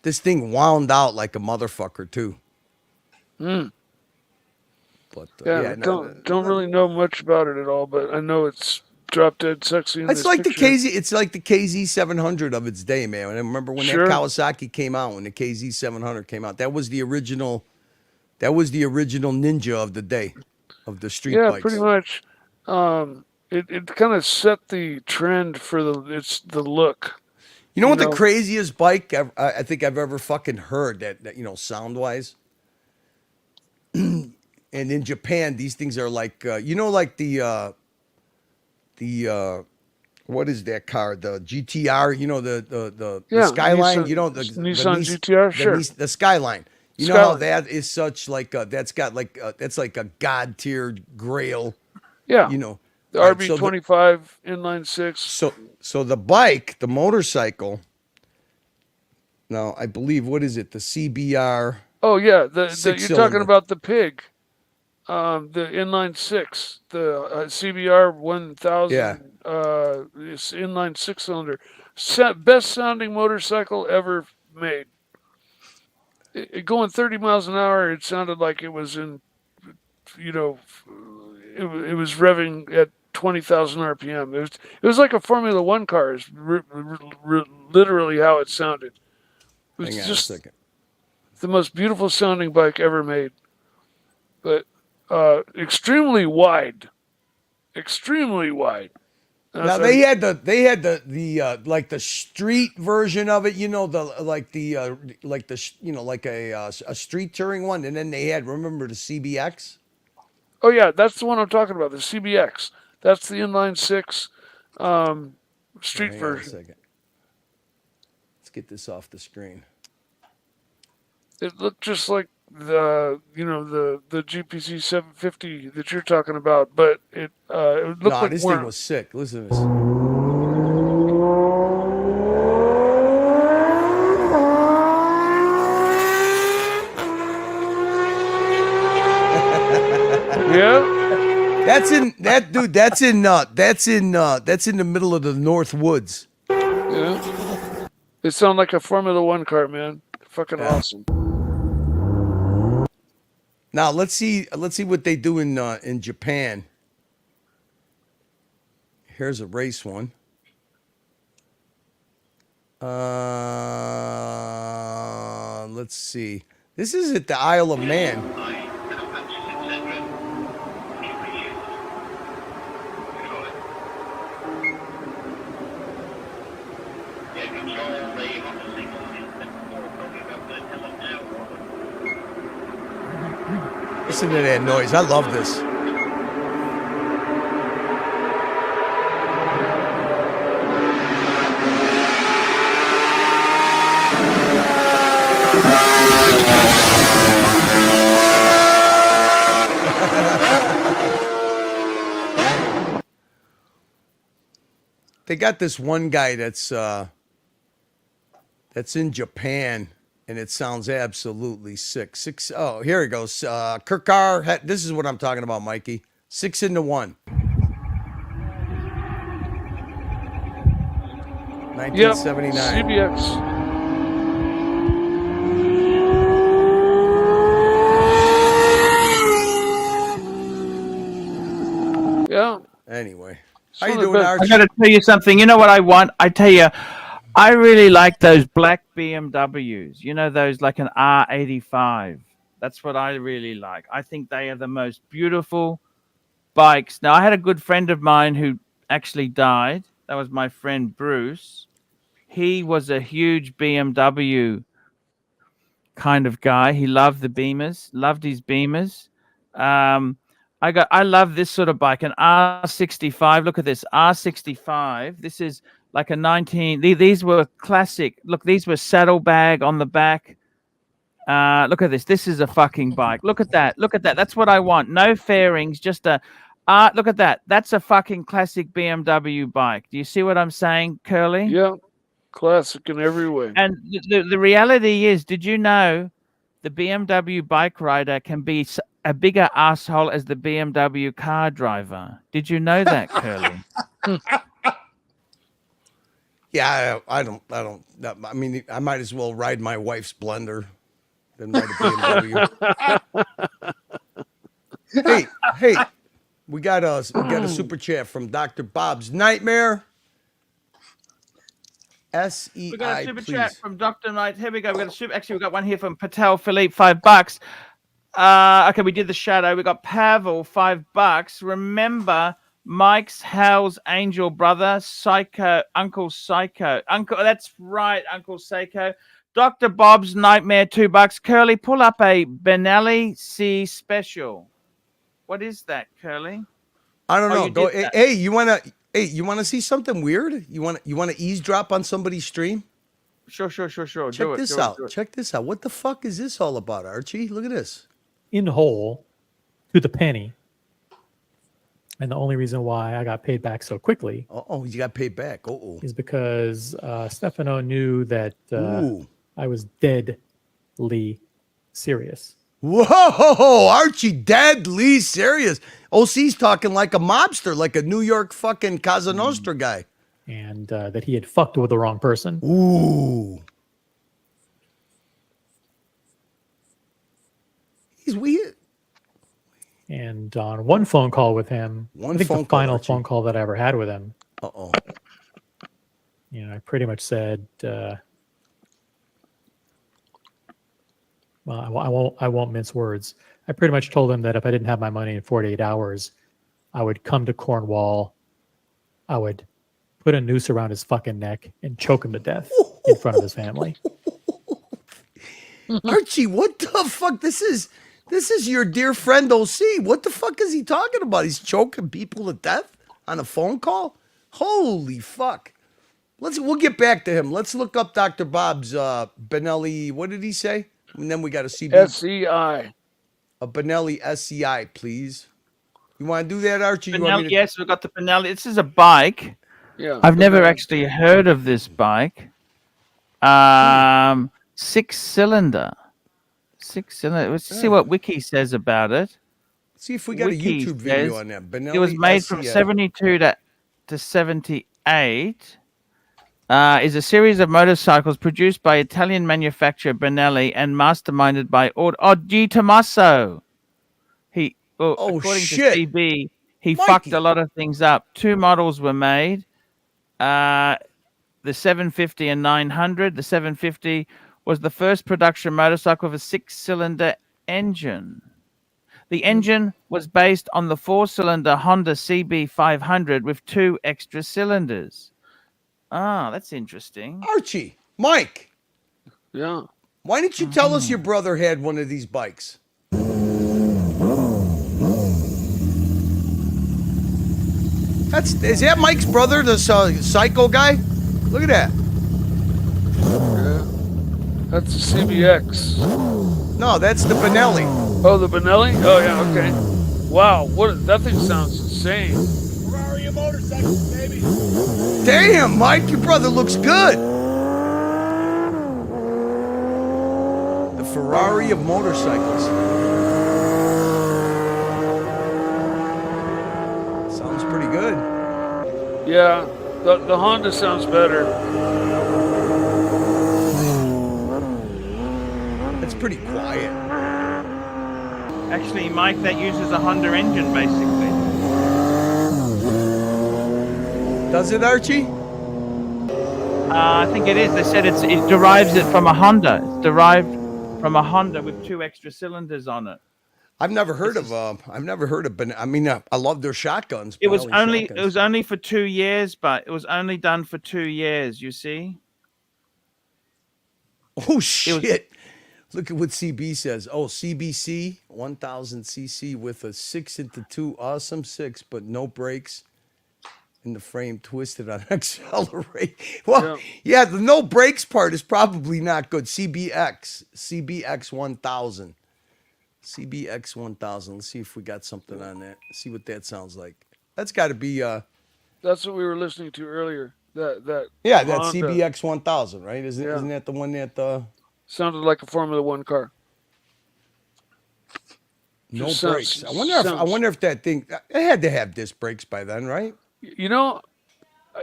This thing wound out like a motherfucker too. But don't really know much about it at all, but I know it's drop dead sexy. It's like the KZ 700 of its day, man. And I remember when that Kawasaki came out, when the KZ 700 came out, that was the original ninja of the day, of the street bikes. Yeah, pretty much. It kind of set the trend for the look. You know what the craziest bike I think I've ever fucking heard that sound wise? And in Japan, these things are like like the what is that car? The GTR, the Skyline, Nissan, the Nissan GTR, sure. The Skyline. You know how that is such like that's got like that's like a god tier grail. Yeah. The RB25 inline six. So the bike, the motorcycle. Now I believe what is it? The CBR. Oh yeah, you're talking about the pig. The inline six, the CBR 1000. Yeah. It's inline 6-cylinder, best sounding motorcycle ever made. Going 30 miles an hour, it sounded like it was in, it was revving at 20,000 RPM. It was like a Formula One car. Is literally how it sounded. It was just the most beautiful sounding bike ever made, but extremely wide. Now they had the like the street version of it, like a street touring one, and then they had, remember, the CBX? Oh yeah, that's the one I'm talking about, the CBX. That's the inline six street version. Let's get this off the screen. It looked just like the GPC 750 that you're talking about, but it looked like this thing was sick. Listen to this. Yeah, that's in the middle of the North Woods. Yeah, it sounded like a Formula One car, man. Fucking awesome. Now let's see what they do in Japan. Here's a race one. Let's see. This is at the Isle of Man. Listen to that noise. I love this. They got this one guy that's in Japan, and it sounds absolutely sick. Oh, here he goes. Supercar. This is what I'm talking about, Mikey. 6 into 1. 1979. CBX. Anyway, It's how you one of the doing, best- I Archie? got to tell you something. You know what I want? I tell you, I really like those black BMWs. You know, those like an R85. That's what I really like. I think they are the most beautiful bikes. Now, I had a good friend of mine who actually died. That was my friend Bruce. He was a huge BMW kind of guy. He loved the Beamers, loved his Beamers. I love this sort of bike, an R65. Look at this R65. This is like a 19. These were classic. Look, these were saddlebag on the back. Look at this. This is a fucking bike. Look at that. Look at that. That's what I want. No fairings, just a. Look at that. That's a fucking classic BMW bike. Do you see what I'm saying, Curly? Yeah, classic in every way. And the reality is, did you know the BMW bike rider can be a bigger asshole as the BMW car driver? Did you know that, Curly? Yeah, I don't. I mean, I might as well ride my wife's blender than ride a BMW. hey, we got a super chat from Dr. Bob's Nightmare. SEI, We got a super please. chat from Dr. Knight. Here we go. We got a super. Actually, we got one here from Patek Philippe, $5. Okay, we did the shadow. We got Pavel, $5. Remember Mike's Hal's angel brother, Psycho, Uncle Psycho. That's right, Uncle Psycho. Dr. Bob's Nightmare, $2. Curly, pull up a Benelli C special. What is that, Curly? I don't Oh, know. you Go. did that. Hey, you wanna see something weird? You wanna eavesdrop on somebody's stream? Sure. Check this out. Check this out. What the fuck is this all about, Archie? Look at this. In whole to the penny. And the only reason why I got paid back so quickly Oh, you got paid back. is because Stefano knew that Ooh. I was deadly serious. Whoa, Archie, deadly serious. OC's talking like a mobster, like a New York fucking Casa Nostra guy. And that he had fucked with the wrong person. Ooh. He's weird. And on one phone call with him, One I think phone the call, final Archie. phone call that I ever had with him, Uh-oh. you know, I pretty much said, well, I won't mince words. I pretty much told him that if I didn't have my money in 48 hours, I would come to Cornwall. I would put a noose around his fucking neck and choke him to death in front of his family. Archie, what the fuck? This is your dear friend OC. What the fuck is he talking about? He's choking people to death on a phone call? Holy fuck. We'll get back to him. Let's look up Dr. Bob's Benelli. What did he say? And then we got a CB. SEI. A Benelli SCI, please. You want to do that, Archie? You want me to... Yes, we've got the Benelli. This is a bike. Yeah. I've never actually heard of this bike. 6-cylinder. 6-cylinder. Let's see what Wiki says about it. See if we got Wiki a YouTube video says on that. Benelli It was made from SCI. 72 to 78. Is a series of motorcycles produced by Italian manufacturer Benelli and masterminded by Di Tommaso. According shit. to CB, he Mikey. fucked a lot of things up. 2 models were made. The 750 and 900. The 750 was the first production motorcycle with a 6-cylinder engine. The engine was based on the 4-cylinder Honda CB500 with 2 extra cylinders. That's interesting. Archie, Mike, Yeah. why didn't you tell us your brother had one of these bikes? Is that Mike's brother, the psycho guy? Look at that. Yeah. That's the CBX. No, that's the Benelli. Oh, the Benelli? Oh, yeah, okay. Wow, that thing sounds insane. Ferrari of motorcycles, baby. Damn, Mike, your brother looks good. The Ferrari of motorcycles. Sounds pretty good. Yeah, the Honda sounds better. It's pretty quiet. Actually, Mike, that uses a Honda engine, basically. Does it, Archie? I think it is. They said it derives it from a Honda. It's derived from a Honda with 2 extra cylinders on it. I've never heard of. I mean, I love their shotguns. It was Benelli shotguns. only for 2 years, but it was only done for 2 years. You see. Oh shit! Look at what CB says. Oh, CBC 1000 cc with a 6x2, awesome 6, but no brakes. In the frame, twisted on accelerate. Well, yeah, the no brakes part is probably not good. CBX 1000. CBX 1000. Let's see if we got something on that. See what that sounds like. That's got to be. That's what we were listening to earlier. That Yeah, that Honda. CBX 1000, right? Isn't that the one that? Sounded like a Formula One car. No Just brakes. sounds- I wonder if that thing. It had to have disc brakes by then, right? You know,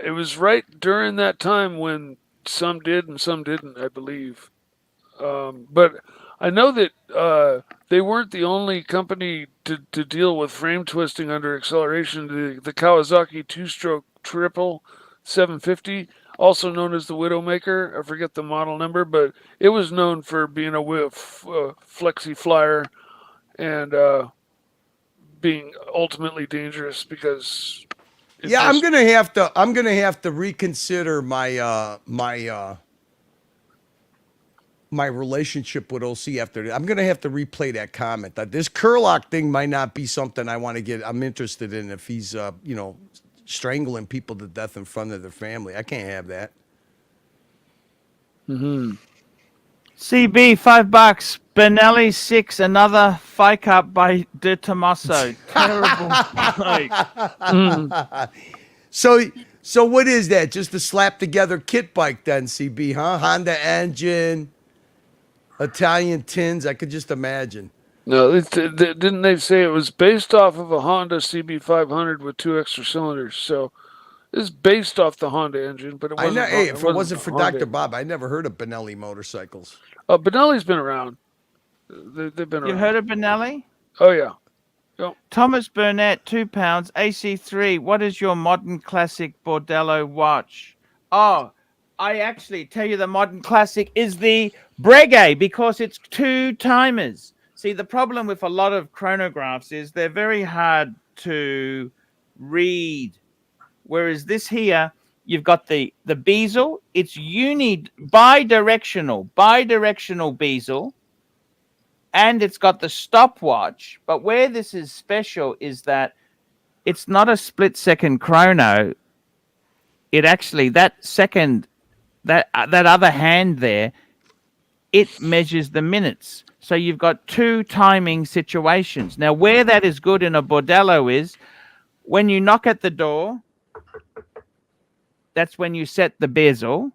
it was right during that time when some did and some didn't, I believe. But I know that they weren't the only company to deal with frame twisting under acceleration. The Kawasaki two-stroke triple 750, also known as the Widowmaker. I forget the model number, but it was known for being a flexi flyer and being ultimately dangerous because. Yeah, I'm gonna have to reconsider my my relationship with OC after that. I'm gonna have to replay that comment. That this Curlock thing might not be something I want to get. I'm interested in if he's strangling people to death in front of their family. I can't have that. CB $5. Benelli 6. Another fike up by De Tomaso. Terrible. So what is that? Just a slap together kit bike then, CB, huh? Honda engine, Italian tins. I could just imagine. No, didn't they say it was based off of a Honda CB500 with 2 extra cylinders? So it's based off the Honda engine, but it wasn't. If it wasn't for Dr. Bob, I never heard of Benelli motorcycles. Benelli's been around. They've been around. You've heard of Benelli? Oh yeah. Thomas Burnett, £2. AC3. What is your modern classic Bordello watch? Oh, I actually tell you the modern classic is the Breguet because it's 2 timers. See, the problem with a lot of chronographs is they're very hard to read. Whereas this here, you've got the bezel. It's bidirectional bezel. And it's got the stopwatch. But where this is special is that it's not a split-second chrono. It actually, that other hand there, it measures the minutes. So you've got 2 timing situations. Now, where that is good in a Bordello is when you knock at the door, that's when you set the bezel.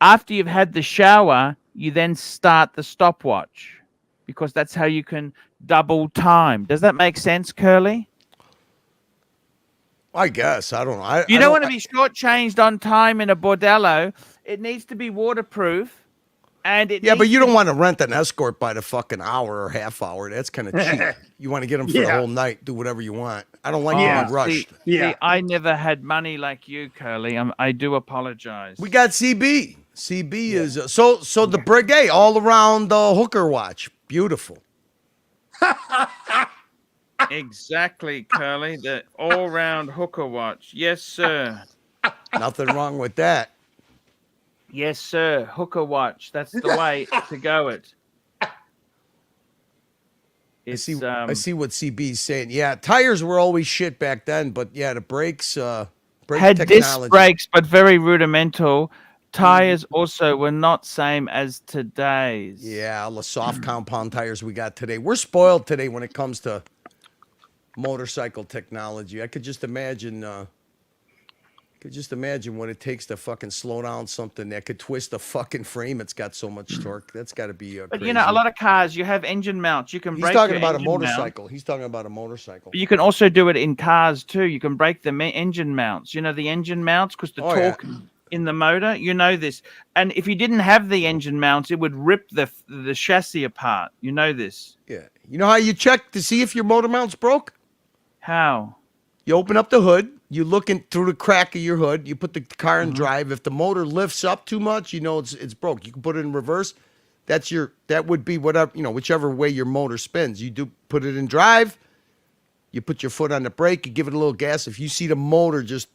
After you've had the shower, you then start the stopwatch because that's how you can double time. Does that make sense, Curly? I guess. I don't know. You don't want to be shortchanged on time in a Bordello. It needs to be waterproof. But you don't want to rent an Escort by the fucking hour or half hour. That's kind of cheap. You want to get them for the whole night, do whatever you want. I don't like to be rushed. See, I never had money like you, Curly. I do apologize. We got CB. CB is so the Breguet all around the hooker watch. Beautiful. Exactly, Curly. The all-round hooker watch. Yes, sir. Nothing wrong with that. Yes, sir. Hooker watch. That's the way to go it. I see what CB's saying. Yeah, tires were always shit back then, but yeah, the brakes brake had technology. disc brakes, but very rudimental. Tires also were not same as today's. Yeah, all the soft compound tires we got today. We're spoiled today when it comes to motorcycle technology. I could just imagine what it takes to fucking slow down something that could twist a fucking frame. It's got so much torque. That's got to be But crazy. you know, a lot of cars, you have engine mounts. You can He's break talking your about a engine motorcycle. mount. He's talking about a motorcycle. But you can also do it in cars too. You can break the engine mounts. You know the engine mounts because the torque in the motor. You know this. And if you didn't have the engine mounts, it would rip the chassis apart. You know this. Yeah. You know how you check to see if your motor mount's broke? How? You open up the hood. You look in through the crack of your hood. You put the car in drive. If the motor lifts up too much, you know it's broke. You can put it in reverse. That would be whatever, whichever way your motor spins. You do put it in drive. You put your foot on the brake. You give it a little gas. If you see the motor just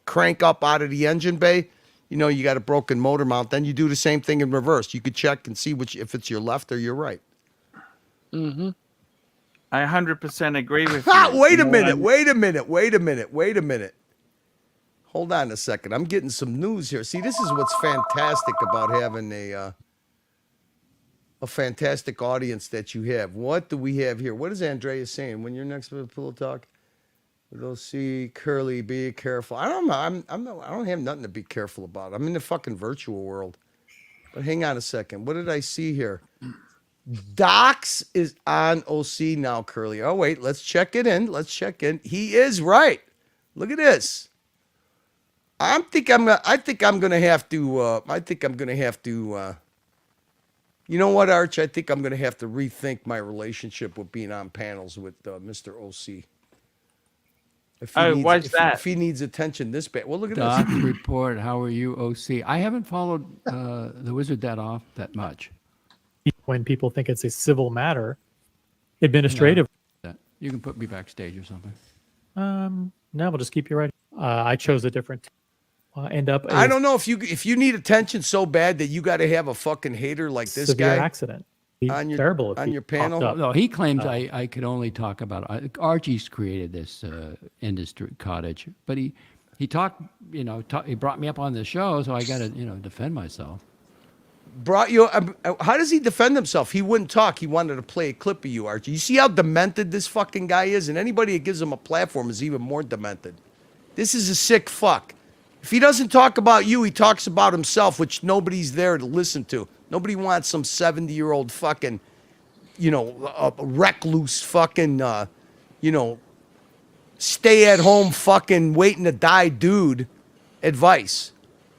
crank up out of the engine bay, you got a broken motor mount. Then you do the same thing in reverse. You could check and see if it's your left or your right. Mm-hmm. I 100% agree with you. Wait a minute. Hold on a second. I'm getting some news here. See, this is what's fantastic about having a fantastic audience that you have. What do we have here? What is Andrea saying? When you're next to the Pillow Talk, we'll see Curly. Be careful. I don't know. I don't have nothing to be careful about. I'm in the fucking virtual world. But hang on a second. What did I see here? Docs is on OC now, Curly. Oh wait, let's check it in. He is right. Look at this. I think I'm gonna have to. You know what, Arch? I think I'm gonna have to rethink my relationship with being on panels with Mr. OC. If he needs attention this bad, well, look at Doc this. report. How are you, OC? I haven't followed the Wizard that much. When people think it's a civil matter, administrative. You can put me backstage or something. No, we'll just keep you right. I chose a different. End up. I don't know if you need attention so bad that you got to have a fucking hater like this severe guy accident. on your Terrible on your panel. No, he claims I could only talk about Archie's created this industry cottage, but he talked. He brought me up on the show, so I got to defend myself. Brought you. How does he defend himself? He wouldn't talk. He wanted to play a clip of you, Archie. You see how demented this fucking guy is, and anybody that gives him a platform is even more demented. This is a sick fuck. If he doesn't talk about you, he talks about himself, which nobody's there to listen to. Nobody wants some 70-year-old fucking, recluse fucking, stay at home fucking waiting to die dude advice.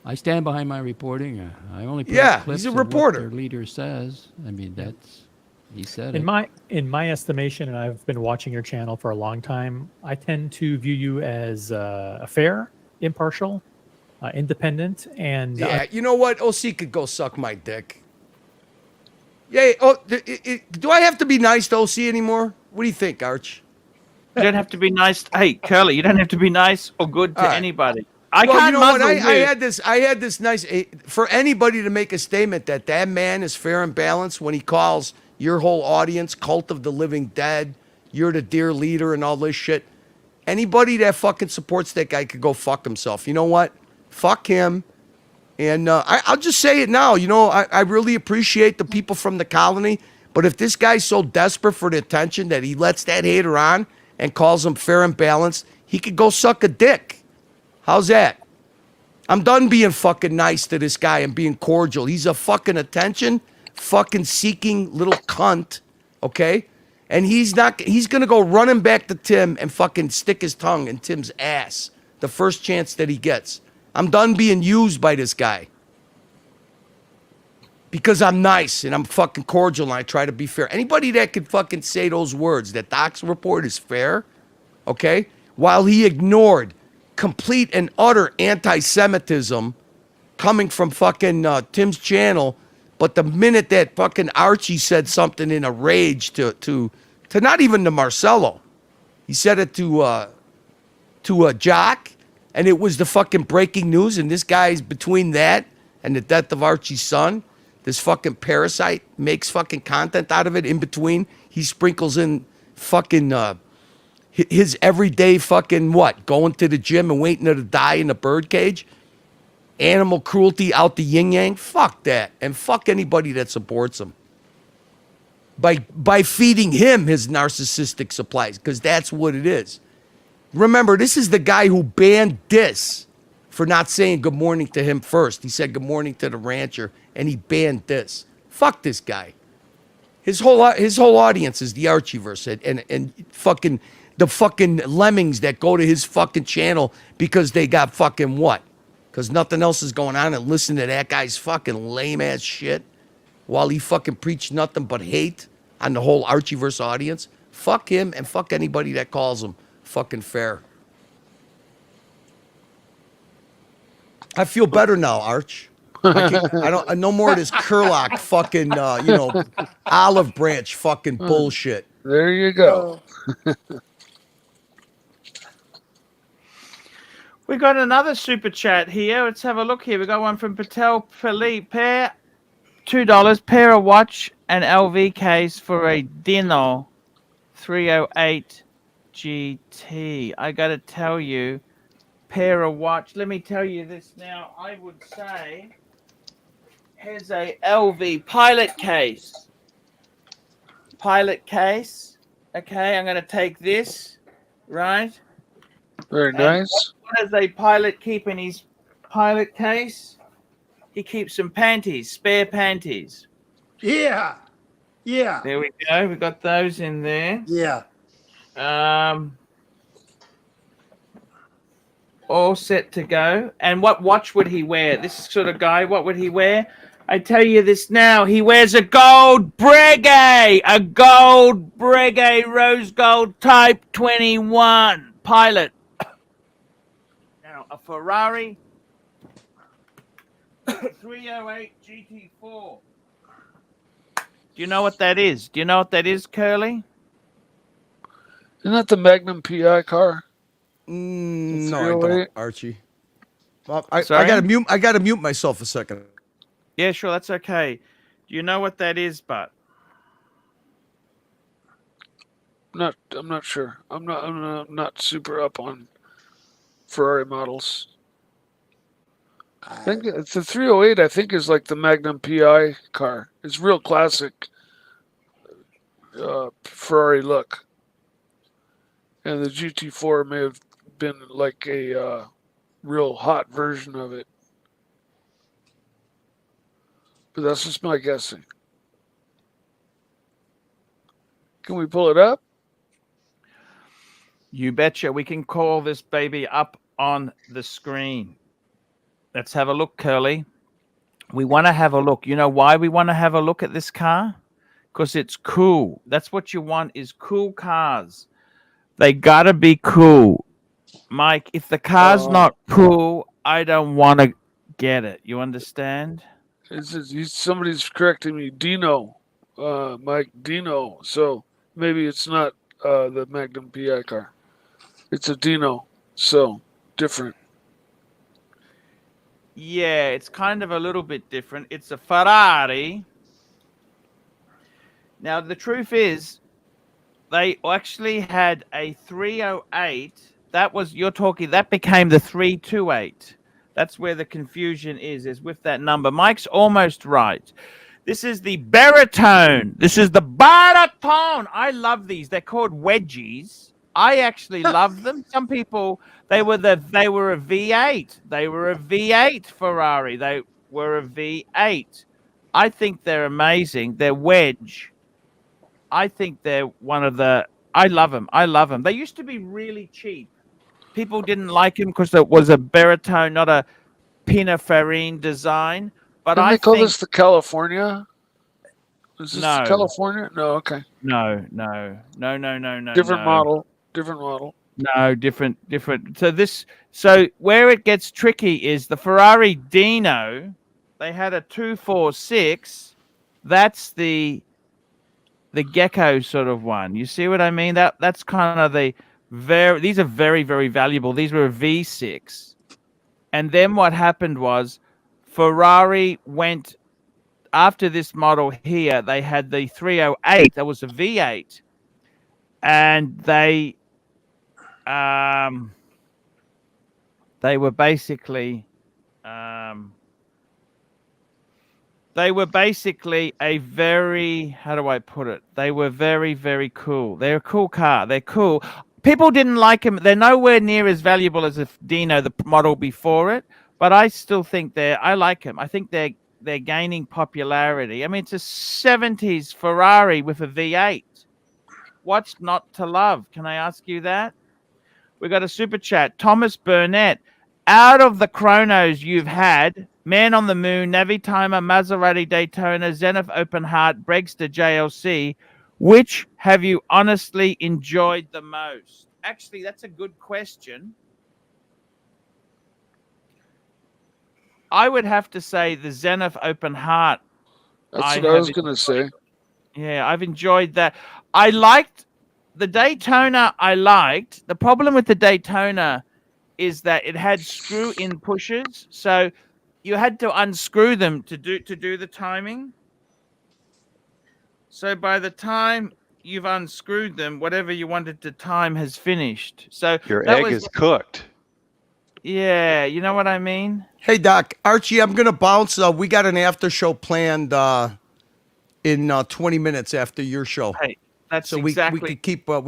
I stand behind my reporting. I only put Yeah, up clips he's a of what reporter. their leader says. I mean, he said In it. my estimation, and I've been watching your channel for a long time, I tend to view you as fair, impartial, independent, and Yeah, you know what? OC could go suck my dick. Yeah. Oh, do I have to be nice to OC anymore? What do you think, Arch? You don't have to be nice. Hey, Curly, you don't have to be nice or good to All right. anybody. Well, can't you know what? muzzle I you. had this nice for anybody to make a statement that man is fair and balanced when he calls your whole audience cult of the living dead. You're the dear leader and all this shit. Anybody that fucking supports that guy could go fuck himself. You know what? Fuck him. And I'll just say it now. I really appreciate the people from the colony. But if this guy's so desperate for the attention that he lets that hater on and calls him fair and balanced, he could go suck a dick. How's that? I'm done being fucking nice to this guy and being cordial. He's a fucking attention, fucking seeking little cunt, okay? And he's gonna go running back to Tim and fucking stick his tongue in Tim's ass the first chance that he gets. I'm done being used by this guy. Because I'm nice and I'm fucking cordial and I try to be fair. Anybody that could fucking say those words, that Doc's report is fair, okay? While he ignored complete and utter anti-Semitism coming from fucking Tim's channel, but the minute that fucking Archie said something in a rage to not even to Marcelo, he said it to Jock, and it was the fucking breaking news, and this guy's between that and the death of Archie's son. This fucking parasite makes fucking content out of it in between. He sprinkles in fucking his everyday fucking what? Going to the gym and waiting to die in a birdcage? Animal cruelty out the yin yang? Fuck that. And fuck anybody that supports him. By feeding him his narcissistic supplies, because that's what it is. Remember, this is the guy who banned this for not saying good morning to him first. He said good morning to the rancher, and he banned this. Fuck this guy. His whole audience is the Archieverse and fucking the fucking lemmings that go to his fucking channel because they got fucking what? Because nothing else is going on and listen to that guy's fucking lame ass shit while he fucking preached nothing but hate on the whole Archieverse audience. Fuck him and fuck anybody that calls him fucking fair. I feel better now, Arch. I don't. No more of this Curlock fucking, olive branch fucking bullshit. There you go. We got another super chat here. Let's have a look here. We got one from Patek Philippe. Pair, $2. Pair of watch and LV case for a Dino 308 GT. I got to tell you, pair of watch. Let me tell you this now. I would say here's a LV pilot case. Pilot case. Okay, I'm going to take this, right? Very nice. What does a pilot keep in his pilot case? He keeps some panties, spare panties. Yeah. Yeah. There we go. We got those in there. Yeah. All set to go. And what watch would he wear? This sort of guy, what would he wear? I tell you this now. He wears a gold Breguet. A gold Breguet rose gold type 21 pilot. Now, a Ferrari 308 GT4. Do you know what that is? Do you know what that is, Curly? Isn't that the Magnum PI car? No, I don't, Archie. I Sorry? gotta mute myself a second. Yeah, sure, that's okay. Do you know what that is, but I'm not sure. I'm not super up on Ferrari models. I think it's the 308. I think is like the Magnum PI car. It's real classic Ferrari look, and the GT4 may have been like a real hot version of it. But that's just my guessing. Can we pull it up? you betcha. We can call this baby up on the screen. Let's have a look, Curly. We want to have a look. You know why we want to have a look at this car? Because it's cool. That's what you want, is cool cars. They got to be cool. Mike, if the car's not cool, I don't want to get it. You understand? Somebody's correcting me. Dino. Mike, Dino. So maybe it's not the Magnum PI car. It's a Dino. So different. Yeah, it's kind of a little bit different. It's a Ferrari. Now, the truth is, they actually had a 308. That became the 328. That's where the confusion is with that number. Mike's almost right. This is the baritone. This is the baritone. I love these. They're called wedgies. I actually love them. Some people, they were a V8. They were a V8 Ferrari. They were a V8. I think they're amazing. They're wedge. I think they're one of the. I love them. I love them. They used to be really cheap. People didn't like them because it was a baritone, not a Pininfarina design. But Didn't they call this the California? Is this the California? No, okay. No. Different model. Different model. No, different. So where it gets tricky is the Ferrari Dino. They had a 246. That's the gecko sort of one. You see what I mean? That's kind of these are very, very valuable. These were a V6. And then what happened was Ferrari went after this model here. They had the 308. That was a V8. And they were basically a very, how do I put it? They were very, very cool. They're a cool car. They're cool. People didn't like them. They're nowhere near as valuable as a Dino, the model before it. But I still think I like them. I think they're gaining popularity. I mean, it's a 70s Ferrari with a V8. What's not to love? Can I ask you that? We got a super chat. Thomas Burnett. Out of the chronos you've had, Man on the Moon, Navitimer, Maserati Daytona, Zenith Open Heart, Bregster JLC, which have you honestly enjoyed the most? actually, that's a good question. I would have to say the Zenith Open Heart. That's what I was going to say. Yeah, I've enjoyed that. I liked the Daytona. The problem with the Daytona is that it had screw-in pushers, so you had to unscrew them to do the timing. So by the time you've unscrewed them, whatever you wanted to time has finished. So your egg is cooked. Yeah, you know what I mean? Hey, Doc. Archie, I'm going to bounce. We got an after show planned in 20 minutes after your show. Hey, that's so exactly. we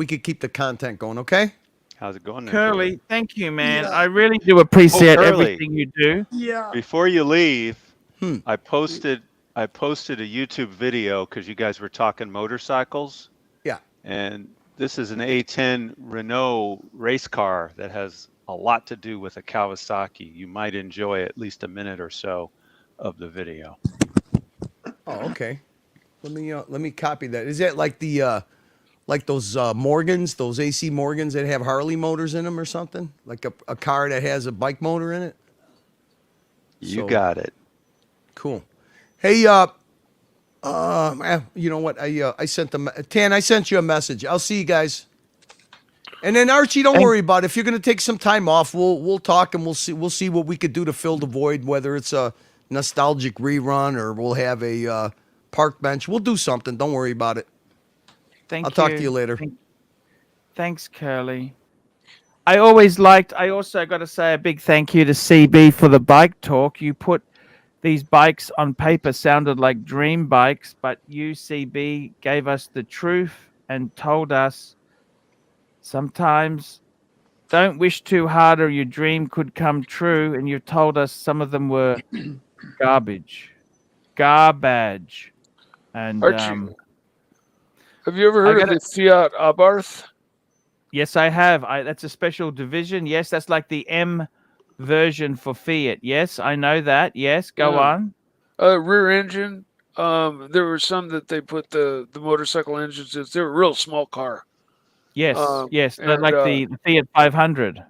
could keep the content going, okay? How's it going there, Curly? Thank you, man. I really do appreciate everything you do. Yeah. Before you leave, I posted a YouTube video because you guys were talking motorcycles. Yeah. And this is an A10 Renault race car that has a lot to do with a Kawasaki. You might enjoy at least a minute or so of the video. Oh, okay. Let me copy that. Is that like the like those Morgans, those AC Morgans that have Harley motors in them or something? Like a car that has a bike motor in it? You got it. Cool. Hey, you know what? I sent them. Tan, I sent you a message. I'll see you guys. And then Archie, don't worry about it. If you're gonna take some time off, we'll talk and we'll see what we could do to fill the void. Whether it's a nostalgic rerun or we'll have a park bench. We'll do something. Don't worry about it. Thank I'll you. talk to you later. Thanks, Curly. I also got to say a big thank you to CB for the bike talk. You put these bikes on paper, sounded like dream bikes, but you, CB, gave us the truth and told us sometimes don't wish too hard or your dream could come true. And you told us some of them were garbage. And Archie, have you ever heard of the Fiat Abarth? Yes, I have. That's a special division. Yes, that's like the M version for Fiat. Yes, I know that. Yes, go on. Rear engine. There were some that they put the motorcycle engines in. They were a real small car. Yes, yes, like the Fiat 500.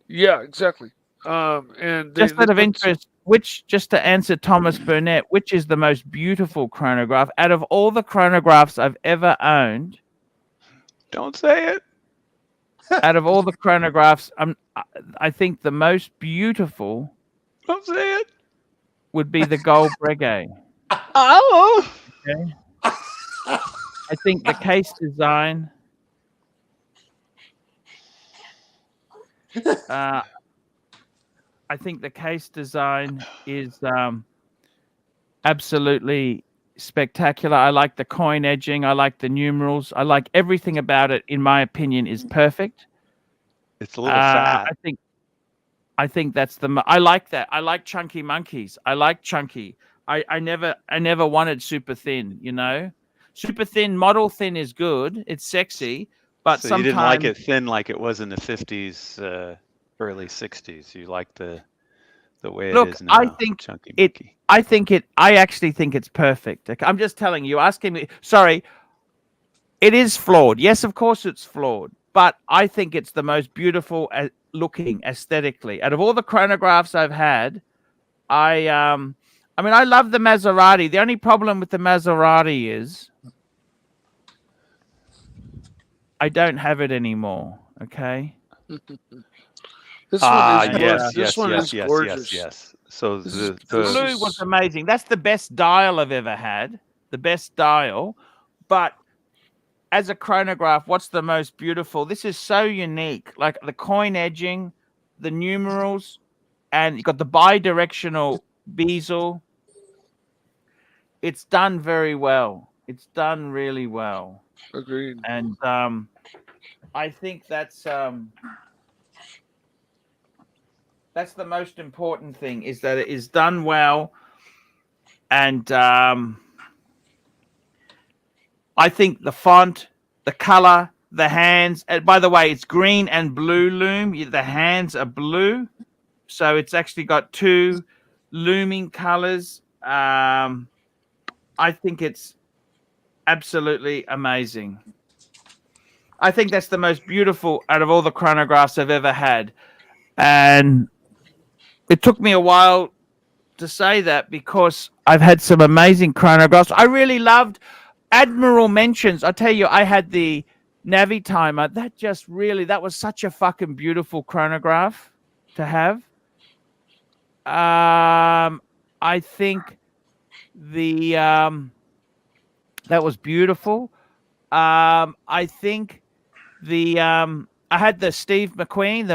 Yeah, exactly. And just out of interest, just to answer Thomas Burnett, which is the most beautiful chronograph out of all the chronographs I've ever owned? Don't say it. Out of all the chronographs, I think the most beautiful. Don't say it. Would be the Gold Breguet. Oh. Okay. I think the case design. I think the case design is absolutely spectacular. I like the coin edging. I like the numerals. I like everything about it. In my opinion, is perfect. It's a little fat. I think that's I like that. I like chunky monkeys. I like chunky. I never wanted super thin. You know, super thin, model thin is good. It's sexy, but so you didn't like it thin like it was in the 50s, early 60s. You like the way it is now. I think chunky monkey. I actually think it's perfect. I'm just telling you. Asking me. Sorry. It is flawed. Yes, of course it's flawed. But I think it's the most beautiful looking aesthetically. Out of all the chronographs I've had, I love the Maserati. The only problem with the Maserati is I don't have it anymore. Okay. This one is gorgeous. Yes. So the blue was amazing. That's the best dial I've ever had. The best dial. But as a chronograph, what's the most beautiful? This is so unique. Like the coin edging, the numerals, and you got the bi-directional bezel. It's done very well. It's done really well. Agreed. And I think that's the most important thing, is that it is done well. And I think the font, the color, the hands, and by the way, it's green and blue loom. The hands are blue. So it's actually got two looming colors. I think it's absolutely amazing. I think that's the most beautiful out of all the chronographs I've ever had. And it took me a while to say that because I've had some amazing chronographs. I really loved Admiral Mentions. I tell you, I had the Navi Timer. That was such a fucking beautiful chronograph to have. I think that was beautiful. I think I had the Steve McQueen,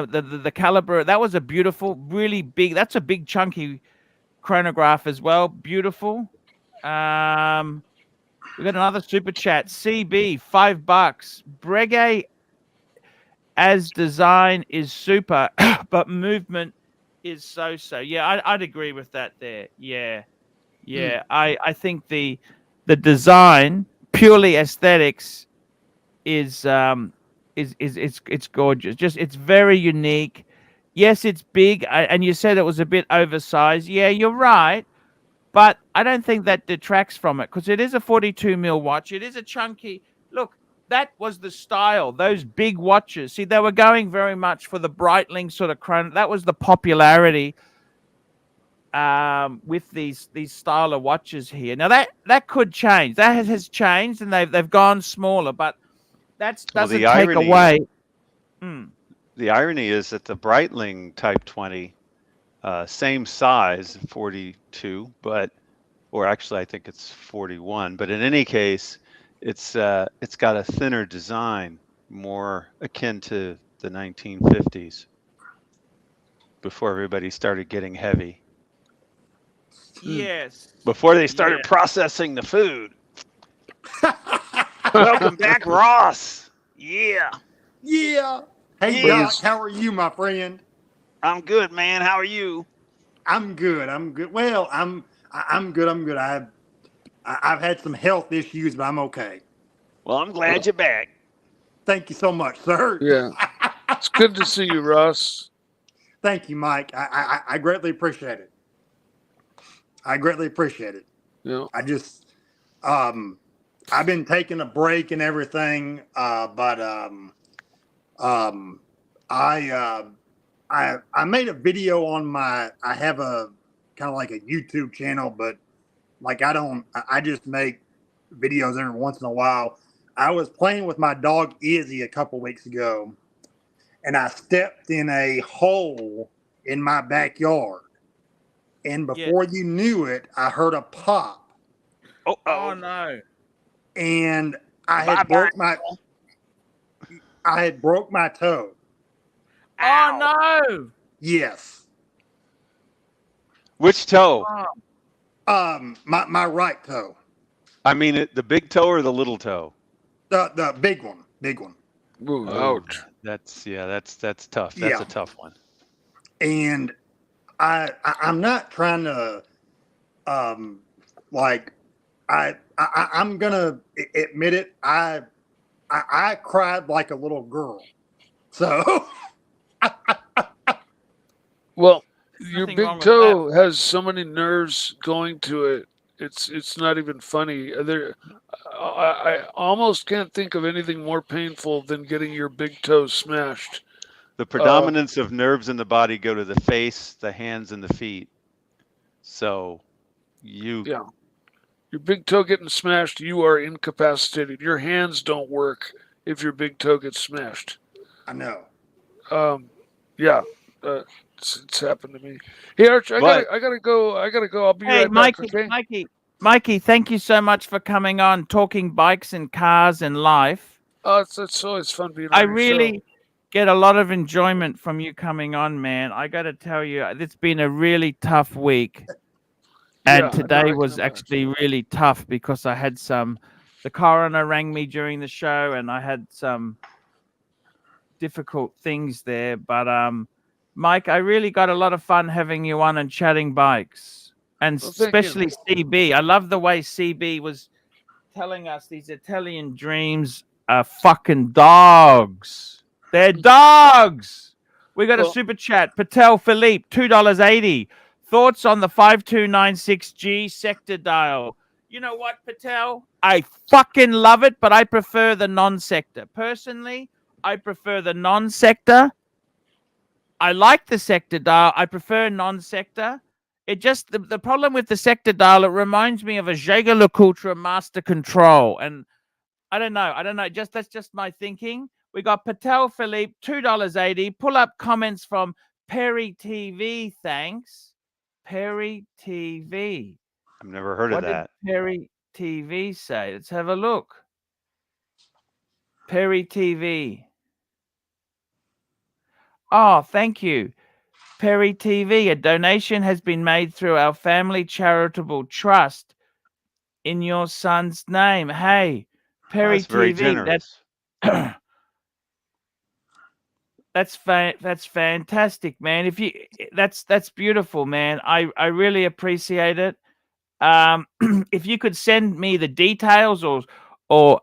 the caliber. That was a beautiful, really big. That's a big chunky chronograph as well. Beautiful. We got another super chat. CB, $5. Breguet as design is super, but movement is so. Yeah, I'd agree with that there. Yeah. I think the design, purely aesthetics, is it's gorgeous. Just it's very unique. Yes, it's big, and you said it was a bit oversized. Yeah, you're right, but I don't think that detracts from it because it is a 42 mil watch. It is a chunky look. That was the style. Those big watches. See, they were going very much for the Breitling sort of chrono. That was the popularity with these style of watches here. Now that could change. That has changed, and they've gone smaller, but that doesn't take away. The irony is that the Breitling Type 20, same size, 42, or actually I think it's 41. But in any case, it's got a thinner design, more akin to the 1950s, before everybody started getting heavy. Yes. Before they started processing the food. Welcome back, Ross. Yeah. Hey, Doc, how are you, my friend? I'm good, man. How are you? I'm good. Well, I'm good. I've had some health issues, but I'm okay. Well, I'm glad you're back. Thank you so much, sir. Yeah. It's good to see you, Ross. Thank you, Mike. I greatly appreciate it. Yeah. I just I've been taking a break and everything, but I made a video on I have a kind of like a YouTube channel, but like I just make videos every once in a while. I was playing with my dog Izzy a couple weeks ago, and I stepped in a hole in my backyard. And before you knew it, I heard a pop. Oh no. And I had broke my toe. Oh no. Yes. Which toe? My right toe. I mean, the big toe or the little toe? The big one. Ooh, ouch. That's tough. That's a tough one. And I'm not trying to like I'm gonna admit it. I cried like a little girl. So well, your Nothing big wrong with toe has so many nerves going to it. It's not even funny. I almost can't think of anything more painful than getting your big toe smashed. The predominance of nerves in the body go to the face, the hands, and the feet. So your big toe getting smashed, you are incapacitated. Your hands don't work if your big toe gets smashed. I know. It's happened to me. Hey, Archie, I gotta go. I'll be right back. Okay? Mikey, thank you so much for coming on, talking bikes and cars and life. Oh, it's always fun being on I your really show. get a lot of enjoyment from you coming on, man. I got to tell you, it's been a really tough week. And today was actually really tough because I had the coroner rang me during the show and I had some difficult things there. But Mike, I really got a lot of fun having you on and chatting bikes, and especially CB. I love the way CB was telling us these Italian dreams are fucking dogs. They're dogs. We got a super chat. Patek Philippe, $2.80. Thoughts on the 5296G sector dial? You know what, Patel? I fucking love it, but I prefer the non-sector. Personally, I prefer the non-sector. I like the sector dial. I prefer non-sector. It just the problem with the sector dial, it reminds me of a Jaeger-LeCoultre Master Control, and I don't know. That's just my thinking. We got Patek Philippe, $2.80. Pull up comments from Perry TV. Thanks, Perry TV. I've never heard of that. What did Perry TV say? Let's have a look. Perry TV. Oh, thank you. Perry TV, a donation has been made through our family charitable trust in your son's name. Hey, Perry That's very TV, generous. that's fantastic, man. If you that's beautiful, man. I really appreciate it. If you could send me the details or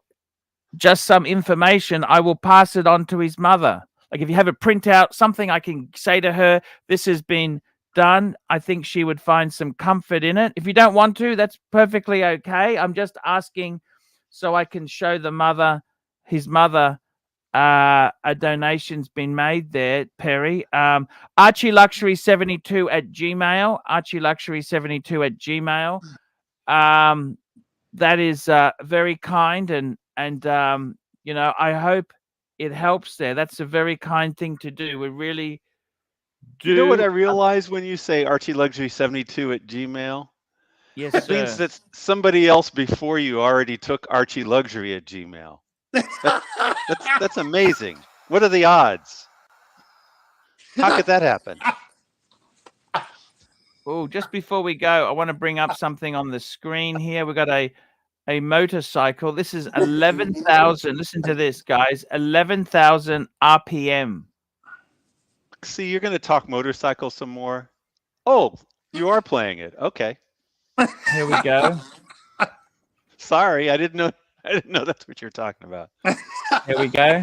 just some information, I will pass it on to his mother. Like if you have a printout, something I can say to her, this has been done. I think she would find some comfort in it. If you don't want to, that's perfectly okay. I'm just asking so I can show his mother, a donation's been made there, Perry. ArchieLuxury72@gmail. ArchieLuxury72@gmail. That is very kind and you know, I hope it helps there. That's a very kind thing to do. We really do. You know what I realize when you say ArchieLuxury72@gmail? Yes, It means that somebody else before you already took ArchieLuxury@gmail. That's amazing. What are the odds? How could that happen? Oh, just before we go, I want to bring up something on the screen here. We've got a motorcycle. This is 11,000. Listen to this, guys. 11,000 RPM. See, you're going to talk motorcycle some more. Oh, you are playing it. Okay. Here we go. Sorry, I didn't know that's what you're talking about. Here we go.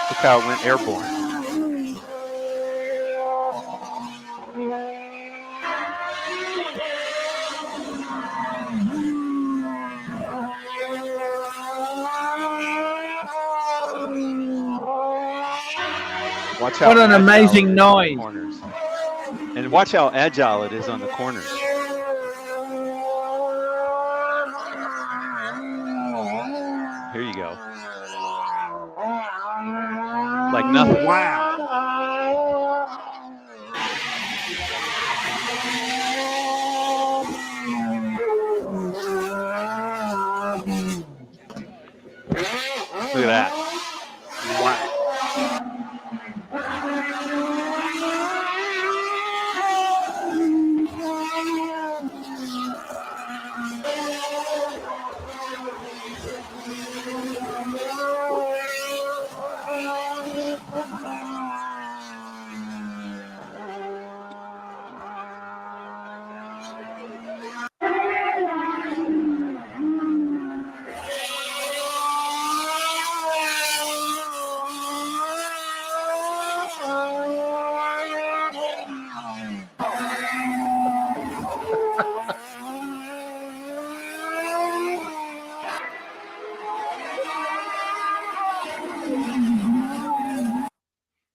Look how it went airborne. Watch how what an amazing noise. Corners. And watch how agile it is on the corners. Here you go. Like nothing. Wow. Look at that. Wow.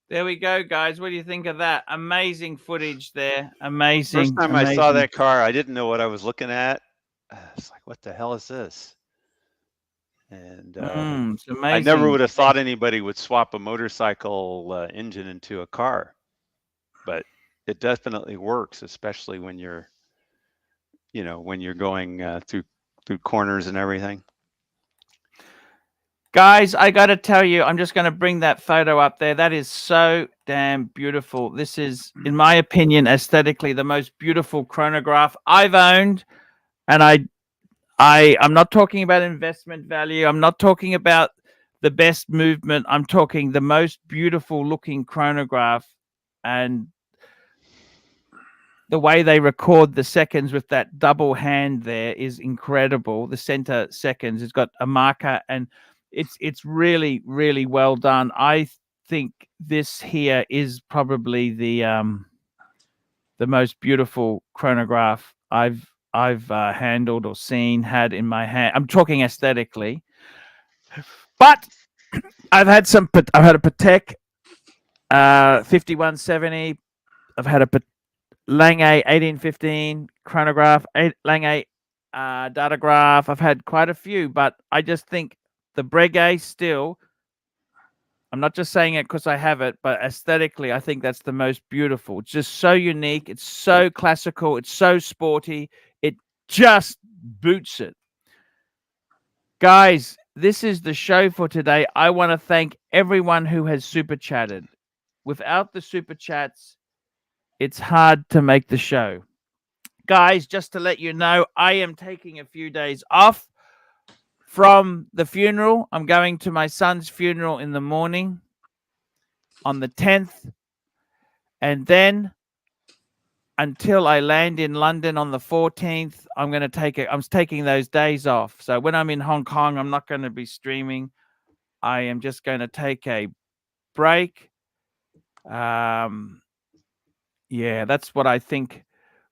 There we go, guys. What do you think of that? Amazing footage there. Amazing. First time I saw that car, I didn't know what I was looking at. It's like, what the hell is this? And it's amazing. I never would have thought anybody would swap a motorcycle engine into a car, but it definitely works, especially when you're, you know, when you're going through corners and everything. Guys, I got to tell you, I'm just going to bring that photo up there. That is so damn beautiful. This is, in my opinion, aesthetically the most beautiful chronograph I've owned. And I'm not talking about investment value. I'm not talking about the best movement. I'm talking the most beautiful looking chronograph. And the way they record the seconds with that double hand there is incredible. The center seconds, it's got a marker, and it's really, really well done. I think this here is probably the most beautiful chronograph I've handled or seen, had in my hand. I'm talking aesthetically, but I've had a Patek 5170. I've had a Lange 1815 chronograph, Lange datograph. I've had quite a few, but I just think the Breguet still, I'm not just saying it because I have it, but aesthetically, I think that's the most beautiful. It's just so unique. It's so classical. It's so sporty. It just boots it. Guys, this is the show for today. I want to thank everyone who has super chatted. Without the super chats, it's hard to make the show. Guys, just to let you know, I am taking a few days off from the funeral. I'm going to my son's funeral in the morning on the 10th. And then until I land in London on the 14th, I'm taking those days off. So when I'm in Hong Kong, I'm not going to be streaming. I am just going to take a break. Yeah, that's what I think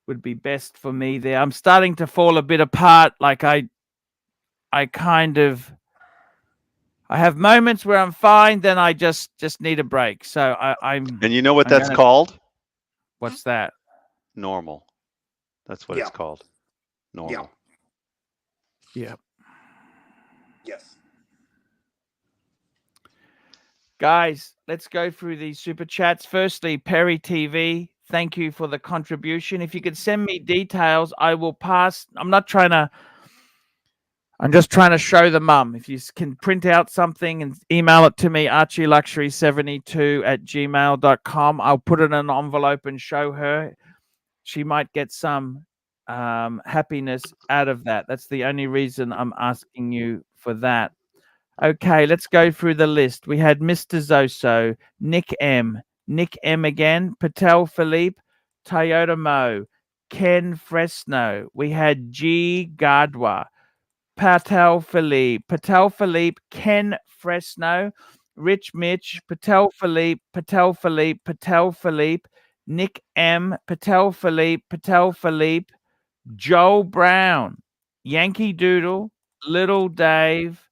would be best for me there. I'm starting to fall a bit apart. Like I have moments where I'm fine, then I just need a break. So I'm. And you know what that's called? What's that? Normal. That's what it's called. Normal. Yeah. Yes. Guys, let's go through these super chats. Firstly, Perry TV, thank you for the contribution. If you could send me details, I will pass. I'm just trying to show the mum. If you can print out something and email it to me, ArchieLuxury72@gmail.com. I'll put it in an envelope and show her. She might get some happiness out of that. That's the only reason I'm asking you for that. Okay, let's go through the list. We had Mr. Zoso, Nick M again, Patel Philippe, Toyota Mo, Ken Fresno. We had G. Gardwa, Patel Philippe, Ken Fresno, Rich Mitch, Patel Philippe, Nick M, Patel Philippe, Joel Brown, Yankee Doodle, Little Dave,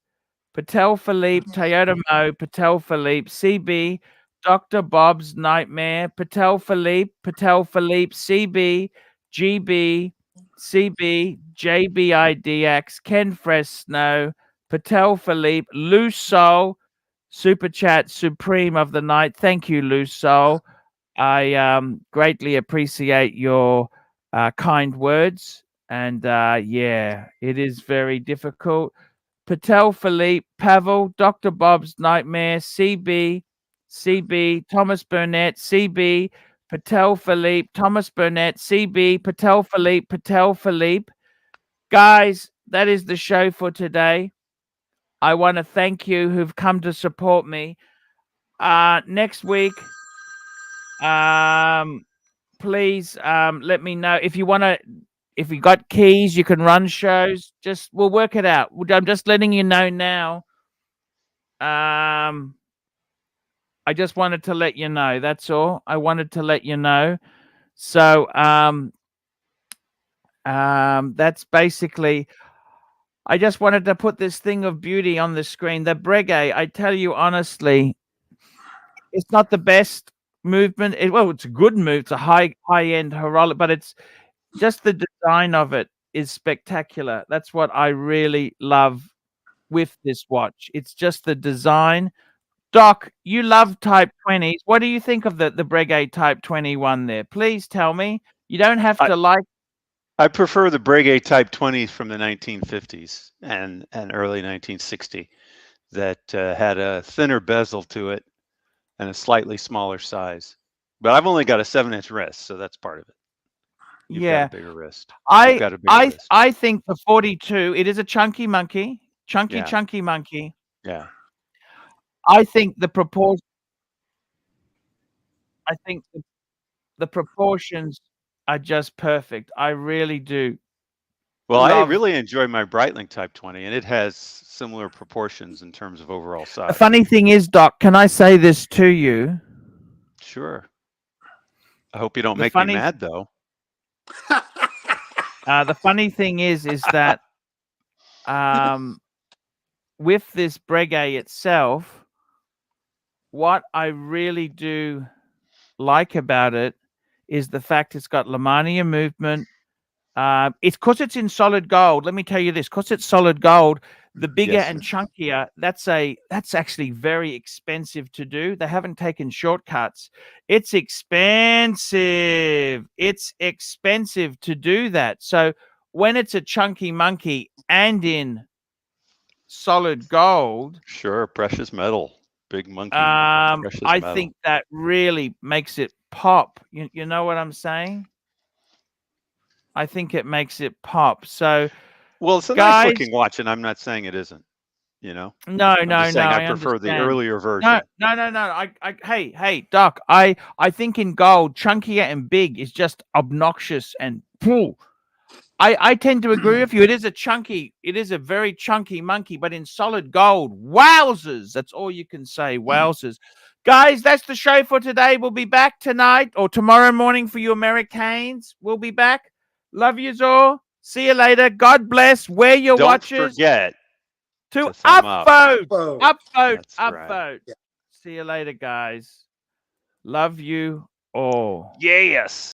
Patel Philippe, Toyota Mo, Patel Philippe, CB, Dr. Bob's Nightmare, Patel Philippe, CB, GB, CB, JBIDX, Ken Fresno, Patel Philippe, Loose Soul, Super Chat Supreme of the Night. Thank you, Loose Soul. I greatly appreciate your kind words. And yeah, it is very difficult. Patel Philippe, Pavel, Dr. Bob's Nightmare, CB, Thomas Burnett, CB, Patel Philippe, Thomas Burnett, CB, Patel Philippe. Guys, that is the show for today. I want to thank you who've come to support me. Next week, please let me know if you want to. If you got keys, you can run shows. We'll work it out. I'm just letting you know now. I just wanted to let you know. That's all. I wanted to let you know. So that's basically. I just wanted to put this thing of beauty on the screen. The Breguet, I tell you honestly, it's not the best movement. It's a good move. It's a high-end heroic, but it's just the design of it is spectacular. That's what I really love with this watch. It's just the design. Doc, you love Type 20s. What do you think of the Breguet Type 21 there? Please tell me. You don't have to like. I prefer the Breguet Type 20s from the 1950s and early 1960 that had a thinner bezel to it and a slightly smaller size. But I've only got a 7-inch wrist, so that's part of it. You've got a bigger wrist. I think the 42, it is a chunky monkey. Chunky monkey. Yeah. I think the proportions are just perfect. I really do. Well, I love- really enjoy my Breitling Type 20, and it has similar proportions in terms of overall The size. funny thing is, Doc, can I say this to you? Sure. I hope you don't The make me funny- mad, though. The funny thing is that with this Breguet itself, what I really do like about it is the fact it's got Lamania movement. It's because it's in solid gold. Let me tell you this: because it's solid gold, the bigger Yes. and chunkier. That's actually very expensive to do. They haven't taken shortcuts. It's expensive. It's expensive to do that. So when it's a chunky monkey and in solid gold, Sure, precious metal. Big monkey. Precious I metal. think that really makes it pop. You know what I'm saying? I think it makes it pop. So, Well, it's a guys, nice looking watch, and I'm not saying it isn't. You know, no, I'm no, just saying no. I prefer the understand. earlier version. No. Hey, Doc. I think in gold, chunkier and big is just obnoxious and pooh. I tend to agree with you. It is a very chunky monkey, but in solid gold, wowzers! That's all you can say, wowzers. Guys, that's the show for today. We'll be back tonight or tomorrow morning for you Americans. We'll be back. Love yous all. See you later. God bless. Wear your Don't watches. forget To thumb up. upvote. Whoa. Upvote. That's right. Upvote. See you later, guys. Love you all. Yes.